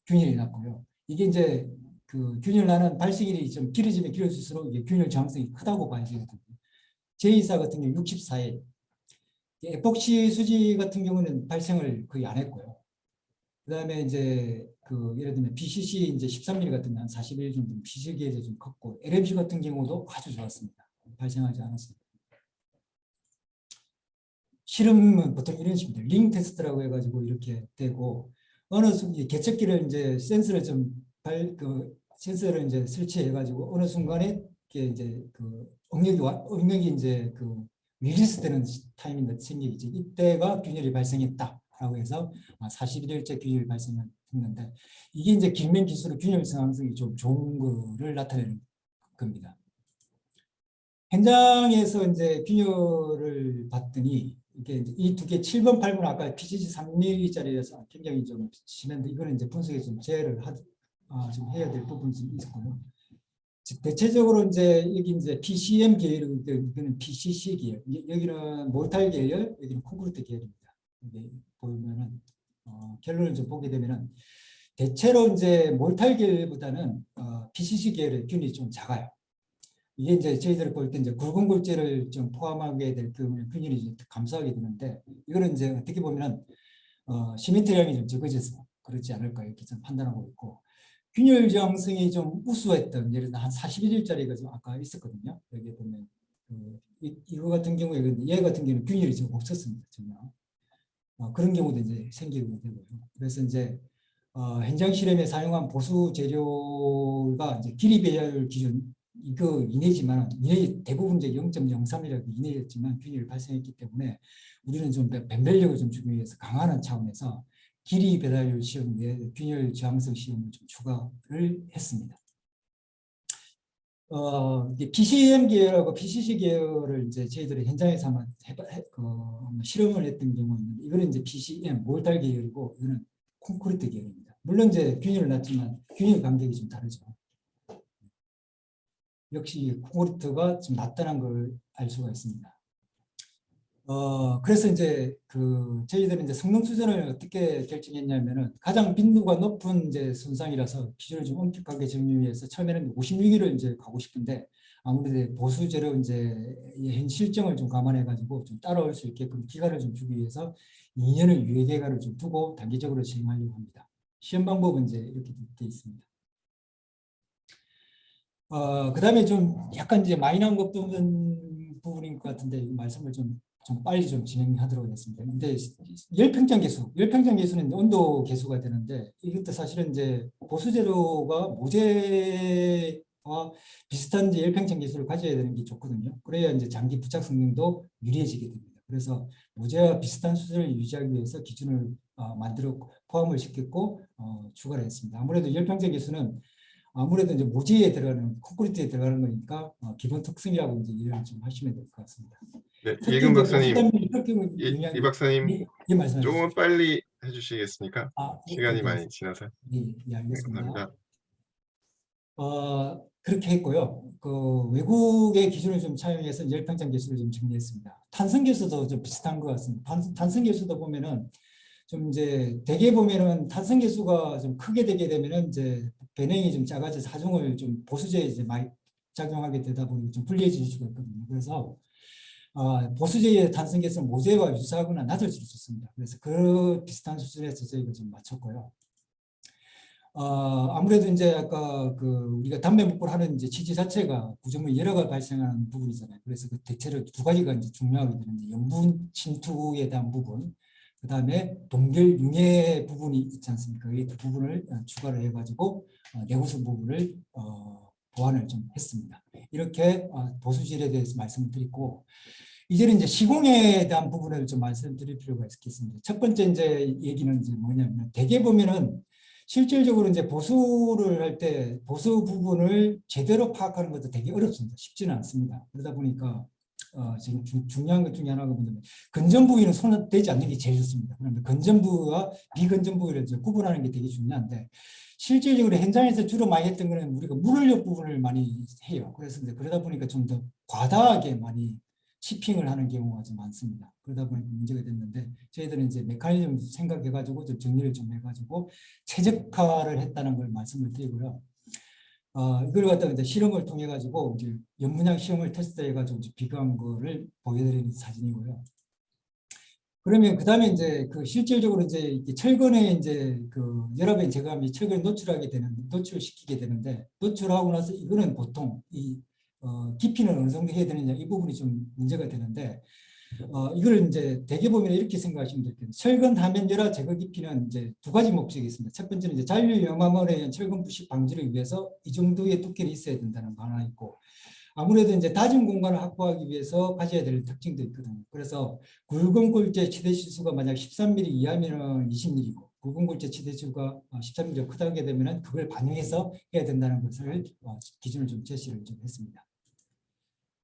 Speaker 7: 균일이 났고요. 이게 이제 그 균일 나는 발생일이 좀 길어지면 길어질수록 이게 균일 저항성이 크다고 봐야 되거든요. J사 같은 경우 64일. 에폭시 수지 같은 경우는 발생을 거의 안 했고요. 그다음에 이제 그 예를 들면 BCC 이제 13mm 같은 한 40일 정도 BCC에서 좀 컸고 LMC 같은 경우도 아주 좋았습니다. 발생하지 않았습니다. 실험은 보통 이런 식입니다. 링 테스트라고 해가지고 이렇게 되고 어느 순간 개척기를 이제 센서를 센서를 이제 설치해가지고 어느 순간에 이게 이제 그 응력이 이제 그 리리스되는 타이밍이 생기지 이때가 균열이 발생했다라고 해서 41일째 균열이 발생했는데 이게 이제 길면 기술의 균열 상황성이 좀 좋은 거를 나타내는 겁니다. 현장에서 이제 균열을 봤더니 이게 이 두 개 7번, 8번 아까 PCC 3mm짜리여서 굉장히 좀 심한데 이거는 이제 분석에 좀 제어를 좀 해야 될 부분이 좀 있었고요. 대체적으로 이제 여기 이제 PCM 계열, 이거는 PCC 계열, 여기는 몰탈 계열, 여기는 콘크리트 계열입니다. 여기 보면은 결론을 좀 보게 되면은 대체로 이제 몰탈 계열보다는 PCC 계열의 균이 좀 작아요. 이게 이제 저희들 볼 때 이제 굵은 골재를 좀 포함하게 될 경우에 균일이 감소하게 되는데 이거는 이제 어떻게 보면은 시멘트량이 좀 적어져서 그렇지 않을까 이렇게 좀 판단하고 있고 균열 저항성이 좀 우수했던 예를 들어 한 41일짜리가 좀 아까 있었거든요. 여기 보면 이거 같은 경우에 얘 같은 경우는 균열이 좀 없었습니다. 전혀. 그런 경우도 이제 생기게 되고요. 그래서 이제 현장 실험에 사용한 보수 재료가 이제 길이 배열 기준 이거 이내지만 대부분 이제 0.03이라고 이내였지만 균열이 발생했기 때문에 우리는 좀 변별력을 좀 주기 위해서 강화하는 차원에서 길이 배달률 시험 외에 균열 저항성 시험을 좀 추가를 했습니다. PCM 계열하고 PCC 계열을 이제 저희들이 현장에서 한번 실험을 했던 경우가 있는데 이거는 이제 PCM 몰탈 계열이고 이거는 콘크리트 계열입니다. 물론 이제 균열은 낮지만 균열 간격이 좀 다르죠. 역시 콘크리트가 좀 낮다는 걸 알 수가 있습니다. 그래서 이제 저희들은 이제 성능 수준을 어떻게 결정했냐면은 가장 빈도가 높은 이제 손상이라서 기준을 좀 엄격하게 정리해서 위해서 처음에는 56일을 이제 가고 싶은데 아무래도 보수 재료 이제 현 실정을 좀 감안해 가지고 좀 따라올 수 있게끔 기간을 좀 주기 위해서 2년의 유예 기간을 좀 두고 단기적으로 진행하려고 합니다. 시험 방법은 이제 이렇게 되어 있습니다. 그다음에 좀 약간 이제 마이너한 부분인 것 같은데 말씀을 좀 빨리 좀 진행하도록 하겠습니다. 근데 열평장 개수는 온도 개수가 되는데 이것도 사실은 이제 보수 재료가 모재와 비슷한 이제 열평장 개수를 가져야 되는 게 좋거든요. 그래야 이제 장기 부착 성능도 유리해지게 됩니다. 그래서 모재와 비슷한 수준을 유지하기 위해서 기준을 만들어 포함을 시켰고 추가를 했습니다. 아무래도 열평장 개수는 아무래도 이제 모재에 들어가는 콘크리트에 들어가는 거니까 기본 특성이라고 이제 이해를 좀 하시면 될 것 같습니다.
Speaker 2: 네, 이혜근 박사님, 이 박사님
Speaker 7: 예, 말씀해
Speaker 2: 조금만
Speaker 7: 주시죠.
Speaker 2: 빨리 해주시겠습니까? 시간이 많이
Speaker 7: 알겠습니다.
Speaker 2: 지나서.
Speaker 7: 예, 알겠습니다.
Speaker 2: 감사합니다.
Speaker 7: 그렇게 했고요. 외국의 기준을 좀 차용해서 열평장 개수를 좀 정리했습니다. 탄성 개수도 좀 비슷한 것 같습니다. 탄성 개수도 보면은 좀 이제 대개 보면은 탄성 개수가 좀 크게 되게 되면은 이제 변형이 좀 작아져서 하중을 좀 보수제에 이제 많이 작용하게 되다 보니 좀 불리해질 수가 있거든요. 그래서 보수제의 탄성 개수는 모재와 유사하거나 낮을 수 있습니다. 그래서 그 비슷한 수준에서 저희가 좀 맞췄고요. 아무래도 이제 아까 우리가 담배 목골 하는 이제 취지 자체가 구조물 열화가 발생하는 부분이잖아요. 그래서 대체로 두 가지가 이제 중요하게 되는데 염분 침투에 대한 부분, 그 다음에 동결 융해 부분이 있지 않습니까? 이 두 부분을 추가를 해가지고 내구성 부분을 보완을 좀 했습니다. 이렇게 보수질에 대해서 말씀을 드리고, 이제는 이제 시공에 대한 부분을 좀 말씀드릴 필요가 있겠습니다. 첫 번째 이제 얘기는 이제 뭐냐면, 대개 보면은 실질적으로 이제 보수를 할 때 보수 부분을 제대로 파악하는 것도 되게 어렵습니다. 쉽지는 않습니다. 그러다 보니까 지금 중요한 것 중에 하나가 뭐냐면, 건전 부위는 손을 대지 않는 게 제일 좋습니다. 그런데 건전 부위와 비건전 부위를 이제 구분하는 게 되게 중요한데, 실질적으로 현장에서 주로 많이 했던 거는 우리가 물연료 부분을 많이 해요. 그래서 이제 그러다 보니까 좀 더 과다하게 많이 치핑을 하는 경우가 좀 많습니다. 그러다 보니까 문제가 됐는데, 저희들은 이제 메커니즘 생각해가지고 좀 정리를 좀 해가지고 최적화를 했다는 걸 말씀을 드리고요. 이걸 갖다가 이제 실험을 통해 가지고 이제 연문양 시험을 테스트해 가지고 비교한 거를 보여드리는 사진이고요. 그러면 그 다음에 이제 그 실질적으로 이제 철근에 이제 그 열압에 제거하면 철근을 노출시키게 되는데, 노출하고 나서 이거는 보통 이 깊이는 어느 정도 해야 되느냐, 이 부분이 좀 문제가 되는데, 이걸 이제 대개 보면 이렇게 생각하시면 될 텐데, 철근 다면 열화 제거 깊이는 이제 두 가지 목적이 있습니다. 첫 번째는 이제 잔류 염화물에 의한 철근 부식 방지를 위해서 이 정도의 두께는 있어야 된다는 거 하나 있고, 아무래도 이제 닫은 공간을 확보하기 위해서 가져야 될 특징도 있거든요. 그래서 굵은 골재 치대 실수가 만약 13mm 이하면 20mm고, 굵은 골재 치대 실수가 13mm 크다게 되면 그걸 반영해서 해야 된다는 것을 기준을 좀 제시를 좀 했습니다.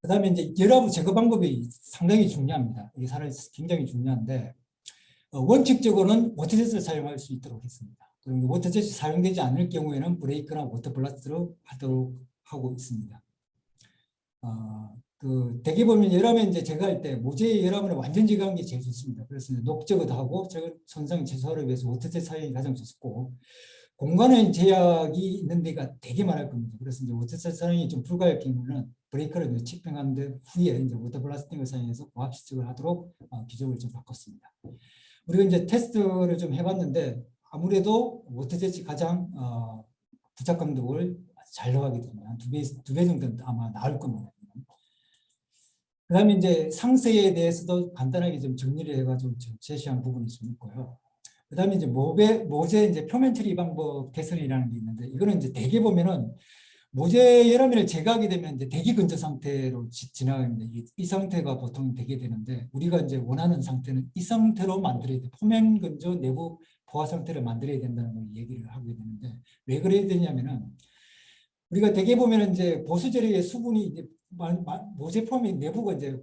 Speaker 7: 그다음에 이제 열압 제거 방법이 상당히 중요합니다. 이게 굉장히 중요한데, 원칙적으로는 워터젯을 사용할 수 있도록 했습니다. 그리고 워터젯이 사용되지 않을 경우에는 브레이크나 워터블라스트로 하도록 하고 있습니다. 대개 보면 열압에 이제 제거할 때 모재의 열압은 완전 제거하는 게 제일 좋습니다. 그래서 녹적어도 하고 손상 최소화를 위해서 워터젯 사용이 가장 좋고, 공간의 제약이 있는 데가 되게 많을 겁니다. 그래서 이제 워터젯 사용이 좀 불가할 경우는 브레이크를 치핑한 후에 이제 워터블라스팅을 사용해서 고압 시측을 하도록 기종을 좀 바꿨습니다. 우리가 이제 테스트를 좀 해봤는데, 아무래도 워터젯이 가장 부착 감독을 잘 나가게 됩니다. 한 두 배 정도는 아마 나을 겁니다. 그다음에 이제 상세에 대해서도 간단하게 좀 정리를 해가지고 좀 제시한 부분이 좀 있고요. 그다음에 이제 모재 이제 표면 처리 방법 개선이라는 게 있는데, 이거는 이제 대개 보면은 모재 열압면을 제거하게 되면 이제 대기 건조 상태로 지나갑니다. 이 상태가 보통 되게 되는데, 우리가 이제 원하는 상태는 이 상태로 만들어야 돼. 표면 건조 내부 포화 상태를 만들어야 된다는 걸 얘기를 하게 되는데, 왜 그래야 되냐면은, 우리가 대개 보면 이제 보수재료의 수분이 이제 모재 표면 내부가 이제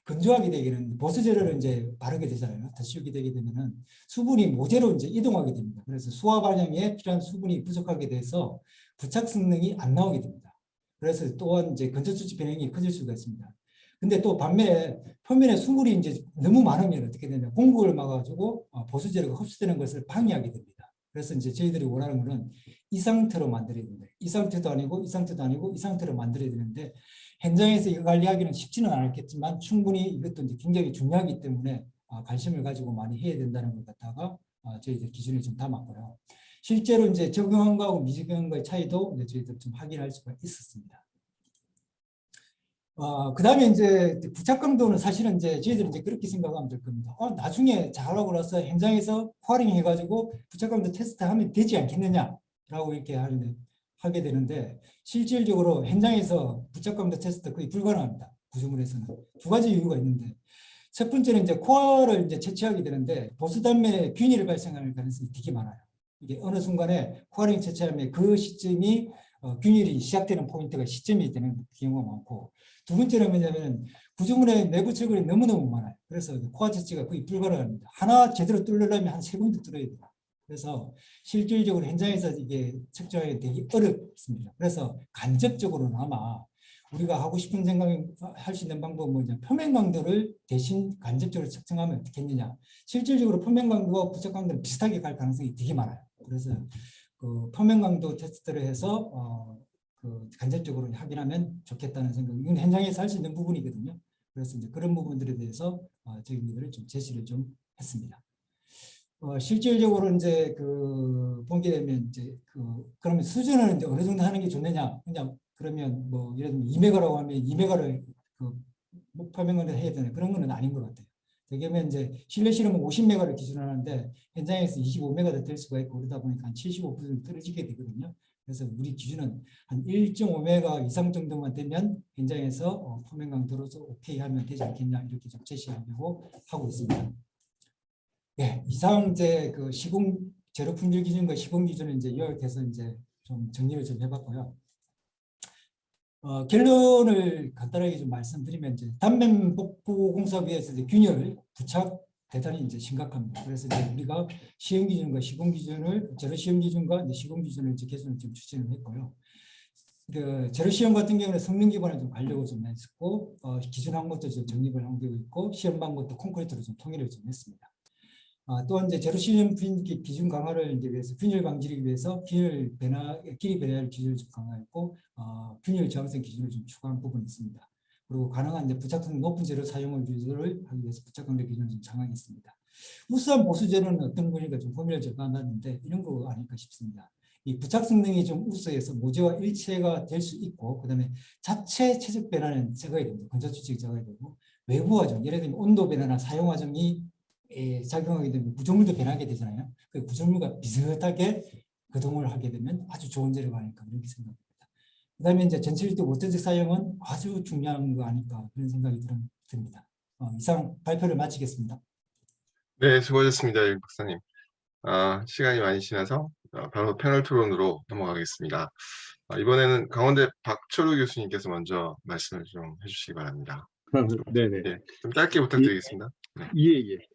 Speaker 7: 건조하게 되기는 보수재료를 이제 바르게 되잖아요. 더 씌우게 되게 되면은 수분이 모재로 이제 이동하게 됩니다. 그래서 수화 반영에 필요한 수분이 부족하게 돼서 부착 성능이 안 나오게 됩니다. 그래서 또한 이제 건조 수치 변형이 커질 수가 있습니다. 근데 또 반면에 표면에 수분이 이제 너무 많으면 어떻게 되냐, 공급을 막아가지고 보수재료가 흡수되는 것을 방해하게 됩니다. 그래서 이제 저희들이 원하는 것은 이 상태로 만들어야 됩니다. 이 상태도 아니고 이 상태도 아니고 이 상태로 만들어야 되는데, 현장에서 이거 관리하기는 쉽지는 않았겠지만 충분히 이것도 이제 굉장히 중요하기 때문에 관심을 가지고 많이 해야 된다는 것 갖다가 저희들 기준에 좀 담았고요. 실제로 이제 적용한 거하고 미적용한 거의 차이도 이제 저희들 좀 확인할 수가 있었습니다. 그다음에 이제 부착 강도는 사실은 이제 저희들은 이제 그렇게 생각하면 될 겁니다. 나중에 잘하고 나서 현장에서 화링 해가지고 부착 강도 테스트하면 되지 않겠느냐라고 이렇게 하게 되는데, 실질적으로 현장에서 부착 강도 테스트 거의 불가능합니다. 구조물에서는 두 가지 이유가 있는데, 첫 번째는 이제 코어를 이제 채취하게 되는데 보수단면에 균일이 발생할 가능성이 되게 많아요. 이게 어느 순간에 코어링 채취하면 그 시점이 균일이 시작되는 포인트가 시점이 되는 경우가 많고, 두 번째는 뭐냐면 구조물의 내부 철근이 너무너무 많아요. 그래서 코어 채취가 거의 불가능합니다. 하나 제대로 뚫으려면 한 3군데 뚫어야 돼요. 그래서 실질적으로 현장에서 이게 측정하기 되게 어렵습니다. 그래서 간접적으로나마 우리가 하고 싶은 생각이 할 수 있는 방법은 뭐냐, 표면 강도를 대신 간접적으로 측정하면 어떻겠느냐. 실질적으로 표면 강도와 부착 강도는 비슷하게 갈 가능성이 되게 많아요. 그래서 그 표면 강도 테스트를 해서 그 간접적으로 확인하면 좋겠다는 생각. 이건 현장에서 할 수 있는 부분이거든요. 그래서 이제 그런 부분들에 대해서 저희들을 좀 제시를 좀 했습니다. 실질적으로 이제 보게 되면 이제 그러면 수준을 이제 어느 정도 하는 게 좋느냐, 그냥 그러면 뭐 예를 들면 2메가라고 하면 2메가를 표면을 해야 되는 그런 거는 아닌 것 같아요. 되게면 이제 실내 실험은 50메가를 기준으로 하는데 현장에서 25메가도 될 수가 있고, 그러다 보니까 한 75% 떨어지게 되거든요. 그래서 우리 기준은 한 1.5메가 이상 정도만 되면 현장에서 표면 강도로서 오케이 하면 되지 않겠냐 이렇게 좀 제시하려고 하고 있습니다. 네, 이상 이제 그 시공 제로 품질 기준과 시공 기준을 이제 요약해서 이제 좀 정리를 좀 해봤고요. 결론을 간단하게 좀 말씀드리면 이제 단면 복부 공사비에서 이제 균열 부착 대단히 이제 심각합니다. 그래서 이제 우리가 시험 기준과 시공 기준을 제로 시험 기준과 이제 시공 기준을 이제 개선을 좀 추진을 했고요. 그 제로 시험 같은 경우는 성능 기반을 좀 가려고 좀 했고 기준 항목도 좀 정립을 하고 있고 시험 방법도 콘크리트로 좀 통일을 좀 했습니다. 또한 이제 제로 시험 기준 강화를 이제 위해서 균열 방지를 위해서 균열 변화 길이 변화를 기준을 좀 강화했고 균열 저항성 기준을 좀 추가한 부분이 있습니다. 그리고 가능한 이제 부착성 높은 재료 사용을 유도를 하기 위해서 부착강도 기준을 좀 장악했습니다. 우수한 보수 재료는 어떤 거니까 좀 고민을 좀 한다는데 이런 거 아닐까 싶습니다. 이 부착 성능이 좀 우수해서 모재와 일체가 될 수 있고 그다음에 자체 최적 변화는 제거해야 됩니다. 건조 추측이 제거해야 되고 외부 과정 예를 들면 온도 변화나 사용 과정이 작용하게 되면 구조물도 변하게 되잖아요. 그 구조물과 비슷하게 거동을 하게 되면 아주 좋은 재료가 아닐까 이렇게 생각합니다. 그다음에 이제 전체일대 모태적 사용은 아주 중요한 거 아닐까 그런 생각이 듭니다. 이상 발표를 마치겠습니다.
Speaker 2: 네, 수고하셨습니다, 일 박사님. 시간이 많이 지나서 바로 패널 토론으로 넘어가겠습니다. 이번에는 강원대 박철우 교수님께서 먼저 말씀을 좀 해주시기 바랍니다.
Speaker 6: 네네.
Speaker 2: 네, 좀 짧게 부탁드리겠습니다.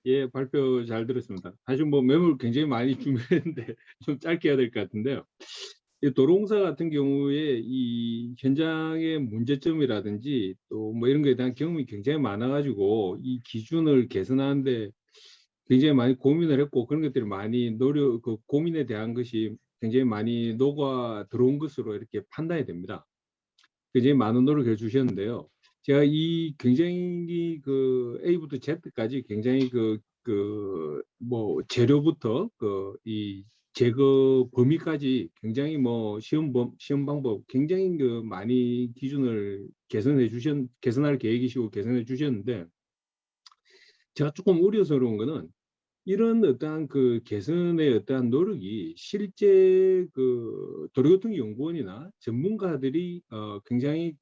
Speaker 6: 예, 발표 잘 들었습니다. 사실 뭐 메모를 굉장히 많이 준비했는데 좀 짧게 해야 될 것 같은데요. 이 도로공사 같은 경우에 이 현장의 문제점이라든지 또 뭐 이런 거에 대한 경험이 굉장히 많아가지고 이 기준을 개선하는데 굉장히 많이 고민을 했고 그런 것들이 많이 그 고민에 대한 것이 굉장히 많이 녹아 들어온 것으로 이렇게 판단이 됩니다. 굉장히 많은 노력을 해주셨는데요. 제가 이 굉장히 그 A부터 Z까지 굉장히 뭐 재료부터 이 제거 범위까지 굉장히 뭐 시험 방법 굉장히 많이 기준을 개선할 계획이시고 개선해 주셨는데 제가 조금 우려스러운 거는 이런 어떠한 그 개선의 어떠한 노력이 실제 그 도로교통연구원이나 전문가들이 굉장히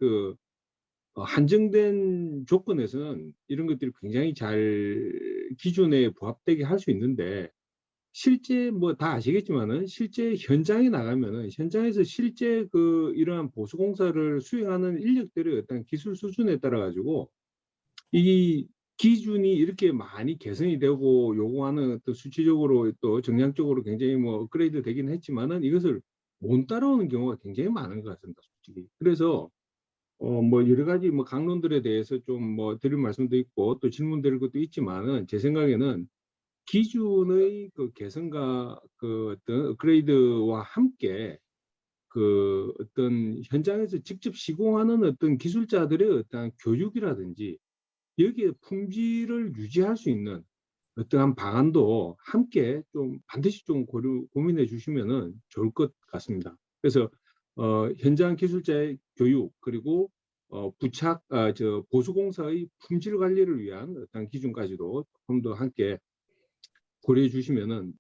Speaker 6: 한정된 조건에서는 이런 것들이 굉장히 잘 기준에 부합되게 할 수 있는데 실제 뭐 다 아시겠지만은 실제 현장에 나가면은 현장에서 실제 이러한 보수 공사를 수행하는 인력들의 어떤 기술 수준에 따라 가지고 이 기준이 이렇게 많이 개선이 되고 요구하는 또 수치적으로 또 정량적으로 굉장히 뭐 업그레이드 되긴 했지만은 이것을 못 따라오는 경우가 굉장히 많은 것 같습니다, 솔직히. 그래서 뭐 여러 가지 뭐 강론들에 대해서 좀 뭐 드릴 말씀도 있고 또 질문 드릴 것도 있지만은 제 생각에는 기준의 개선과 어떤 업그레이드와 함께 어떤 현장에서 직접 시공하는 어떤 기술자들의 어떤 교육이라든지 여기에 품질을 유지할 수 있는 어떠한 방안도 함께 좀 반드시 좀 고민해 주시면은 좋을 것 같습니다. 그래서 현장 기술자의 교육 그리고 보수공사의 품질 관리를 위한 어떤 기준까지도 좀 더 함께 고려해 주시면은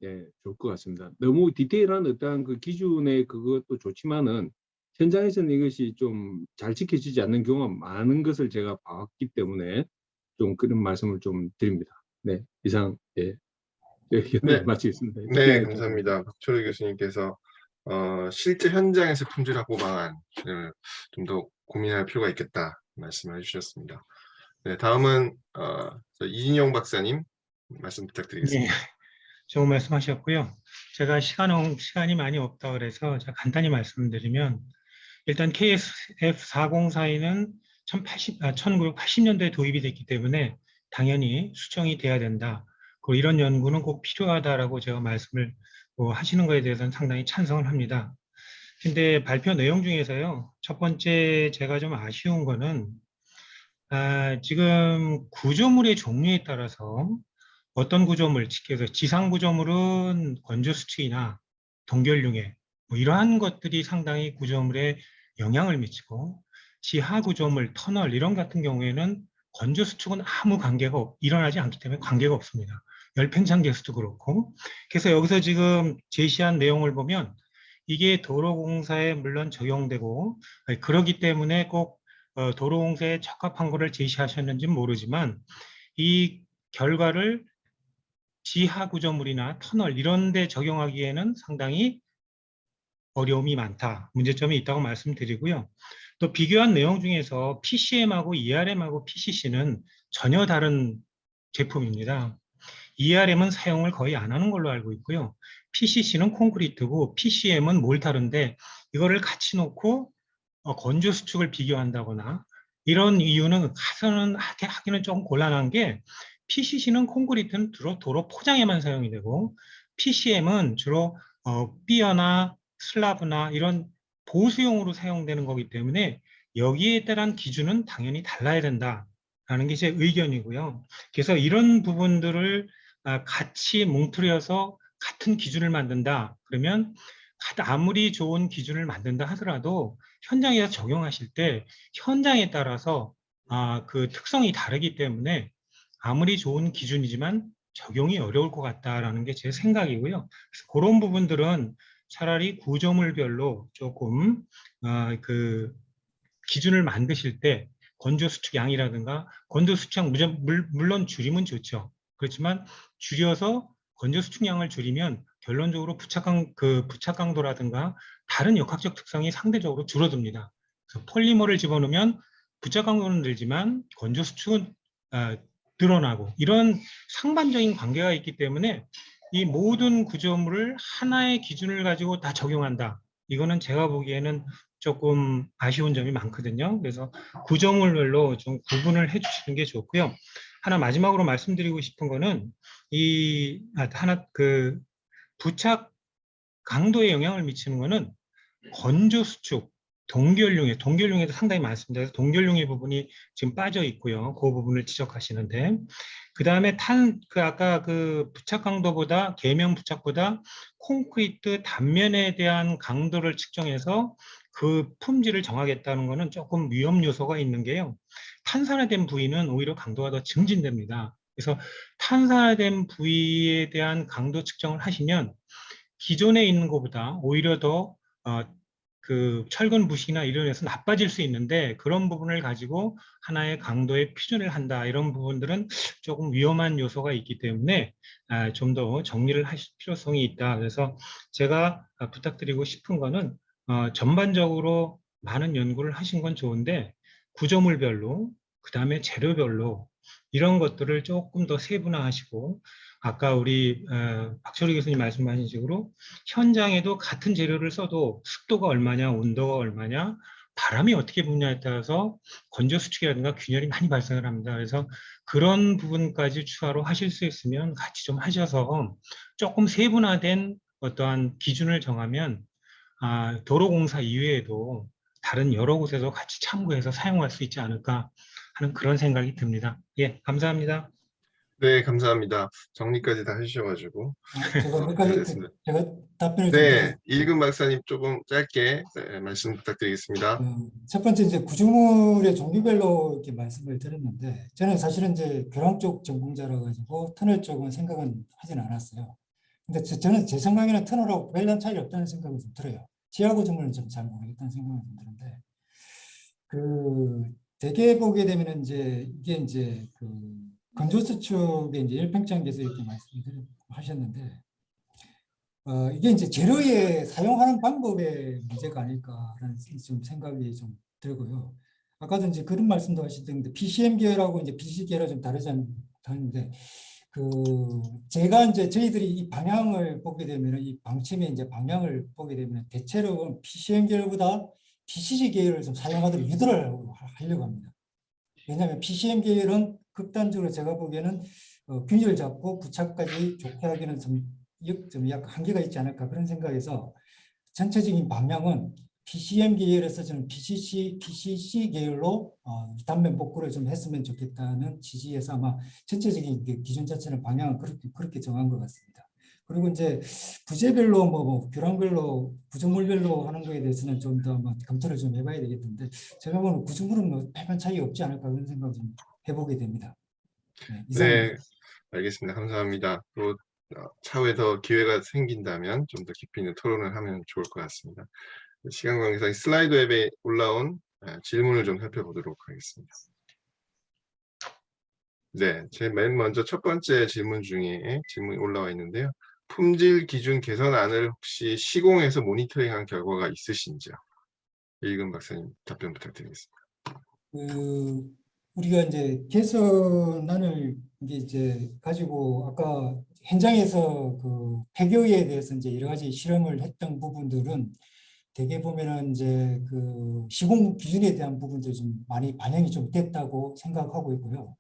Speaker 6: 좋을 것 같습니다. 너무 디테일한 어떠한 기준의 그것도 좋지만은 현장에서는 이것이 좀 잘 지켜지지 않는 경우가 많은 것을 제가 봤기 때문에 좀 그런 말씀을 좀 드립니다. 네, 이상
Speaker 2: 네.
Speaker 6: 마치겠습니다.
Speaker 2: 네, 감사합니다. 박철우 교수님께서 실제 현장에서 품질하고 방안을 좀 더 고민할 필요가 있겠다 말씀을 해주셨습니다. 네, 다음은 이진용 박사님 말씀 부탁드리겠습니다.
Speaker 5: 네, 좋은 말씀하셨고요. 제가 시간이 많이 없다 그래서 제가 간단히 말씀드리면 일단 KSF404에는 1980년도에 도입이 됐기 때문에 당연히 수정이 돼야 된다. 그리고 이런 연구는 꼭 필요하다라고 제가 말씀을 하시는 거에 대해서는 상당히 찬성을 합니다. 근데 발표 내용 중에서요. 첫 번째 제가 좀 아쉬운 거는 지금 구조물의 종류에 따라서 어떤 구조물, 그래서 지상 구조물은 건조 수칙이나 동결융해 뭐 이러한 것들이 상당히 구조물에 영향을 미치고 지하 구조물, 터널 이런 같은 경우에는 건조 수축은 아무 관계가 일어나지 않기 때문에 관계가 없습니다. 열팽창 개수도 그렇고. 그래서 여기서 지금 제시한 내용을 보면 이게 도로공사에 물론 적용되고 그러기 때문에 꼭 도로공사에 적합한 거를 제시하셨는지는 모르지만 이 결과를 지하 구조물이나 터널 이런 데 적용하기에는 상당히 어려움이 많다, 문제점이 있다고 말씀드리고요. 또 비교한 내용 중에서 PCM하고 ERM하고 PCC는 전혀 다른 제품입니다. ERM은 사용을 거의 안 하는 걸로 알고 있고요. PCC는 콘크리트고 PCM은 몰타르인데 이거를 같이 놓고 건조 수축을 비교한다거나 이런 이유는 가서는 하기는 좀 곤란한 게 PCC는 콘크리트는 주로 도로 포장에만 사용이 되고 PCM은 주로 피어나 슬라브나 이런 보수용으로 사용되는 거기 때문에 여기에 따른 기준은 당연히 달라야 된다라는 게 제 의견이고요. 그래서 이런 부분들을 같이 뭉뚱그려서 같은 기준을 만든다 그러면 아무리 좋은 기준을 만든다 하더라도 현장에서 적용하실 때 현장에 따라서 그 특성이 다르기 때문에 아무리 좋은 기준이지만 적용이 어려울 것 같다라는 게 제 생각이고요. 그래서 그런 부분들은 차라리 구조물별로 조금 그 기준을 만드실 때 건조 수축량이라든가 건조 수축량 물론 줄이면 좋죠. 그렇지만 줄여서 건조 수축량을 줄이면 결론적으로 부착 강도라든가 다른 역학적 특성이 상대적으로 줄어듭니다. 그래서 폴리머를 집어넣으면 부착 강도는 늘지만 건조 수축은 늘어나고 이런 상반적인 관계가 있기 때문에 이 모든 구조물을 하나의 기준을 가지고 다 적용한다. 이거는 제가 보기에는 조금 아쉬운 점이 많거든요. 그래서 구조물별로 좀 구분을 해주시는 게 좋고요. 하나 마지막으로 말씀드리고 싶은 거는 부착 강도에 영향을 미치는 거는 건조 수축, 동결용에도 상당히 많습니다. 그래서 동결용의 부분이 지금 빠져 있고요. 그 부분을 지적하시는데, 그 다음에 아까 그 부착 강도보다 계면 부착보다 콘크리트 단면에 대한 강도를 측정해서 그 품질을 정하겠다는 것은 조금 위험 요소가 있는 게요. 탄산화된 부위는 오히려 강도가 더 증진됩니다. 그래서 탄산화된 부위에 대한 강도 측정을 하시면 기존에 있는 것보다 오히려 더 그 철근 부식이나 이런 데서 나빠질 수 있는데 그런 부분을 가지고 하나의 강도의 표준을 한다 이런 부분들은 조금 위험한 요소가 있기 때문에 좀 더 정리를 하실 필요성이 있다. 그래서 제가 부탁드리고 싶은 거는 전반적으로 많은 연구를 하신 건 좋은데 구조물별로 그 다음에 재료별로 이런 것들을 조금 더 세분화하시고 아까 우리 박철희 교수님 말씀하신 식으로 현장에도 같은 재료를 써도 습도가 얼마냐, 온도가 얼마냐, 바람이 어떻게 부냐에 따라서 건조 수축이라든가 균열이 많이 발생을 합니다. 그래서 그런 부분까지 추가로 하실 수 있으면 같이 좀 하셔서 조금 세분화된 어떠한 기준을 정하면 도로공사 이외에도 다른 여러 곳에서 같이 참고해서 사용할 수 있지 않을까 하는 그런 생각이 듭니다. 예, 감사합니다.
Speaker 2: 네, 감사합니다. 정리까지 다 해주셔가지고
Speaker 7: 제가 몇 가지
Speaker 2: 잘됐습니다.
Speaker 7: 제가 답변을 좀
Speaker 2: 네,
Speaker 7: 드리겠습니다.
Speaker 2: 이금 박사님 조금 짧게 말씀 부탁드리겠습니다.
Speaker 7: 첫 번째 이제 구조물의 종류별로 이렇게 말씀을 드렸는데 저는 사실은 이제 교량 쪽 전공자라 가지고 터널 쪽은 생각은 하진 않았어요. 근데 저는 제 생각에는 터널하고 별다른 차이가 없다는 생각이 좀 들어요. 지하 구조물은 좀 잘 모르겠다는 생각이 좀 드는데 대개 보게 되면은 이게 이제 건조수축의 이제 일평창에서 이렇게 말씀하셨는데 이게 이제 재료에 사용하는 방법의 문제가 아닐까라는 좀 생각이 좀 들고요. 아까도 이제 그런 말씀도 하셨던데 PCM 계열하고 이제 BC 계열은 좀 다른데 제가 이제 저희들이 이 방향을 보게 되면 이 방침의 이제 방향을 보게 되면 대체로 PCM 계열보다 BCG 계열을 좀 사용하도록 유도를 하려고 합니다. 왜냐하면 PCM 계열은 극단적으로 제가 보기에는 균열 잡고 부착까지 좋게 하기는 좀 약간 한계가 있지 않을까 그런 생각에서 전체적인 방향은 PCM 계열에서 저는 PCC 계열로 단면 복구를 좀 했으면 좋겠다는 취지에서 아마 전체적인 기준 자체는 방향은 그렇게 정한 것 같습니다. 그리고 이제 부재별로 교량별로 구조물별로 하는 거에 대해서는 좀 더 검토를 좀 해봐야 되겠는데 제가 보는 구조물은 별반 차이 없지 않을까 그런 생각을 좀 해보게 됩니다. 네, 이상입니다.
Speaker 2: 네, 알겠습니다. 감사합니다. 또 차후에 더 기회가 생긴다면 좀 더 깊이 있는 토론을 하면 좋을 것 같습니다. 시간 관계상 슬라이드 앱에 올라온 질문을 좀 살펴보도록 하겠습니다. 네, 제 맨 먼저 첫 번째 질문 중에 질문이 올라와 있는데요. 품질 기준 개선안을 혹시 시공해서 모니터링한 결과가 있으신지요? 이금 박사님 답변 부탁드리겠습니다.
Speaker 7: 우리가 이제 개선안을 이제 가지고 아까 현장에서 그 폐교에 대해서 이제 여러 가지 실험을 했던 부분들은 대개 보면은 이제 그 시공 기준에 대한 부분들이 좀 많이 반영이 좀 됐다고 생각하고 있고요.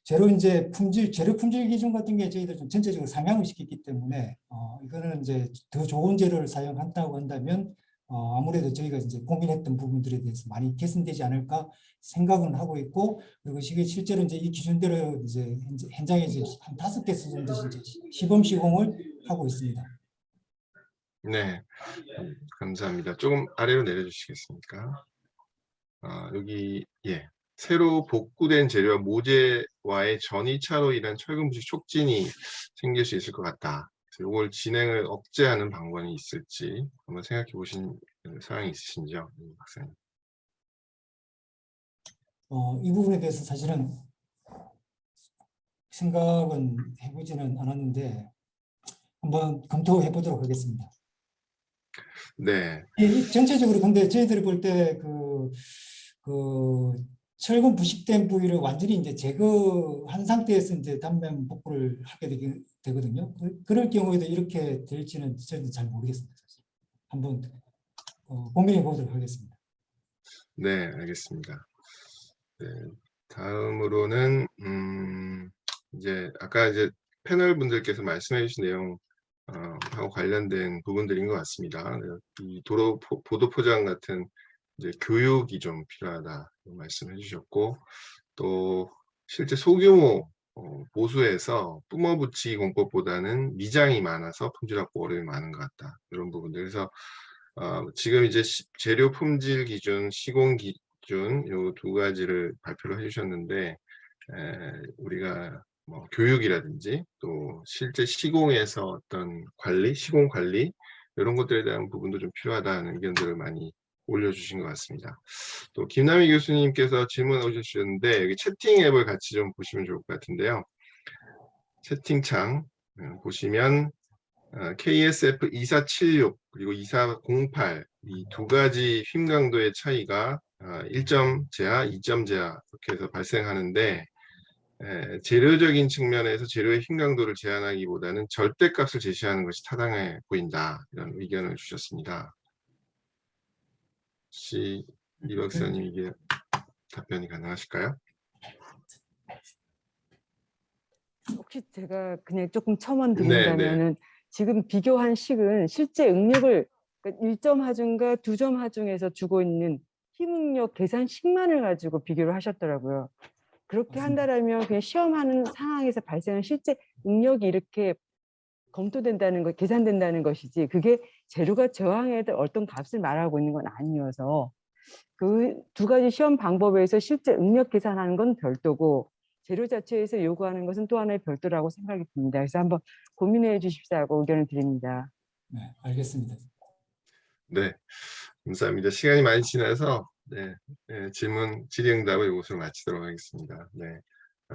Speaker 7: 재료 품질 기준 같은 게 저희들 좀 전체적으로 상향을 시켰기 때문에 이거는 이제 더 좋은 재료를 사용한다고 한다면 아무래도 저희가 이제 고민했던 부분들에 대해서 많이 개선되지 않을까 생각은 하고 있고, 그리고 실제로 이제 이 기준대로 이제 현장에 이제 한 5개 정도 이제 시범 시공을 하고 있습니다.
Speaker 2: 네, 감사합니다. 조금 아래로 내려주시겠습니까? 여기 새로 복구된 재료와 모재와의 전이차로 인한 철근 부식 촉진이 생길 수 있을 것 같다. 이걸 진행을 억제하는 방법이 있을지 한번 생각해 보신 사항이 있으신지요, 박사님?
Speaker 7: 이 부분에 대해서 사실은 생각은 해보지는 않았는데 한번 검토해 보도록 하겠습니다.
Speaker 2: 네.
Speaker 7: 전체적으로 근데 저희들이 볼 때 철근 부식된 부위를 완전히 이제 제거한 상태에서 이제 단면 복구를 하게 되거든요. 그럴 경우에도 이렇게 될지는 저는 잘 모르겠습니다. 사실. 한번 고민해 보도록 하겠습니다.
Speaker 2: 네, 알겠습니다. 네, 다음으로는 이제 아까 이제 패널 분들께서 말씀해 주신 내용 하고 관련된 부분들인 것 같습니다. 이 보도 포장 같은 이제 교육이 좀 필요하다 말씀해 주셨고, 또 실제 소규모 보수에서 뿜어붙이기 공법보다는 미장이 많아서 품질 확보 어려움이 많은 것 같다. 이런 부분들. 그래서 지금 이제 재료 품질 기준, 시공 기준 요 2가지를 발표를 해주셨는데 우리가 뭐 교육이라든지 또 실제 시공에서 어떤 관리, 시공 관리 이런 것들에 대한 부분도 좀 필요하다는 의견들을 많이 올려주신 것 같습니다. 또 김남희 교수님께서 질문 올려주셨는데 여기 채팅 앱을 같이 좀 보시면 좋을 것 같은데요. 채팅창 보시면 KSF 2476 그리고 2408 이 2가지 힘 강도의 차이가 1점 제하, 2점 제하 이렇게 해서 발생하는데 재료적인 측면에서 재료의 힘 강도를 제한하기보다는 절대값을 제시하는 것이 타당해 보인다. 이런 의견을 주셨습니다. 혹시 이 박사님 이게 답변이 가능하실까요?
Speaker 8: 혹시 제가 그냥 조금 첨언
Speaker 2: 네,
Speaker 8: 드린다면은 지금 비교한 식은 실제 응력을 그러니까 1점 하중과 2점 하중에서 주고 있는 힘응력 계산식만을 가지고 비교를 하셨더라고요. 그렇게
Speaker 7: 맞습니다.
Speaker 8: 한다라면 그냥 시험하는 상황에서 발생한 실제 응력이 이렇게 검토된다는 것, 계산된다는 것이지 그게 재료가 저항해야 될 어떤 값을 말하고 있는 건 아니어서 그 2가지 시험 방법에서 실제 응력 계산하는 건 별도고 재료 자체에서 요구하는 것은 또 하나의 별도라고 생각이 듭니다. 그래서 한번 고민해 주십사고 의견을 드립니다.
Speaker 7: 네, 알겠습니다.
Speaker 2: 네, 감사합니다. 시간이 많이 지나서 질문 질의응답을 이것으로 마치도록 하겠습니다. 네,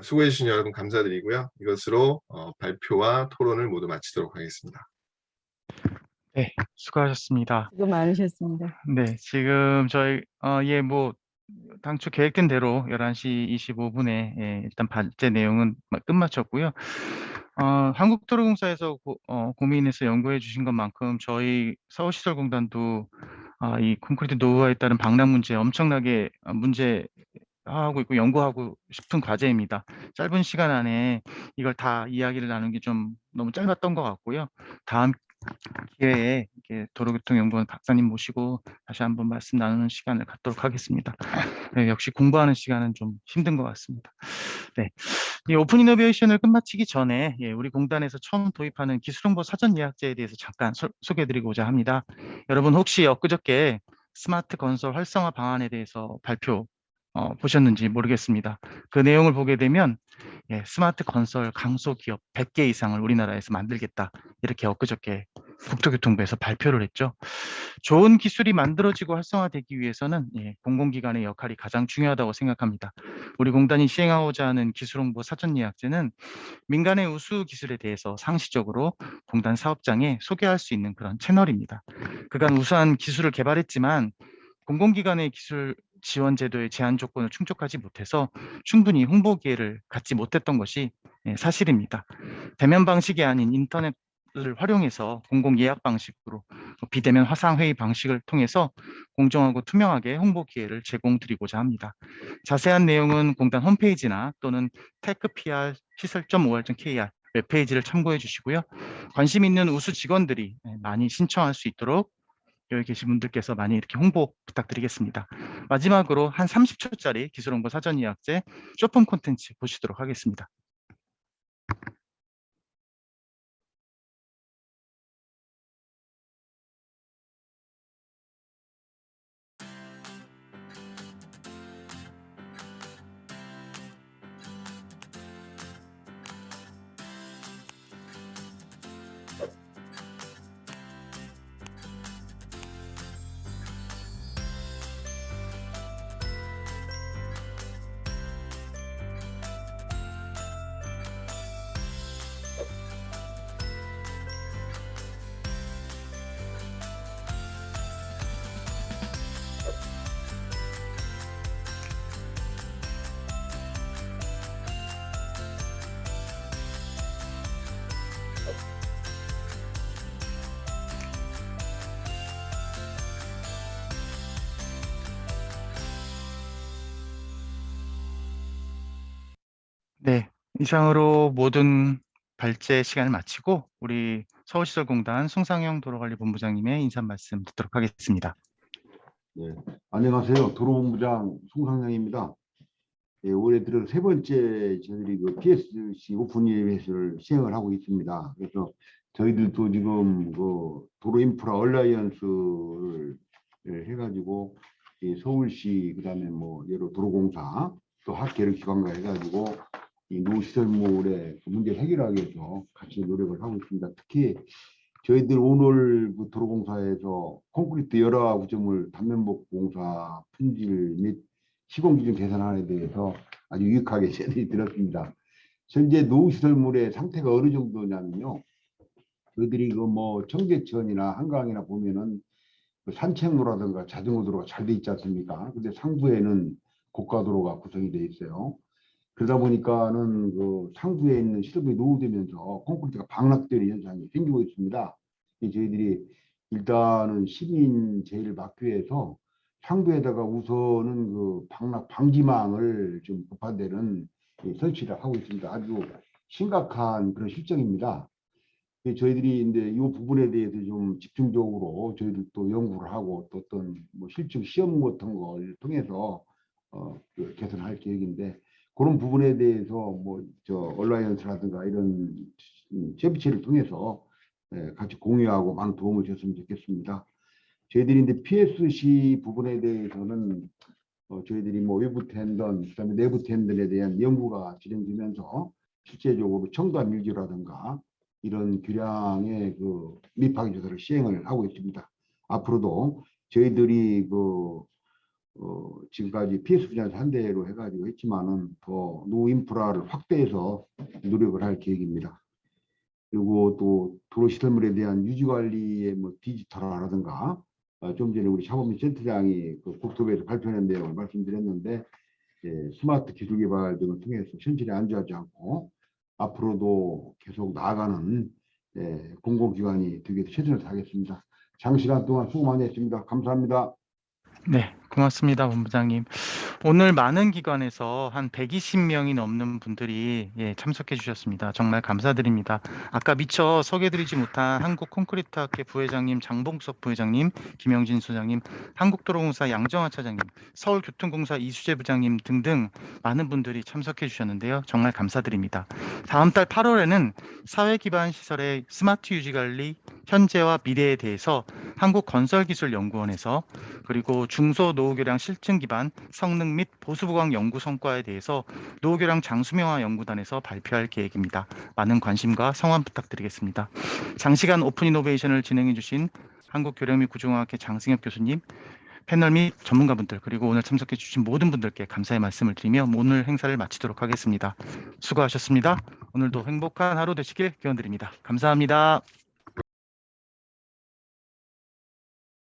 Speaker 2: 수고해 주신 여러분 감사드리고요. 이것으로 발표와 토론을 모두 마치도록 하겠습니다.
Speaker 1: 네, 수고하셨습니다.
Speaker 8: 수고 많으셨습니다.
Speaker 1: 네, 지금 저희 뭐 당초 계획된 대로 11시 25분에 일단 발제 내용은 끝마쳤고요. 한국도로공사에서 고민해서 연구해 주신 것만큼 저희 서울시설공단도 이 콘크리트 노후화에 따른 방랑 문제 엄청나게 문제하고 있고 연구하고 싶은 과제입니다. 짧은 시간 안에 이걸 다 이야기를 나누는 게 좀 너무 짧았던 것 같고요. 다음 기회에 도로교통연구원 박사님 모시고 다시 한번 말씀 나누는 시간을 갖도록 하겠습니다. 네, 역시 공부하는 시간은 좀 힘든 것 같습니다. 네, 이 오픈 이노베이션을 끝마치기 전에 우리 공단에서 처음 도입하는 기술홍보 사전 예약제에 대해서 잠깐 소개해드리고자 합니다. 여러분 혹시 엊그저께 스마트 건설 활성화 방안에 대해서 발표 보셨는지 모르겠습니다. 그 내용을 보게 되면 스마트 건설 강소 기업 100개 이상을 우리나라에서 만들겠다. 이렇게 엊그저께 국토교통부에서 발표를 했죠. 좋은 기술이 만들어지고 활성화되기 위해서는 공공기관의 역할이 가장 중요하다고 생각합니다. 우리 공단이 시행하고자 하는 기술홍보 사전예약제는 민간의 우수 기술에 대해서 상시적으로 공단 사업장에 소개할 수 있는 그런 채널입니다. 그간 우수한 기술을 개발했지만 공공기관의 기술 지원 제도의 제한 조건을 충족하지 못해서 충분히 홍보 기회를 갖지 못했던 것이 사실입니다. 대면 방식이 아닌 인터넷을 활용해서 공공 예약 방식으로 비대면 화상회의 방식을 통해서 공정하고 투명하게 홍보 기회를 제공드리고자 합니다. 자세한 내용은 공단 홈페이지나 또는 테크PR 시설.or.kr 웹페이지를 참고해 주시고요. 관심 있는 우수 직원들이 많이 신청할 수 있도록 여기 계신 분들께서 많이 이렇게 홍보 부탁드리겠습니다. 마지막으로 한 30초짜리 기술홍보 사전예약제 쇼폼 콘텐츠 보시도록 하겠습니다. 네, 이상으로 모든 발제 시간을 마치고 우리 서울시설공단 송상영 도로관리본부장님의 인사 말씀 듣도록 하겠습니다.
Speaker 9: 네, 안녕하세요. 도로본부장 송상영입니다. 올해 들어 세 번째 저희들이 그 PSC 오픈 이벤트를 시행을 하고 있습니다. 그래서 저희들도 지금 그 도로 인프라 얼라이언스를 해가지고 서울시 그다음에 뭐 여러 도로공사 또 학계를 기관과 해가지고 이 노시설물의 문제 해결하기 위해서 같이 노력을 하고 있습니다. 특히 저희들 오늘 그 도로공사에서 콘크리트 열화 구조물 단면복 공사 품질 및 시공 기준 개선안에 대해서 아주 유익하게 제안이 들었습니다. 현재 노후시설물의 상태가 어느 정도냐면요. 저희들이 그 뭐 청계천이나 한강이나 보면은 그 산책로라든가 자전거 도로가 잘 돼 있지 않습니까? 근데 상부에는 고가도로가 구성이 돼 있어요. 그러다 보니까는 그 상부에 있는 시설물이 노후되면서 콘크리트가 방락되는 현상이 생기고 있습니다. 저희들이 일단은 시민 제의를 막기 위해서 상부에다가 우선은 그 방락 방지망을 좀 급한데는 설치를 하고 있습니다. 아주 심각한 그런 실정입니다. 저희들이 이제 이 부분에 대해서 좀 집중적으로 저희들도 연구를 하고 또 어떤 뭐 실증 시험 같은 걸 통해서 개선할 계획인데 그런 부분에 대해서 뭐 저 얼라이언스라든가 이런 협의체를 통해서 같이 공유하고 많은 도움을 줬으면 좋겠습니다. 저희들이 이제 PSC 부분에 대해서는 저희들이 뭐 외부 텐던 그다음에 내부 텐던에 대한 연구가 진행되면서 실제적으로 첨가 밀주라든가 이런 규량의 그 밀파기 조사를 시행을 하고 있습니다. 앞으로도 저희들이 그 지금까지 PS 분야에서 한 대로 해가지고 했지만은 더 노후 인프라를 확대해서 노력을 할 계획입니다. 그리고 또 도로 시설물에 대한 유지 관리의 뭐 디지털화라든가 좀 전에 우리 샤범민 센터장이 그 국토부에서 발표한 내용을 말씀드렸는데 스마트 기술 개발 등을 통해서 현실에 안주하지 않고 앞으로도 계속 나아가는 공공기관이 되기 위해서 최선을 다하겠습니다. 장시간 동안 수고 많이 했습니다. 감사합니다.
Speaker 1: 네, 고맙습니다, 본부장님. 오늘 많은 기관에서 한 120명이 넘는 분들이 참석해 주셨습니다. 정말 감사드립니다. 아까 미처 소개드리지 못한 한국콘크리트학회 부회장님, 장봉석 부회장님, 김영진 소장님, 한국도로공사 양정화 차장님, 서울교통공사 이수재 부장님 등등 많은 분들이 참석해 주셨는데요. 정말 감사드립니다. 다음 달 8월에는 사회기반 시설의 스마트 유지관리 현재와 미래에 대해서 한국건설기술연구원에서 그리고 중소노후교량 실증 기반 성능 및 보수보강 연구 성과에 대해서 노후교량 장수명화 연구단에서 발표할 계획입니다. 많은 관심과 성원 부탁드리겠습니다. 장시간 오픈 이노베이션을 진행해 주신 한국교량 및 구조공학회 장승엽 교수님, 패널 및 전문가분들, 그리고 오늘 참석해 주신 모든 분들께 감사의 말씀을 드리며 오늘 행사를 마치도록 하겠습니다. 수고하셨습니다. 오늘도 행복한 하루 되시길 기원드립니다. 감사합니다.